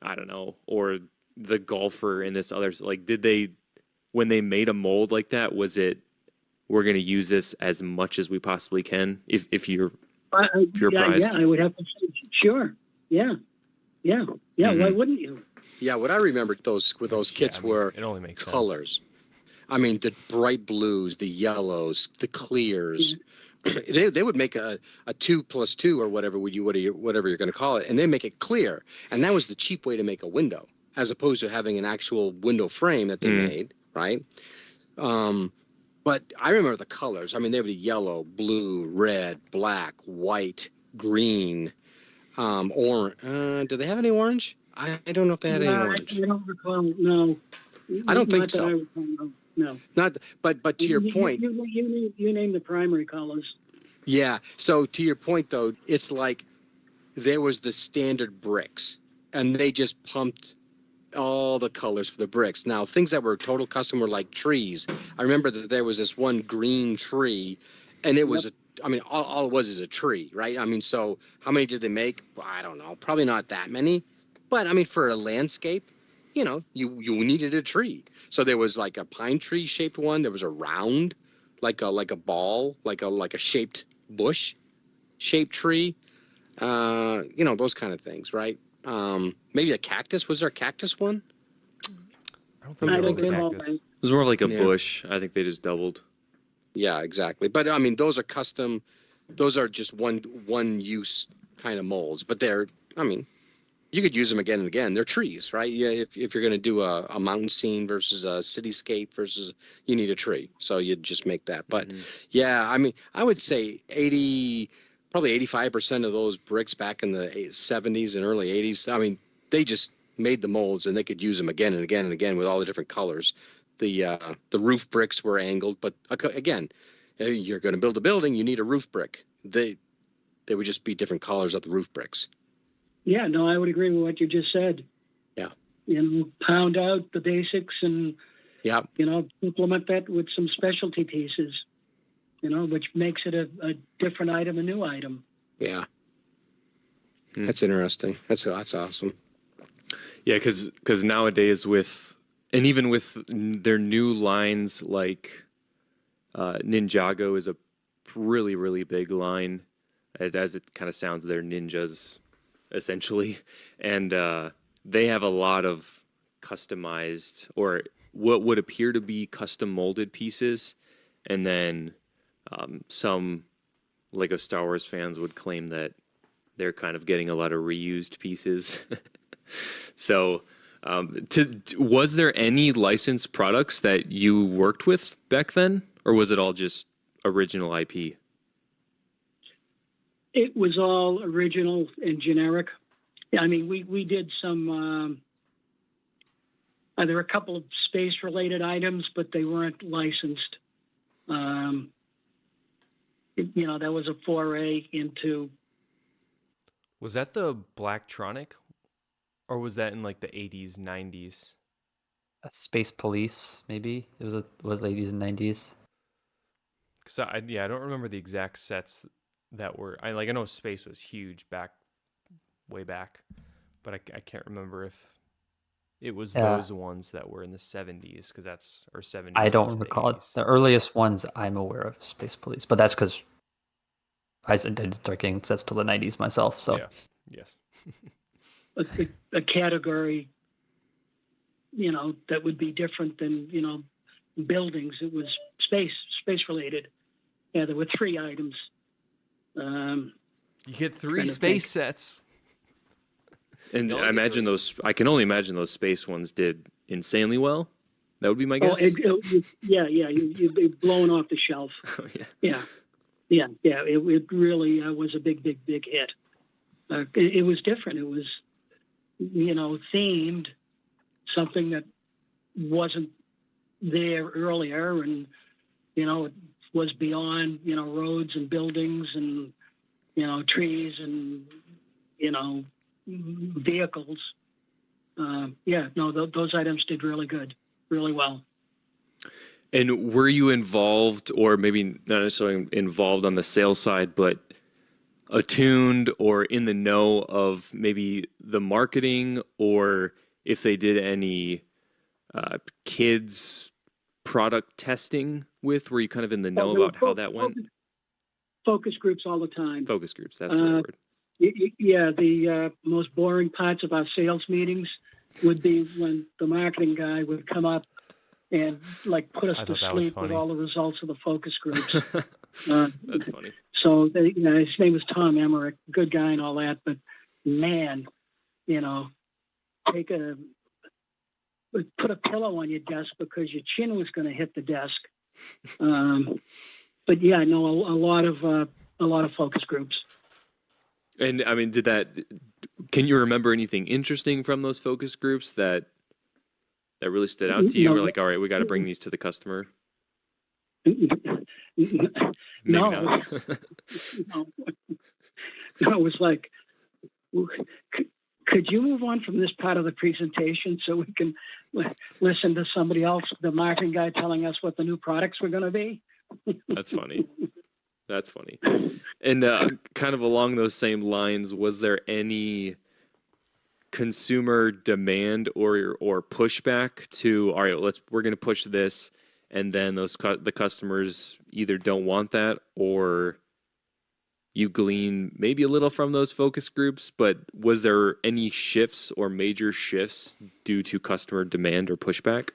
I don't know, or the golfer in this other, like, did they, when they made a mold like that, was it, we're going to use this as much as we possibly can if you're prized? Yeah, I would have to say, sure. Yeah. Why wouldn't you? Yeah, what I remember with those kits were it only makes sense. colors. I mean, the bright blues, the yellows, the clears. They would make a 2+2 or whatever you're going to call it, and they make it clear. And that was the cheap way to make a window, as opposed to having an actual window frame that they made, right? But I remember the colors. I mean, they would be yellow, blue, red, black, white, green, orange. Do they have any orange? I don't know if they had any orange. I don't recall. No, I don't think Not that so. I recall, no. Not, but to your point, you name the primary colors. yeah. So to your point, though, it's like there was the standard bricks, and they just pumped all the colors for the bricks. Now, things that were total custom were like trees. I remember that there was this one green tree, and it was all it was is a tree, right? I mean, so how many did they make? I don't know. Probably not that many. But I mean, for a landscape, you needed a tree. So there was like a pine tree shaped one. There was a round, like a ball, like a shaped bush shaped tree. Those kind of things, right? Maybe a cactus. Was there a cactus one? I don't think I it was don't a recall. cactus. It was more of like a Yeah. bush. I think they just doubled. Yeah, exactly. But I mean, those are custom. Those are just one use kind of molds. But you could use them again and again. They're trees, right? Yeah. If you're going to do a mountain scene versus a cityscape versus, you need a tree. So you'd just make that. But yeah, I mean, I would say probably 85% of those bricks back in the 70s and early 80s. I mean, they just made the molds and they could use them again and again and again with all the different colors. The roof bricks were angled, but again, you're going to build a building, you need a roof brick. They would just be different colors of the roof bricks. Yeah, no, I would agree with what you just said. Yeah. Pound out the basics and, Yeah. implement that with some specialty pieces, which makes it a different item, a new item. Yeah. That's interesting. That's awesome. Yeah, because nowadays even with their new lines like Ninjago is a really, really big line, as it kind of sounds. They're ninjas, essentially. And they have a lot of customized or what would appear to be custom molded pieces. And then some Lego Star Wars fans would claim that they're kind of getting a lot of reused pieces. So was there any licensed products that you worked with back then, or was it all just original IP? It was all original and generic. I mean, we did some. There were a couple of space-related items, but they weren't licensed. That was a foray into. Was that the Blacktronic? Or was that in like the 80s, 90s? Space Police, maybe it was 80s and 90s. Because I don't remember the exact sets that were. I know Space was huge way back, but I can't remember if it was those ones that were in the 70s, because that's or 70s. I don't into the recall it. 80s. The earliest ones I'm aware of is Space Police, but that's because I didn't start getting sets till the 90s myself. So yeah, yes. A category, that would be different than, buildings. It was space related. Yeah, there were 3 items. You get 3 space sets. And I imagine I can only imagine those space ones did insanely well. That would be my guess. You'd blown off the shelf. Oh, yeah. Yeah. It really was a big hit. It was different. It was, themed, something that wasn't there earlier, and it was beyond roads and buildings and trees and vehicles. Those items did really good, really well. And were you involved, or maybe not necessarily involved on the sales side, but attuned or in the know of maybe the marketing, or if they did any kids product testing were you kind of in the know about how that went? Focus groups all the time. Focus groups, that's the word. The most boring parts of our sales meetings would be when the marketing guy would come up and put us to sleep with all the results of the focus groups. That's funny. So his name was Tom Emmerich, good guy and all that, but man, put a pillow on your desk because your chin was going to hit the desk. But yeah, no, a lot of focus groups. And I mean, can you remember anything interesting from those focus groups that really stood out to you? We're like, all right, we got to bring these to the customer. No, it was like, Could you move on from this part of the presentation so we can listen to somebody else, the marketing guy, telling us what the new products were going to be? That's funny. That's funny. And kind of along those same lines, was there any consumer demand or pushback to, all right, we're going to push this, and then the customers either don't want that, or you glean maybe a little from those focus groups, but was there any shifts or major shifts due to customer demand or pushback?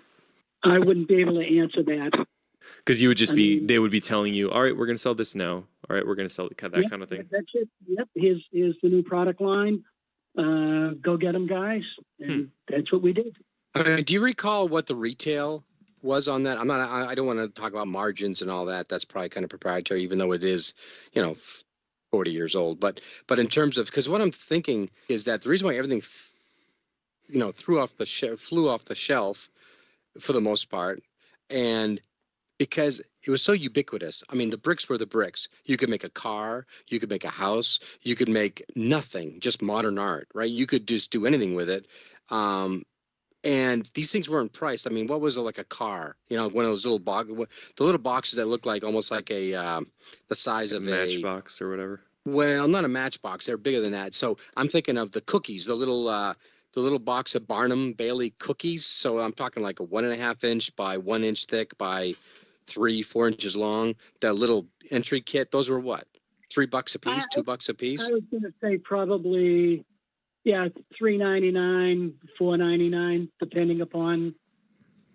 I wouldn't be able to answer that. Because you would just they would be telling you, all right, we're going to sell this now. All right, we're going to sell that kind of thing. That's it. Yep. Here's the new product line. Go get them, guys. And that's what we did. Do you recall what the retail was on that? I don't want to talk about margins and all that. That's probably kind of proprietary, even though it is, 40 years old. But in terms of, because what I'm thinking is that the reason why everything, flew off the shelf for the most part, and because it was so ubiquitous. I mean, the bricks were the bricks. You could make a car, you could make a house, you could make nothing, just modern art, right? You could just do anything with it. And these things weren't priced. I mean, what was it, like a car? One of those little boxes that looked like almost like the size of a matchbox or whatever. Well, not a matchbox. They're bigger than that. So I'm thinking of the cookies, the little box of Barnum Bailey cookies. So I'm talking like a 1.5 inch by 1 inch thick by 3-4 inches long. That little entry kit. Those were what? $3 a piece, $2 a piece. I was going to say probably, $3.99, $4.99, depending upon,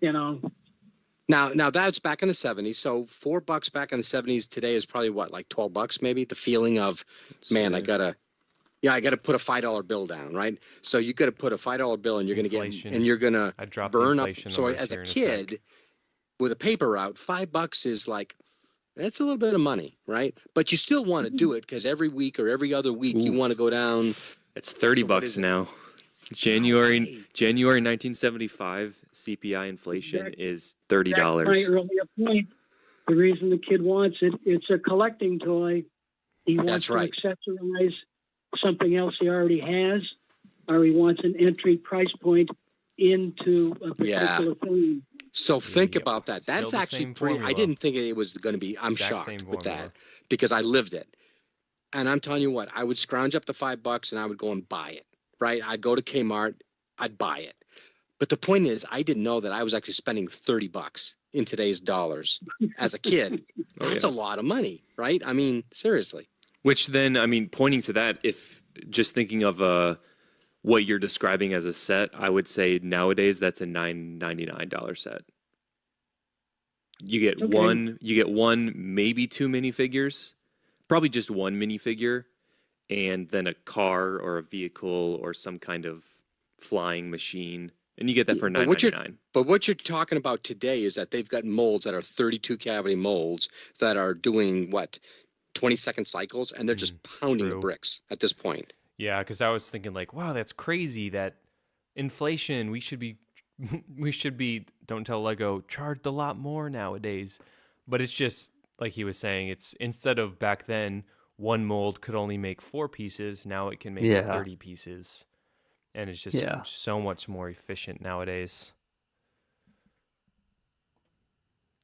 Now that's back in the 70s. So $4 back in the 70s today is probably what, like $12 maybe. The feeling of, man, I gotta put a $5 bill down, right? So you got to put a $5 bill, and you're going to get, and you're going to burn up. So as a kid, with a paper route, $5 is like, that's a little bit of money, right? But you still want to do it because every week or every other week you want to go down. It's $30 now. January 1975 CPI inflation is $30. That's my earlier point. The reason the kid wants it, it's a collecting toy. He wants to accessorize something else he already has, or he wants an entry price point into a particular thing. So think about that. That's actually pretty. I didn't think it was going to be. I'm shocked with that because I lived it. And I'm telling you what, I would scrounge up the $5 and I would go and buy it, right? I'd go to Kmart, I'd buy it. But the point is, I didn't know that I was actually spending $30 in today's dollars as a kid. That's a lot of money, right? I mean, seriously. Which then, I mean, pointing to that, if just thinking of what you're describing as a set, I would say nowadays that's a $9.99 set. You get one, maybe 2 minifigures, probably just one minifigure, and then a car or a vehicle or some kind of flying machine, and you get that for $9.99. But what you're talking about today is that they've got molds that are 32 cavity molds that are doing 20-second cycles, and they're just pounding the bricks at this point. Yeah, because I was thinking like, wow, that's crazy. That inflation, we should be, don't tell Lego, charged a lot more nowadays. But it's just like he was saying, it's instead of back then, one mold could only make 4 pieces. Now it can make 30 pieces, and it's just so much more efficient nowadays.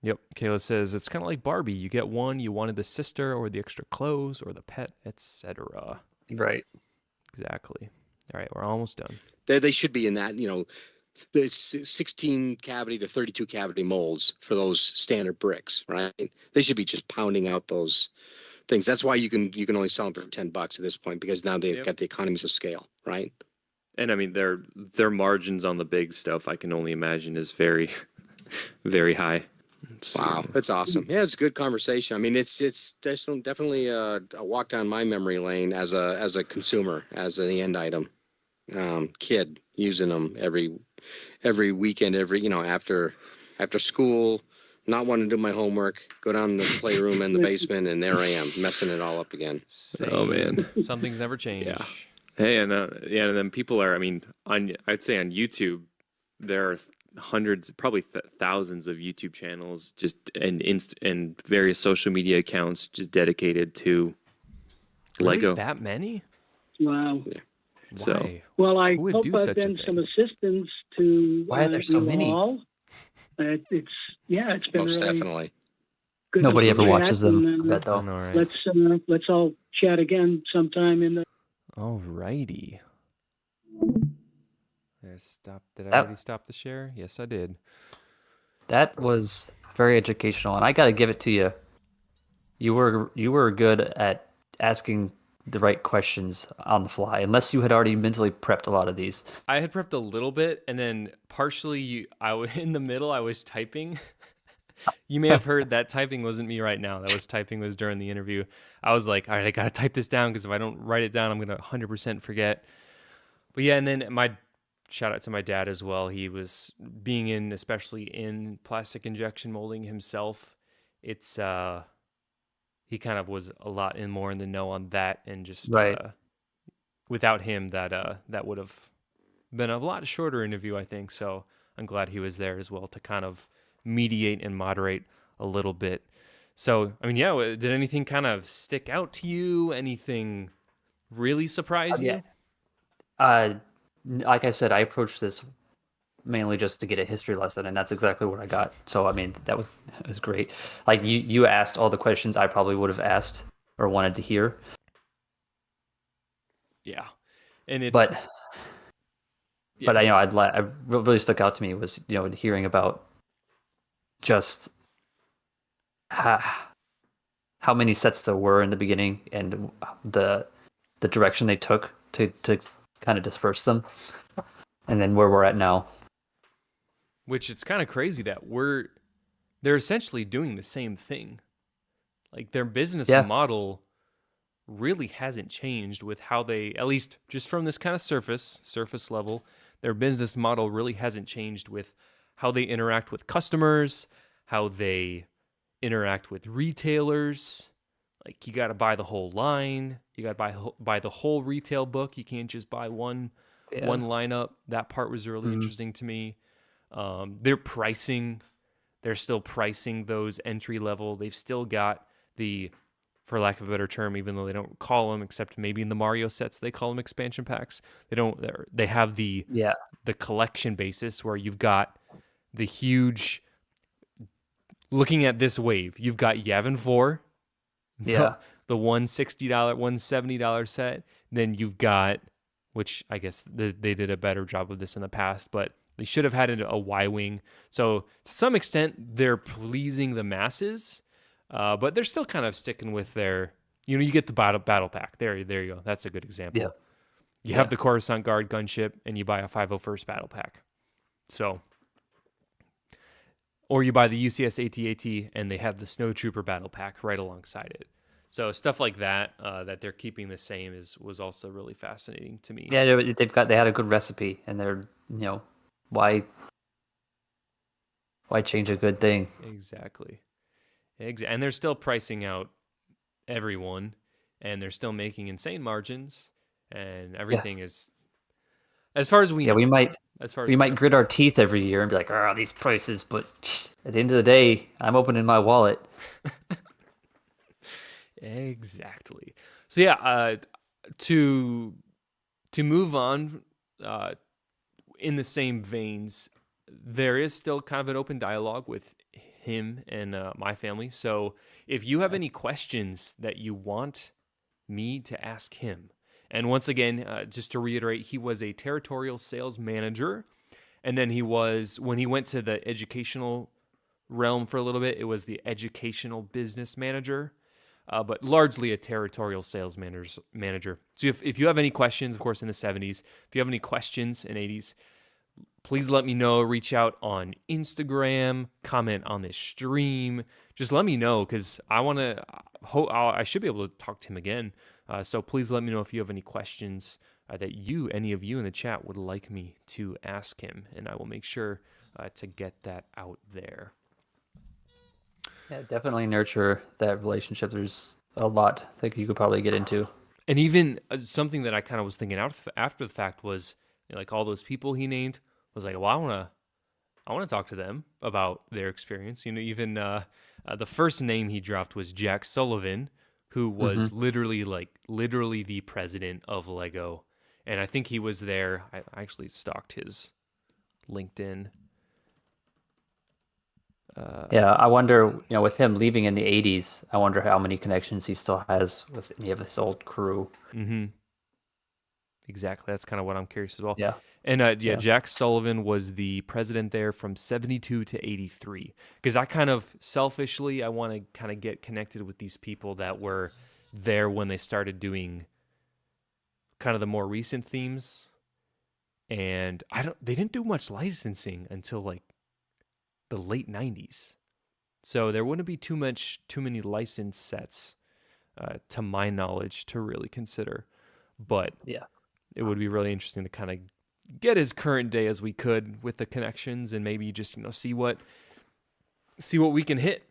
Yep. Kayla says it's kind of like Barbie. You get one, you wanted the sister or the extra clothes or the pet, etc. Right. Exactly. All right, we're almost done. They should be in that, there's 16 cavity to 32 cavity molds for those standard bricks, right? They should be just pounding out those things. That's why you can only sell them for $10 at this point, because now they've got the economies of scale, right? And I mean, their margins on the big stuff, I can only imagine, is very, very high. Wow, that's awesome. Yeah, it's a good conversation. I mean, it's definitely a walk down my memory lane as a consumer, as an end item. Kid using them every weekend, after school, not wanting to do my homework, go down the playroom in the basement, and there I am messing it all up again. Oh man, some things never change. Yeah. Hey, and then people are. I mean, I'd say on YouTube, there are hundreds, probably thousands of YouTube channels, and various social media accounts just dedicated to Lego. That many? Wow. Yeah. So Why? Well, I Who would hope do I've such a been some thing? assistance to Why are there so you many? all. It's been Most really definitely. good Nobody to ever chat, watches them, I and bet, I though. know, right? let's all chat again sometime in the. Alrighty. There's stop. Did I That already stop the share? Yes, I did. that was very educational, and I got to give it to you. You were good at asking the right questions on the fly, unless you had already mentally prepped a lot of these. I had prepped a little bit, and then partially, in the middle. I was typing. You may have heard that typing wasn't me right now. That was typing was during the interview. I was like, all right, I gotta type this down because if I don't write it down, I'm gonna 100% forget. But yeah, and then my shout out to my dad as well. He was being in, especially in plastic injection molding himself. It's he kind of was a lot more in the know on that, and just Right. without him, that would have been a lot shorter interview, I think. So I'm glad he was there as well to kind of mediate and moderate a little bit. So I mean, yeah, did anything kind of stick out to you? Anything really surprise Yeah. you? Like I said, I approached this mainly just to get a history lesson, and that's exactly what I got. So I mean, that was great. Like you asked all the questions I probably would have asked or wanted to hear, Yeah, and it's but yeah, but I really stuck out to me was hearing about just how many sets there were in the beginning and the direction they took to kind of disperse them, and then where we're at now. which it's kind of crazy that they're essentially doing the same thing. Like their business Yeah. model really hasn't changed with how they, at least just from this kind of surface level, their business model really hasn't changed with how they interact with customers, how they interact with retailers. Like you got to buy the whole line, you got to buy the whole retail book. You can't just buy one lineup. That part was really interesting to me. Their pricing, they're still pricing those entry level. They've still got the, for lack of a better term, even though they don't call them, except maybe in the Mario sets, they call them expansion packs. They have the collection basis where you've got the huge, looking at this wave, you've got Yavin 4, the $160, $170 set. Then you've got, which I guess they did a better job of this in the past, but they should have had a Y-Wing. So to some extent, they're pleasing the masses, but they're still kind of sticking with their, you get the battle pack. There you go. That's a good example. Yeah. You have the Coruscant Guard gunship, and you buy a 501st battle pack. So, or you buy the UCS AT-AT, and they have the Snowtrooper battle pack right alongside it. So stuff like that that they're keeping the same was also really fascinating to me. Yeah, they had a good recipe, and they're why change a good thing? Exactly. And they're still pricing out everyone, and they're still making insane margins, and everything is, as far as we know. We might grit our teeth every year and be like, "Oh, these prices," but at the end of the day, I'm opening my wallet. Exactly. So yeah, to move on, in the same veins, there is still kind of an open dialogue with him and my family. So if you have any questions that you want me to ask him, and once again, just to reiterate, he was a territorial sales manager, and then when he went to the educational realm for a little bit, it was the educational business manager. But largely a territorial sales manager. So if you have any questions, of course, in the 70s, if you have any questions in 80s, please let me know. Reach out on Instagram, comment on this stream. Just let me know, because I should be able to talk to him again. So please let me know if you have any questions that any of you in the chat would like me to ask him, and I will make sure to get that out there. Yeah, definitely nurture that relationship. There's a lot that you could probably get into. And even something that I kind of was thinking after the fact was, like all those people he named, was like, well, I want to talk to them about their experience. Even the first name he dropped was Jack Sullivan, who was literally the president of Lego, And I think he was there. I actually stalked his LinkedIn. Yeah, I wonder, with him leaving in the 80s, I wonder how many connections he still has with any of his old crew. Mm-hmm. Exactly. That's kind of what I'm curious as well. Yeah. And Yeah. Jack Sullivan was the president there from 72 to 83. Because I kind of selfishly, I want to kind of get connected with these people that were there when they started doing kind of the more recent themes. And they didn't do much licensing until like the late 90s. So there wouldn't be too many licensed sets, to my knowledge, to really consider. But Yeah. it would be really interesting to kind of get as current day as we could with the connections, and maybe just see what we can hit.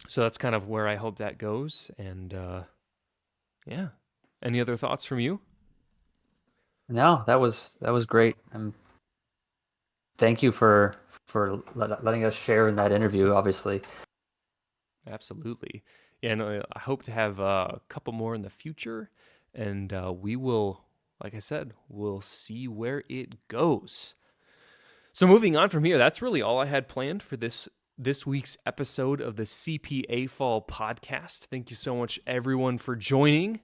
So that's kind of where I hope that goes. And yeah, any other thoughts from you? No, that was great. Thank you for letting us share in that interview. Obviously, Absolutely. And I hope to have a couple more in the future, and we will, like I said, we'll see where it goes. So moving on from here, that's really all I had planned for this week's episode of the CPA-fol podcast. Thank you so much, everyone, for joining.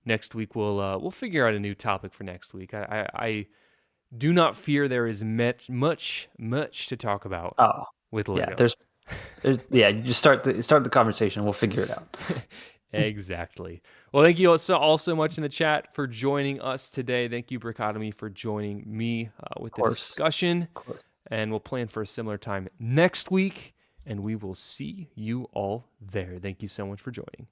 Next week we'll figure out a new topic for next week. I do not fear there is much to talk about with Lego. yeah, there's you just start the conversation. We'll figure it out. Exactly. Well, thank you all so much in the chat for joining us today. Thank you, Brickotomy, for joining me with the discussion. And we'll plan for a similar time next week, and we will see you all there. Thank you so much for joining.